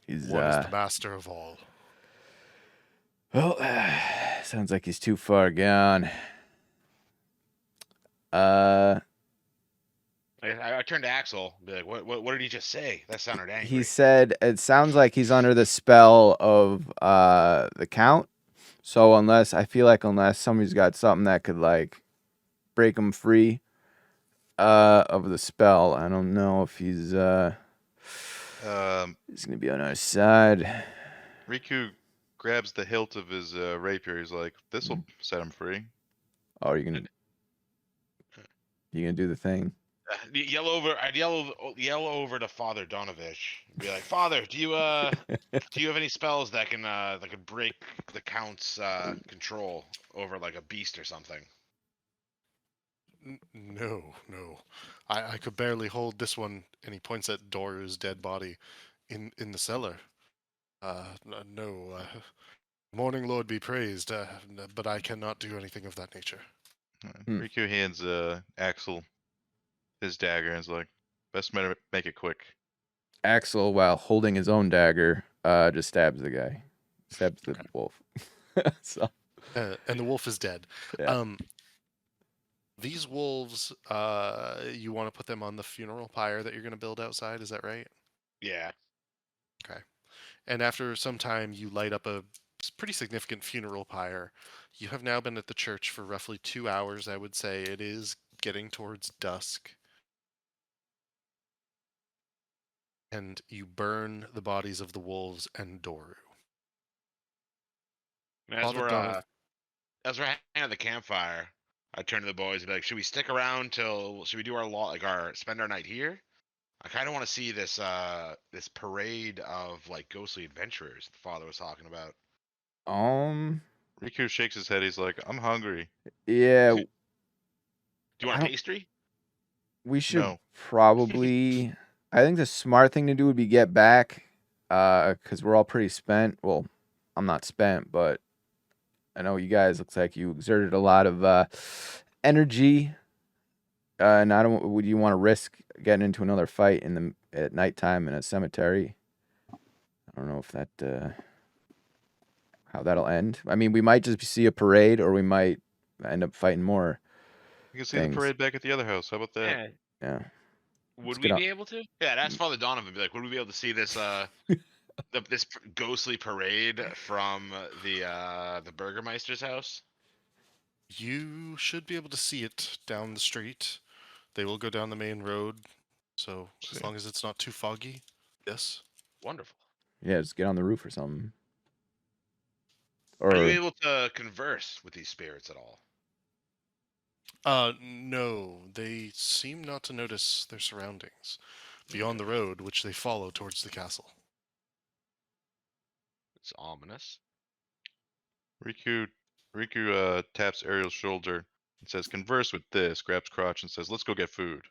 He's One is the master of all. well, sounds like he's too far gone. I turned to Axel, be like, what did he just say? That sounded angry. He said it sounds like he's under the spell of the count. So unless somebody's got something that could like break him free of the spell, I don't know if he's gonna be on our side. Riku grabs the hilt of his rapier. He's like, "This will set him free." Oh, you're gonna do the thing. I'd yell over to Father Donovich. Be like, Father, do you have any spells that can break the Count's control over like a beast or something? No. I could barely hold this one, and he points at Doru's dead body in the cellar. No. Morning Lord be praised, but I cannot do anything of that nature. Riku hands Axel his dagger and is like, "Best make it quick." Axel, while holding his own dagger, just stabs the guy. Stabs the wolf. So And the wolf is dead. Yeah. These wolves, you want to put them on the funeral pyre that you're going to build outside, is that right? Yeah. Okay. And after some time, you light up a pretty significant funeral pyre. You have now been at the church for roughly 2 hours, I would say. It is getting towards dusk. And you burn the bodies of the wolves and Doru. And Father Donovan- as we're hanging at the campfire, I turn to the boys and be like, should we stick around should we do spend our night here? I kind of want to see this parade of like ghostly adventurers the father was talking about. Riku shakes his head. He's like, I'm hungry. Yeah, Do you want I a don't- pastry? we should No. probably. I think the smart thing to do would be get back, because we're all pretty spent. Well, I'm not spent, but I know you guys. Looks like you exerted a lot of energy, and I don't. Would you want to risk getting into another fight at nighttime in a cemetery? I don't know if that how that'll end. I mean, we might just see a parade, or we might end up fighting more You can see things. the parade back at the other house. How about that? Yeah. Yeah. Would Let's we get on. be able to? Yeah, that's Father Donovan. Be like, would we be able to see this ghostly parade from the Burgermeister's house? You should be able to see it down the street. They will go down the main road, so as See. long as it's not too foggy, yes. Wonderful. Yeah, just get on the roof or something. Are you Or able to converse with these spirits at all? No, they seem not to notice their surroundings beyond the road, which they follow towards the castle. It's ominous. Riku taps Ariel's shoulder and says, "Converse with this." Grabs crotch and says, "Let's go get food."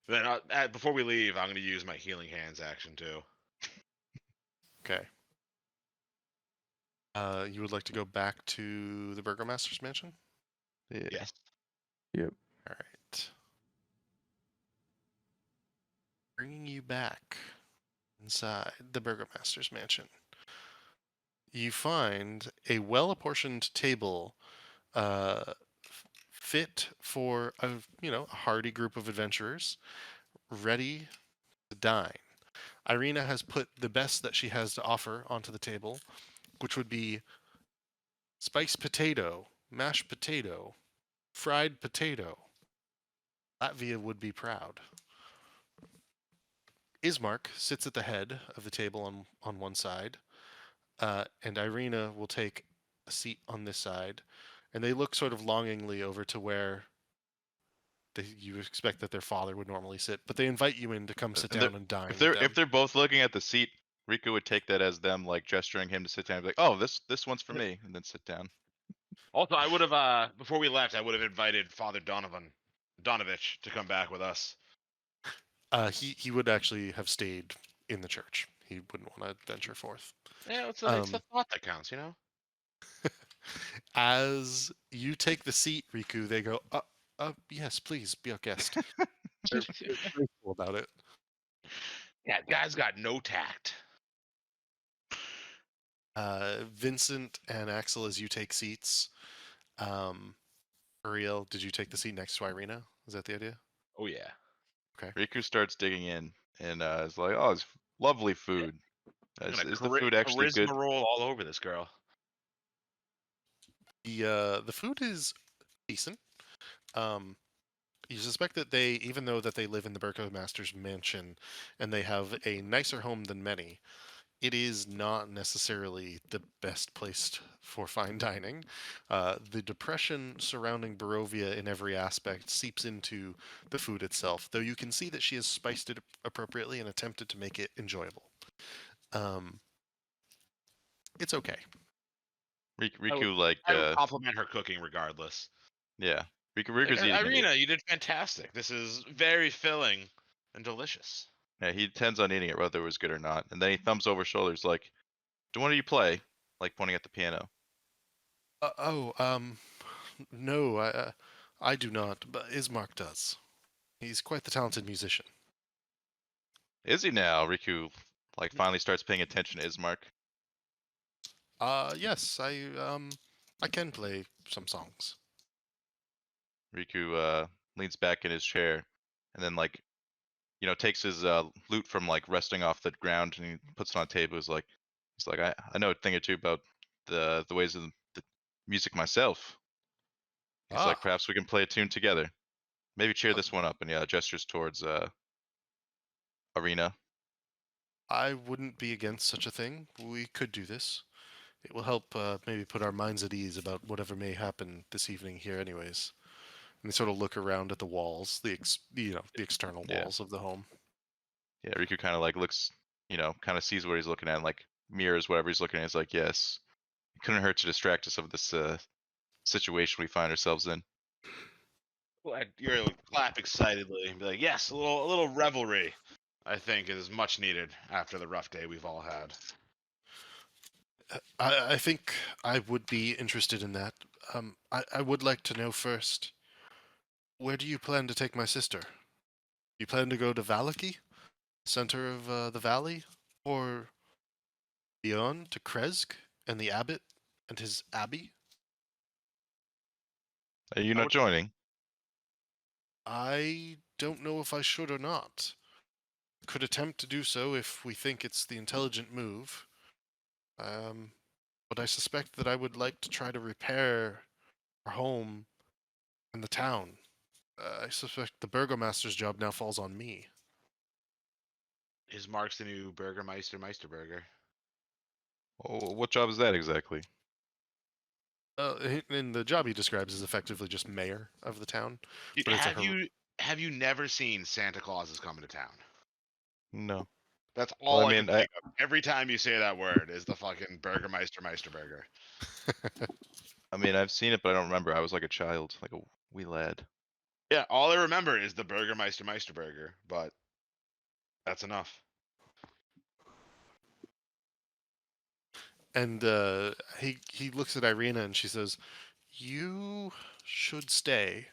Then before we leave, I'm going to use my healing hands action too. Okay. You would like to go back to the Burgomaster's mansion? Yeah. Yes. All right. Bringing you back inside the Burgomaster's mansion. You find a well-apportioned table fit for a hearty group of adventurers ready to dine. Irina has put the best that she has to offer onto the table, which would be spiced potato, mashed potato, fried potato. Latvia would be proud. Ismark sits at the head of the table on one side, and Irina will take a seat on this side, and they look sort of longingly over to where you expect that their father would normally sit, but they invite you in to come sit And they're- down and dine If with they're them. if they're both looking at the seat, Riku would take that as them like gesturing him to sit down. And be like, "Oh, this one's for me," and then sit down. Also, I would have before we left, I would have invited Father Donovich to come back with us. He would actually have stayed in the church. He wouldn't want to venture forth. Yeah, it's the thought that counts, you know. As you take the seat, Riku, they go, yes, please be our guest. They're grateful about it. Yeah, guy's got no tact. Vincent and Axel, as you take seats, Uriel, did you take the seat next to Irina? Is that the idea? Oh yeah. Riku starts digging in and is like, "Oh, it's lovely food. I'm Is, gonna is the food actually charisma good?" roll all over this girl. The food is decent. You suspect that they, even though that they live in the Burgomaster's mansion and they have a nicer home than many, it is not necessarily the best place for fine dining. The depression surrounding Barovia in every aspect seeps into the food itself, though you can see that she has spiced it appropriately and attempted to make it enjoyable. It's okay. Riku like I would compliment her cooking regardless. yeah. Riku's eating it. Irina, you did fantastic. This is very filling and delicious. Yeah, he intends on eating it whether it was good or not. And then he thumbs over shoulders like, "Do one of you play?" Like pointing at the piano. No, I do not, but Ismark does. He's quite the talented musician. Is he now? Riku like finally starts paying attention to Ismark. Yes, I can play some songs. Riku leans back in his chair and then like takes his lute from like resting off the ground and he puts it on the table. He's like I know a thing or two about the ways of the music myself. He's like, perhaps we can play a tune together. Maybe cheer this one up, and yeah, gestures towards Arena. I wouldn't be against such a thing. We could do this. It will help maybe put our minds at ease about whatever may happen this evening here, anyways. And they sort of look around at the walls, the external Yeah. walls of the home. Yeah, Riku kind of like looks, kind of sees what he's looking at, and like mirrors whatever he's looking at. He's like, yes, it couldn't hurt to distract us of this situation we find ourselves in. You're like, clap excitedly and be like, yes, a little revelry, I think, is much needed after the rough day we've all had. I think I would be interested in that. I would like to know first, where do you plan to take my sister? You plan to go to Valaki, center of the valley, or beyond to Kresk and the abbot and his abbey? Are you I not would- joining? I don't know if I should or not. Could attempt to do so if we think it's the intelligent move. But I suspect that I would like to try to repair our home and the town. I suspect the burgomaster's job now falls on me. Is Mark's the new Burgermeister Meisterburger? Oh, what job is that exactly? In the job he describes is effectively just mayor of the town. Dude, But it's a have you never seen Santa Claus is coming to town? No. That's Well, all I I can mean, think of. Every time you say that word is the fucking Burgermeister Meisterburger. I mean, I've seen it, but I don't remember. I was like a child, like a wee lad. Yeah, all I remember is the Burgermeister Meisterburger, but that's enough. And he looks at Irina and she says, "You should stay.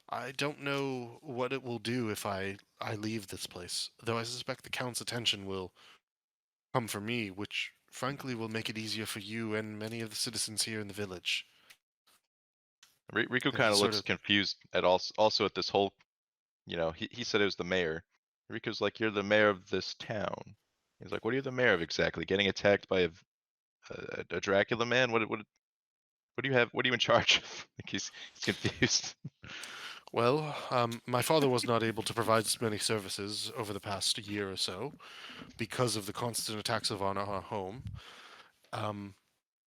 I don't know what it will do if I leave this place, though I suspect the Count's attention will come for me, which frankly will make it easier for you and many of the citizens here in the village." Riku And he kind of sort looks of- confused at also at this whole, he said it was the mayor. Riku's like, you're the mayor of this town. He's like, what are you the mayor of exactly? Getting attacked by a Dracula man? What do you have? What are you in charge of? Like he's confused. Well, my father was not able to provide as many services over the past year or so because of the constant attacks on our home.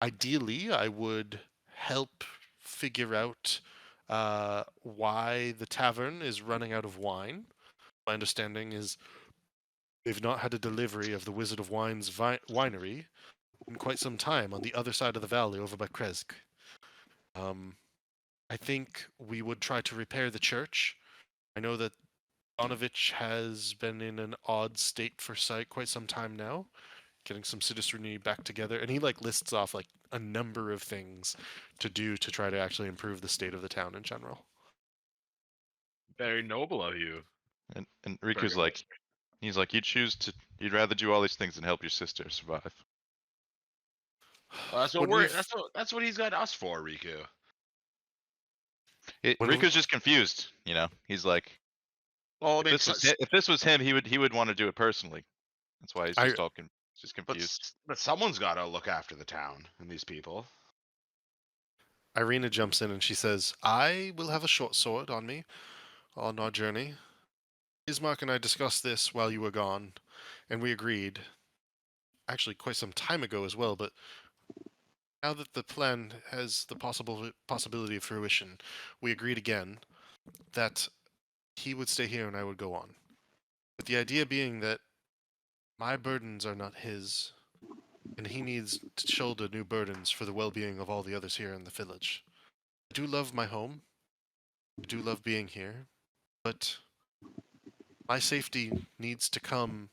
Ideally, I would help figure out why the tavern is running out of wine. My understanding is they've not had a delivery of the Wizard of Wine's winery in quite some time on the other side of the valley over by Kresk. I think we would try to repair the church. I know that Donovich has been in an odd state for quite some time now, getting some citizenry back together, and he lists off a number of things to do to try to actually improve the state of the town in general. Very noble of you. And Riku's like, he's like, you'd rather do all these things than help your sister survive. Well, that's what When we're. we've- That's what he's got us for, Riku. When we- Riku's just confused, He's like, Well, I if mean, if this was him, he would want to do it personally. That's why he's I- just confused. but someone's got to look after the town and these people. Irina jumps in and she says, "I will have a short sword on me on our journey. Ismark and I discussed this while you were gone, and we agreed, actually quite some time ago as well, but now that the plan has the possibility of fruition, we agreed again that he would stay here and I would go on. With the idea being that my burdens are not his, and he needs to shoulder new burdens for the well-being of all the others here in the village. I do love my home. I do love being here, but my safety needs to come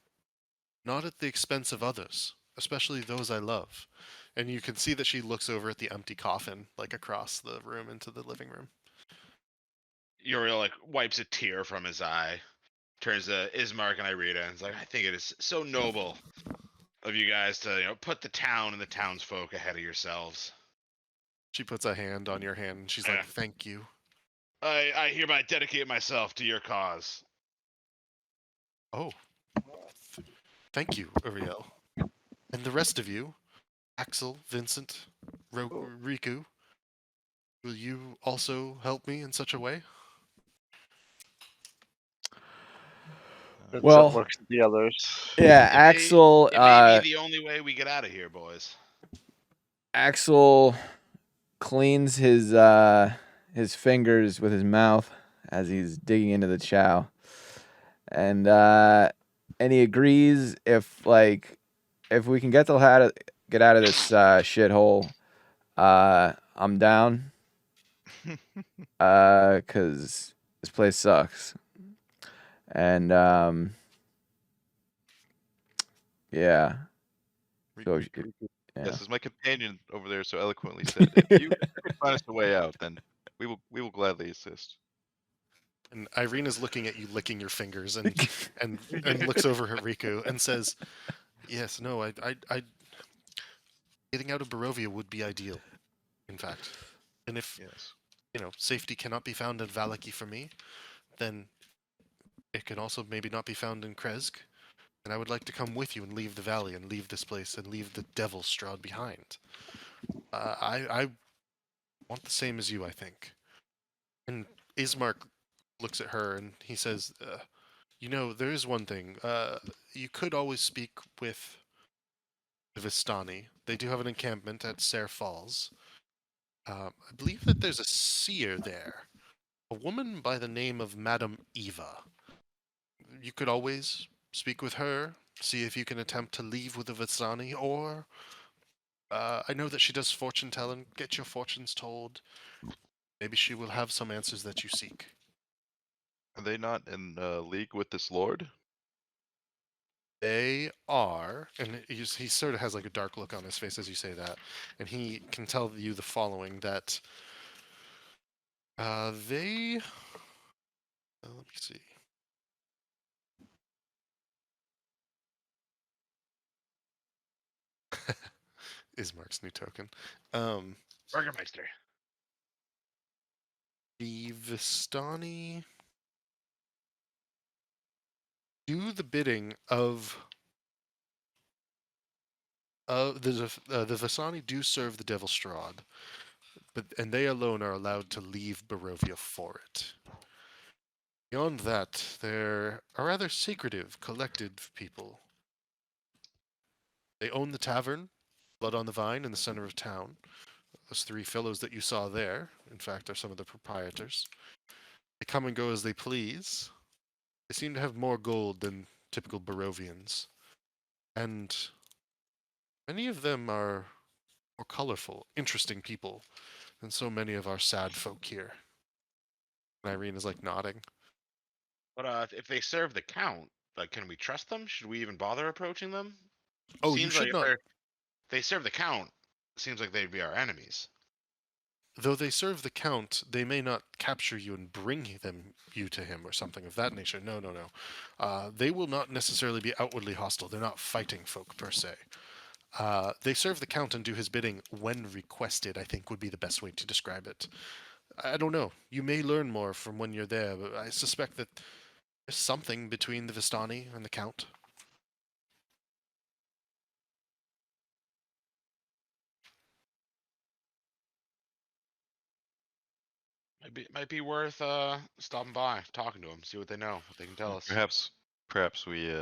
not at the expense of others, especially those I love." And you can see that she looks over at the empty coffin, across the room into the living room. Uriel wipes a tear from his eye, turns to Ismark and Irina, and is like, "I think it is so noble of you guys to put the town and the townsfolk ahead of yourselves. She puts a hand on your hand and she's Yeah. like, "Thank you." I hereby dedicate myself to your cause." Oh, thank you, Uriel. And the rest of you, Axel, Vincent, Riku, will you also help me in such a way? Vincent Well, looks at the others. Yeah, It may- Axel. It may be the only way we get out of here, boys. Axel cleans his fingers with his mouth as he's digging into the chow, and he agrees if if we can get out of this shithole, I'm down. Cause this place sucks. And yeah. So yeah. Yes, as my companion over there so eloquently said, if you could find us a way out, then we will gladly assist. And Irina's looking at you, licking your fingers, and looks over at Riku and says, "Yes, no, I getting out of Barovia would be ideal, in fact. And if Yes. safety cannot be found in Valaki for me, then it can also maybe not be found in Kresk. And I would like to come with you and leave the valley and leave this place and leave the Devil's Strahd behind. I want the same as you, I think." And Ismark looks at her and he says, there is one thing. You could always speak with the Vistani. They do have an encampment at Ser Falls. I believe that there's a seer there. A woman by the name of Madame Eva. You could always speak with her, see if you can attempt to leave with the Vistani, or I know that she does fortune telling. Get your fortunes told. Maybe she will have some answers that you seek. Are they not in league with this lord? They are, and he sort of has like a dark look on his face as you say that, and he can tell you the following, that they, let me see. Ismark's new token. Burgermeister. The Vistani do the bidding of the Vistani do serve the Devil's Strahd, and they alone are allowed to leave Barovia for it. Beyond that, they're a rather secretive, collected people. They own the tavern, Blood on the Vine, in the center of town. Those three fellows that you saw there, in fact, are some of the proprietors. They come and go as they please. They seem to have more gold than typical Barovians. And many of them are more colorful, interesting people than so many of our sad folk here. And Irene is like nodding. But if they serve the Count, like, can we trust them? Should we even bother approaching them? Oh, Seems you should like not. if they serve the Count, seems like they'd be our enemies. Though they serve the Count, they may not capture you and bring you to him or something of that nature. No. They will not necessarily be outwardly hostile. They're not fighting folk per se. They serve the Count and do his bidding when requested, I think would be the best way to describe it. I don't know. You may learn more from when you're there, but I suspect that there's something between the Vistani and the Count. Might be worth stopping by, talking to them, see what they know, what they can tell us. Perhaps we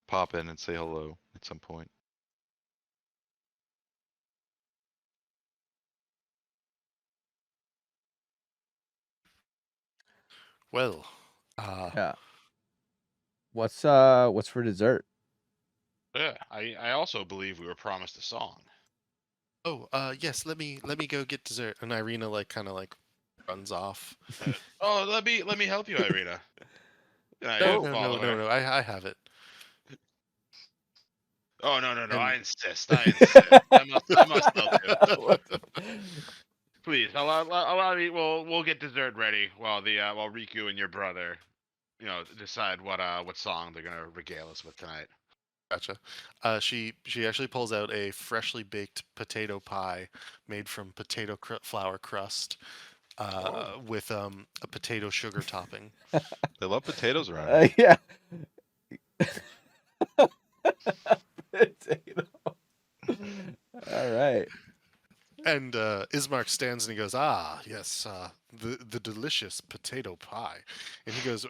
pop in and say hello at some point. Well, Yeah. What's for dessert? Yeah, I also believe we were promised a song. yes. Let me go get dessert. And Irina runs off. Oh, let me help you, Irina. No. I have it. Oh no! And- I insist. I must help you. Please allow me. We'll get dessert ready while while Riku and your brother, decide what song they're gonna regale us with tonight. Gotcha. She actually pulls out a freshly baked potato pie made from potato flour crust, with a potato sugar topping. They love potatoes around here. Yeah. Potato. All right. And Ismark stands and he goes, "Ah, yes, the delicious potato pie." And he goes,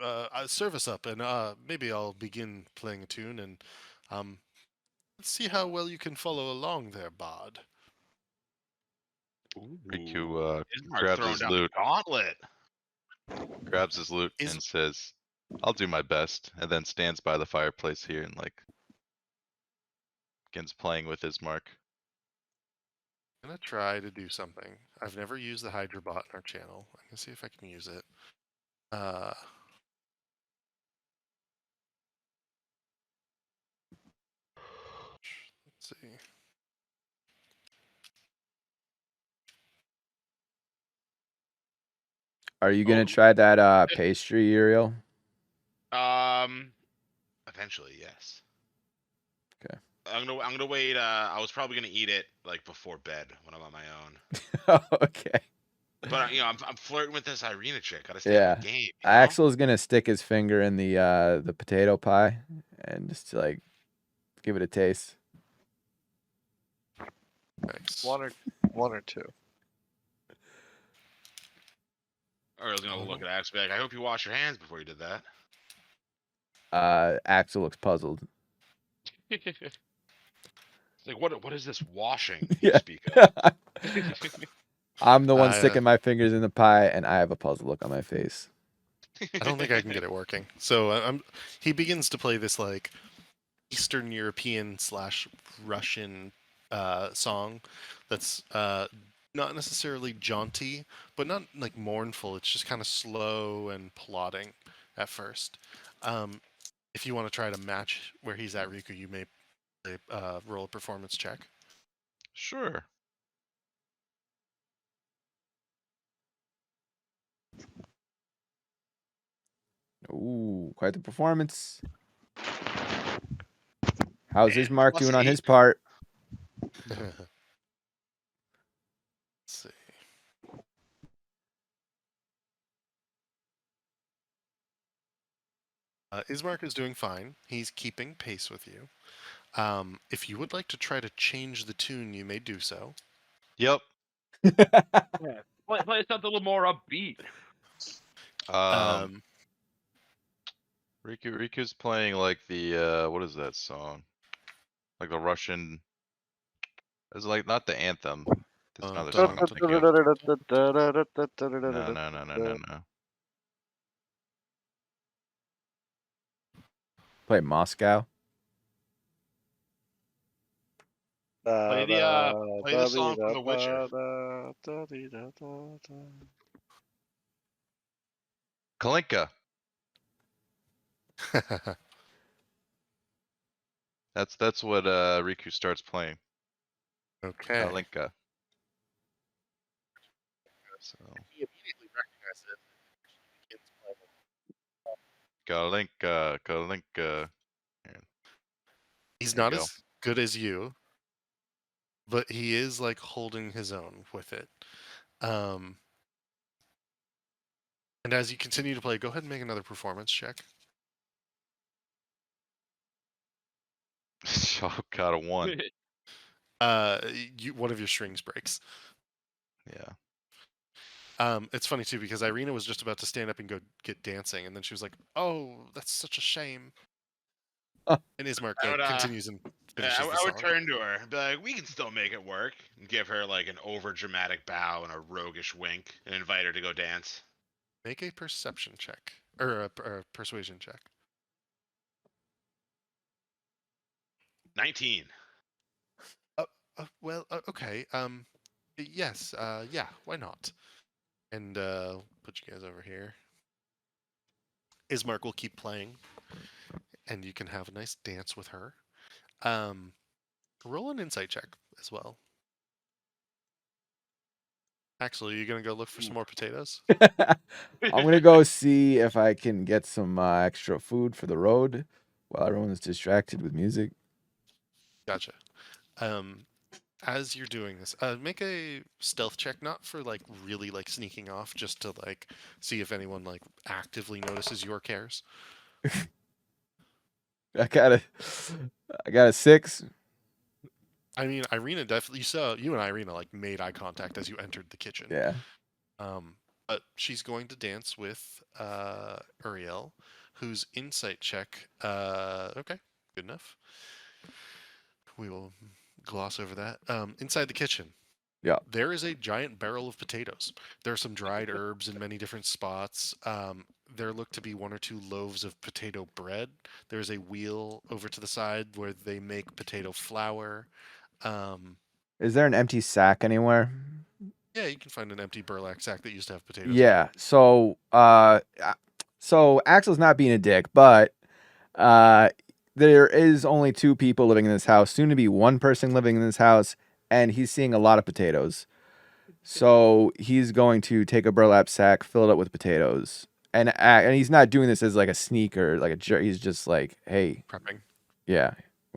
"Serve us up, and maybe I'll begin playing a tune, and let's see how well you can follow along there, Bard." Riku Ismark grabs throwing his down loot. the gauntlet. Grabs his loot and says, "I'll do my best," and then stands by the fireplace here and begins playing with Ismark. I'm gonna try to do something. I've never used the Hydra bot in our channel. I'm gonna see if I can use it. Let's see. Are you gonna Oh. try that pastry, Uriel? Eventually, yes. Okay. I'm gonna wait. I was probably gonna eat it like before bed when I'm on my own. Okay. But I'm flirting with this Irina chick. Gotta stay Yeah. on the game. You know? Axel's gonna stick his finger in the potato pie and just like give it a taste. Nice. One or two. Or I was gonna look at Axe and be like, I hope you wash your hands before you did that. Axel looks puzzled. It's Like, what is this washing you Yeah. speak of? I'm the one I, sticking my fingers in the pie, and I have a puzzled look on my face. I don't think I can get it working. So he begins to play this like Eastern European / Russian song that's not necessarily jaunty, but not like mournful. It's just kind of slow and plodding at first. If you want to try to match where he's at, Riku, you may roll a performance check. Sure. Ooh, quite the performance. How's Man, Ismark plus doing on 8. his part? Let's see. Ismark is doing fine. He's keeping pace with you. If you would like to try to change the tune, you may do so. Yep. Play something a little more upbeat. Riku's playing like the what is that song? Like the Russian. It's like not the anthem. There's another song I'm thinking of. No. Play Moscow. Play the song from The Witcher. Kalinka. That's what Riku starts playing. Okay. Kalinka. So He immediately recognized it. Kalinka. He's There you not go. as good as you, but he is like holding his own with it. And as you continue to play, go ahead and make another performance check. Oh god, a 1. One of your strings breaks. Yeah. It's funny too because Irina was just about to stand up and go get dancing, and then she was like, "Oh, that's such a shame." And Ismark I would, continues and finishes I the would song. turn to her and be like, we can still make it work. And give her like an over dramatic bow and a roguish wink and invite her to go dance. Make a perception check or a persuasion check. 19. Okay. Yes. Yeah. Why not? And put you guys over here. Ismark will keep playing, and you can have a nice dance with her. Roll an insight check as well. Actually, are you gonna go look for some more potatoes? I'm gonna go see if I can get some extra food for the road while everyone's distracted with music. Gotcha. As you're doing this, make a stealth check, not for like really like sneaking off, just to like see if anyone like actively notices your cares. I got a 6. I mean, Irina definitely saw you and Irina like made eye contact as you entered the kitchen. Yeah. But she's going to dance with Uriel, whose insight check. Okay, good enough. We will gloss over that. Inside the kitchen. Yeah. There is a giant barrel of potatoes. There are some dried herbs in many different spots. there look to be 1 or 2 loaves of potato bread. There's a wheel over to the side where they make potato flour. Is there an empty sack anywhere? Yeah, you can find an empty burlap sack that used to have potatoes. Yeah. So Axel's not being a dick, but there is only 2 people living in this house, soon to be 1 person living in this house, and he's seeing a lot of potatoes. So he's going to take a burlap sack, fill it up with potatoes, and he's not doing this as like a sneak or like a jerk. He's just like, hey, Prepping. yeah,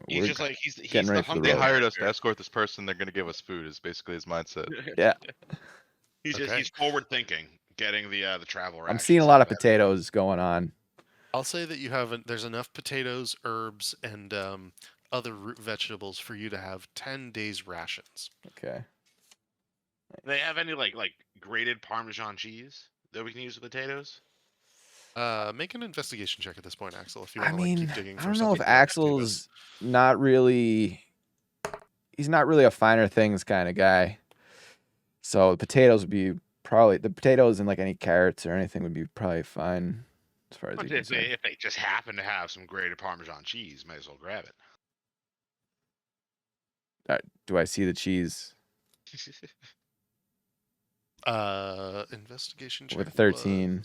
He's we're just like he's getting the ready for the hungry road. They hired us to master. escort this person. They're gonna give us food. Is basically his mindset. Yeah. He's just Okay. he's forward thinking, getting the travel. I'm ration seeing a lot of side potatoes going on. I'll say that there's enough potatoes, herbs, and other root vegetables for you to have 10 days rations. Okay. Do they have any like grated Parmesan cheese that we can use with potatoes? Make an investigation check at this point, Axel, if you I want to like, mean, keep digging I for don't know if something to help you with. Axel's not really. He's not really a finer things kind of guy. So the potatoes would be probably the potatoes and like any carrots or anything would be probably fine as far as But you can if they just happen to have some grated Parmesan cheese, might as well grab it. Do I see the cheese Investigation check with a 13?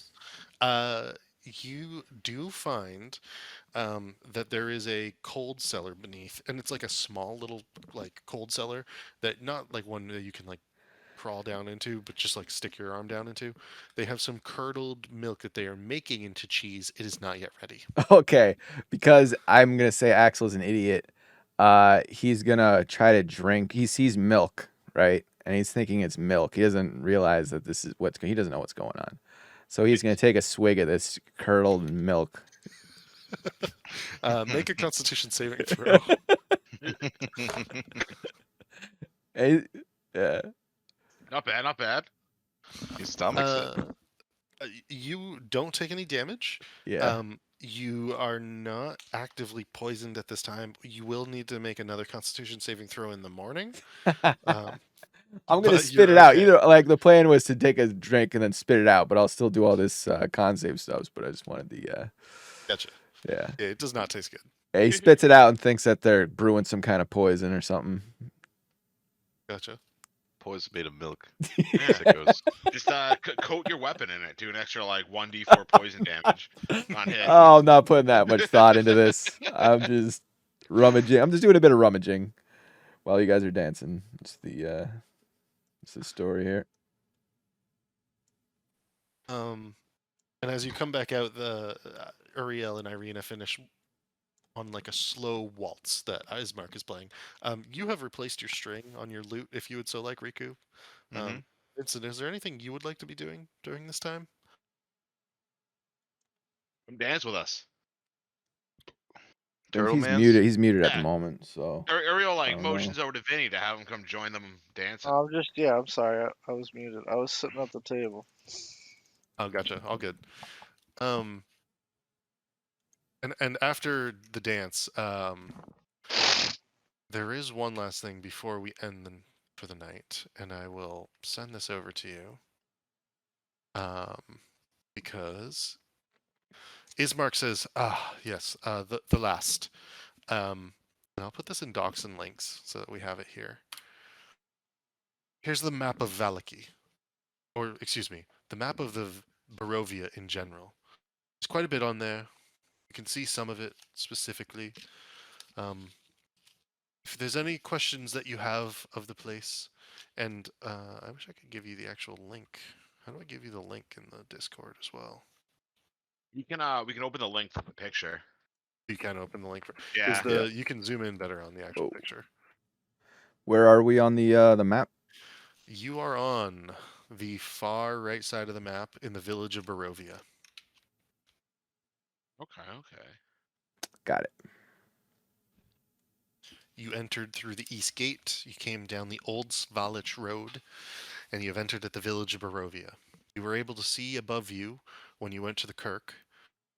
was- you do find that there is a cold cellar beneath, and it's like a small little like cold cellar that not like one that you can like crawl down into, but just like stick your arm down into. They have some curdled milk that they are making into cheese. It is not yet ready. Okay, because I'm gonna say Axel's an idiot. He's gonna try to drink. He sees milk, right? And he's thinking it's milk. He doesn't realize that this is he doesn't know what's going on. So he's gonna take a swig of this curdled milk. Make a Constitution saving throw. Yeah. Not bad, not bad. His stomach's it. You don't take any damage. Yeah. You are not actively poisoned at this time. You will need to make another Constitution saving throw in the morning. I'm gonna but spit you're it out. okay. Either like the plan was to take a drink and then spit it out, but I'll still do all this con save stuff. But I just wanted the Gotcha. yeah. Yeah, it does not taste good. He spits it out and thinks that they're brewing some kind of poison or something. Gotcha. Poison made of milk. Yeah. Sickos. Just coat your weapon in it. Do an extra like 1d4 poison damage on hit. Oh, I'm not putting that much thought into this. I'm just rummaging. I'm just doing a bit of rummaging while you guys are dancing. It's the story here. And as you come back out, the Uriel and Irina finish on like a slow waltz that Ismark is playing. You have replaced your string on your lute, if you would so like, Riku. Mhm. Vincent, is there anything you would like to be doing during this time? Come dance with us. Turtle He's Mans? muted. He's muted at the Yeah. moment. So Ariel like don't know. motions over to Vinny to have him come join them dancing. I'm sorry. I was muted. I was sitting at the table. Oh, gotcha. All good. And after the dance, there is one last thing before we end for the night, and I will send this over to you. Because Ismark says, yes, the last. And I'll put this in docs and links so that we have it here. Here's the map of Valaki. Or, excuse me, the map of the Barovia in general. There's quite a bit on there. You can see some of it specifically. If there's any questions that you have of the place, and I wish I could give you the actual link. How do I give you the link in the Discord as well? We can open the link from the picture. You can open the link for. Yeah. You can zoom in better on the actual picture. where are we on the map? You are on the far right side of the map in the village of Barovia. Okay. Got it. You entered through the east gate. You came down the old Svalich road, and you have entered at the village of Barovia. You were able to see above you, when you went to the kirk,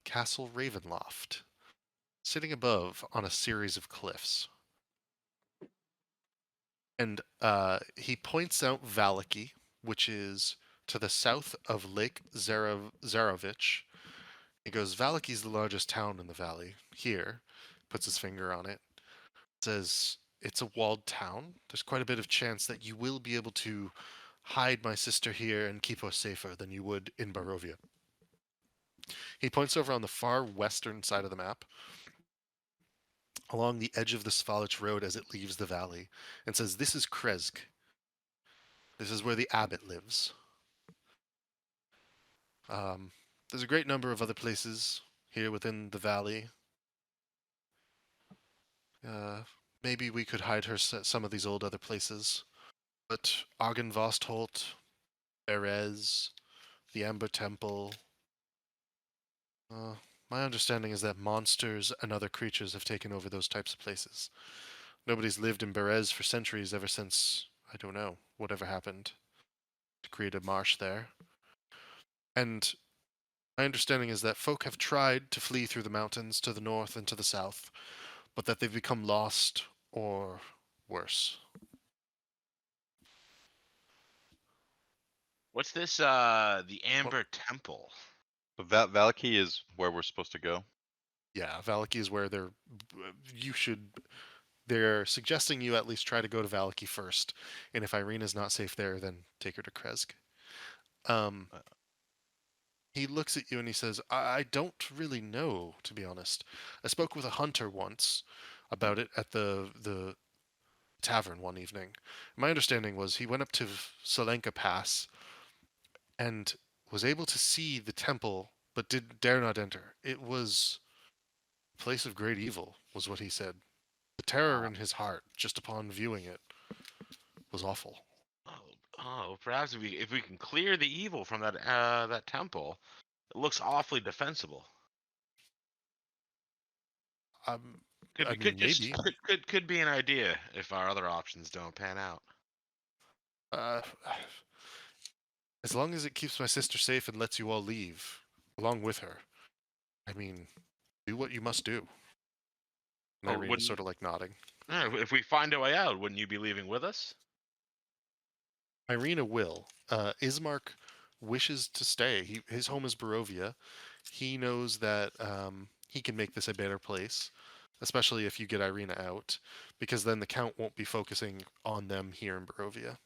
Castle Ravenloft, sitting above on a series of cliffs. And he points out Valaki, which is to the south of Lake Zarovich, He goes, Valaki's the largest town in the valley. Here, puts his finger on it. Says, it's a walled town. There's quite a bit of chance that you will be able to hide my sister here and keep her safer than you would in Barovia. He points over on the far western side of the map, along the edge of the Svalich road as it leaves the valley, and says, this is Krezk. This is where the abbot lives. There's a great number of other places here within the valley. Maybe we could hide her at some of these old other places. But Argynvostholt, Erez, the Amber Temple. My understanding is that monsters and other creatures have taken over those types of places. Nobody's lived in Berez for centuries ever since, I don't know, whatever happened to create a marsh there. And my understanding is that folk have tried to flee through the mountains to the north and to the south, but that they've become lost or worse. What's this? The Amber Temple. So Valaki is where we're supposed to go. Yeah, Valaki is where they're suggesting you at least try to go to Valaki first, and if Irena's not safe there, then take her to Krezk. He looks at you and he says, I don't really know, to be honest. I spoke with a hunter once about it at the tavern one evening. My understanding was he went up to Solenka Pass and was able to see the temple, but dare not enter. It was a place of great evil, was what he said. The terror in his heart, just upon viewing it, was awful. Perhaps if we can clear the evil from that temple, it looks awfully defensible. Maybe. Could be an idea if our other options don't pan out. As long as it keeps my sister safe and lets you all leave, along with her. I mean, do what you must do. And Irena's sort of like nodding. If we find a way out, wouldn't you be leaving with us? Irena will. Ismark wishes to stay. His home is Barovia. He knows that he can make this a better place, especially if you get Irena out, because then the Count won't be focusing on them here in Barovia.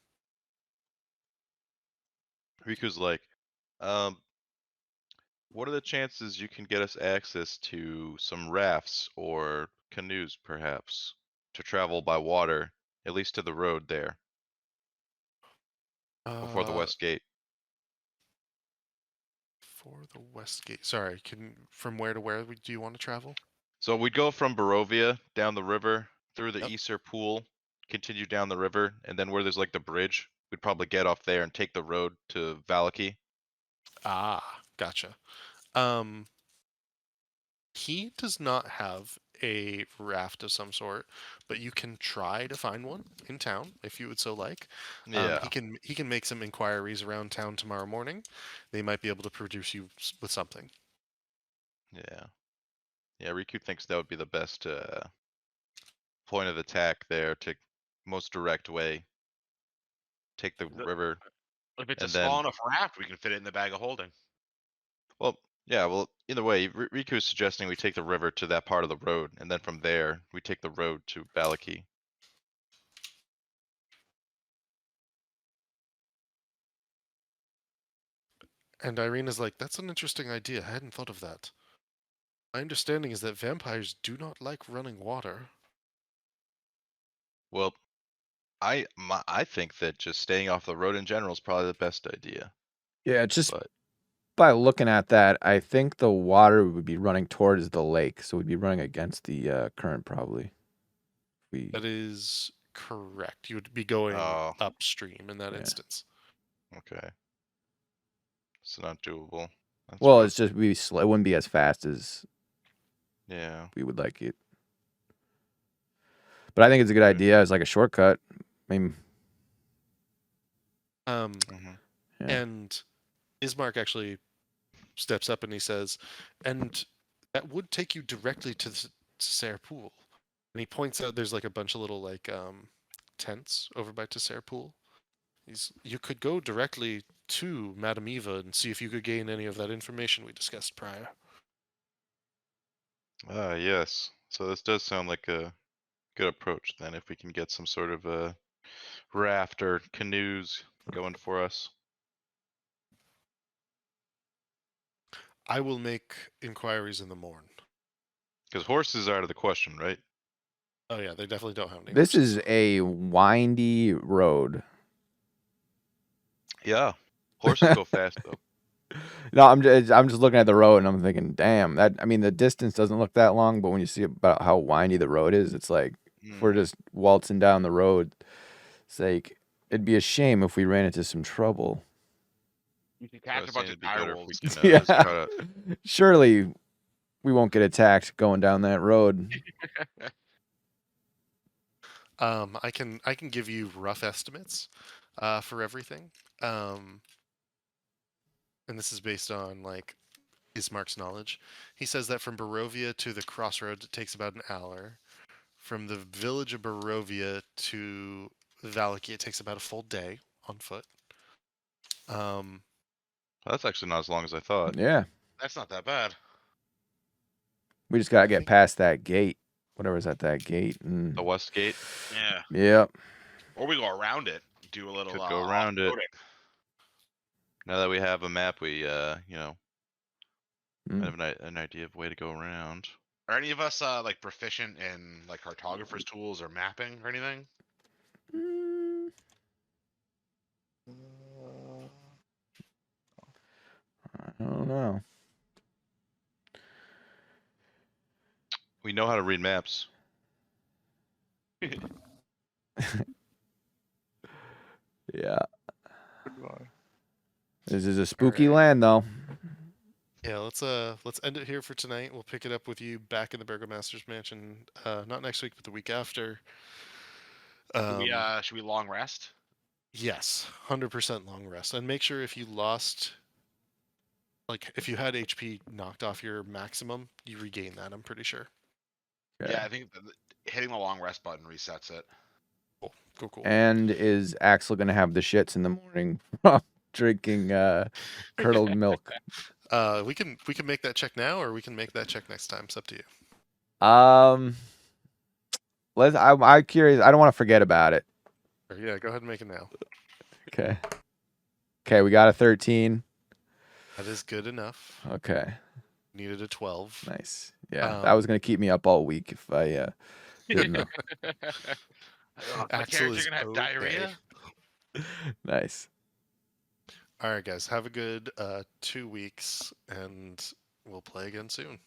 Riku's like, what are the chances you can get us access to some rafts or canoes, perhaps, to travel by water, at least to the road there, before the West Gate? For the West Gate. Sorry, from where to where do you want to travel? So we'd go from Barovia down the river through the Yep. Easter Pool, continue down the river, and then where there's like the bridge, we'd probably get off there and take the road to Valaki. Ah, gotcha. He does not have a raft of some sort, but you can try to find one in town if you would so like. Yeah. He can make some inquiries around town tomorrow morning. They might be able to produce you with something. Yeah. Yeah, Riku thinks that would be the best point of attack there, to most direct way. Take the river. If it's And a small then- enough raft, we can fit it in the bag of holding. Well, yeah, well, either way, Riku is suggesting we take the river to that part of the road, and then from there, we take the road to Valaki. And Irena's like, that's an interesting idea. I hadn't thought of that. My understanding is that vampires do not like running water. Well, I think that just staying off the road in general is probably the best idea. Yeah, just But by looking at that, I think the water would be running towards the lake, so we'd be running against the current probably. That is correct. You would be going Oh. upstream in that Yeah. instance. Okay. It's not doable. That's Well, rough. it's just it wouldn't be as fast as Yeah. we would like it. But I think it's a good idea. It's like a shortcut. I mean, Mhm. Yeah. And Ismark actually steps up and he says, and that would take you directly to Tesser Pool. And he points out there's like a bunch of little like tents over by Tesser Pool. You could go directly to Madame Eva and see if you could gain any of that information we discussed prior. Ah, yes. So this does sound like a good approach then, if we can get some sort of a raft or canoes going for us. I will make inquiries in the morn. Because horses are out of the question, right? Oh yeah, they definitely don't have any. This horses. is a windy road. Yeah. Horses go fast though. No, I'm just looking at the road and I'm thinking, damn, that I mean the distance doesn't look that long, but when you see about how windy the road is, it's like if we're Mm. just waltzing down the road, it's like it'd be a shame if we ran into some trouble. You can I catch was a bunch saying of it'd be better if we direwolves. can just try to. Surely we won't get attacked going down that road. I can give you rough estimates for everything. And this is based on like Ismark's knowledge. He says that from Barovia to the crossroads it takes about an hour. From the village of Barovia to Valaki it takes about a full day on foot. That's actually not as long as I thought. Yeah, That's not that bad. we just gotta I get think- past that gate, whatever's at that gate. The And West Gate Yeah. yep. Or we go around it. Do a little could go around it. off-roading. Now that we have a map, we Mm. have an idea of way to go around. Are any of us like proficient in like cartographer's tools or mapping or anything? Mm, I don't know. We know how to read maps. Yeah, Goodbye. this is a spooky Alright. land, though. Yeah, let's end it here for tonight. We'll pick it up with you back in the Burgomaster's Mansion, not next week, but the week after. Should we long rest? Yes, 100% long rest, and make sure if you lost, like if you had HP knocked off your maximum, you regain that. I'm pretty sure. Okay. Yeah, I think hitting the long rest button resets it. Cool. And is Axel gonna have the shits in the morning from drinking curdled milk? We can make that check now, or we can make that check next time. It's up to you. I'm curious. I don't want to forget about it. Or, yeah, go ahead and make it now. Okay. Okay, we got a 13. That is good enough. Okay, Needed a 12. nice. Yeah, that was gonna keep me up all week if I didn't know. My Axel character is gonna have okay. diarrhea. Nice. All right, guys. Have a good 2 weeks, and we'll play again soon.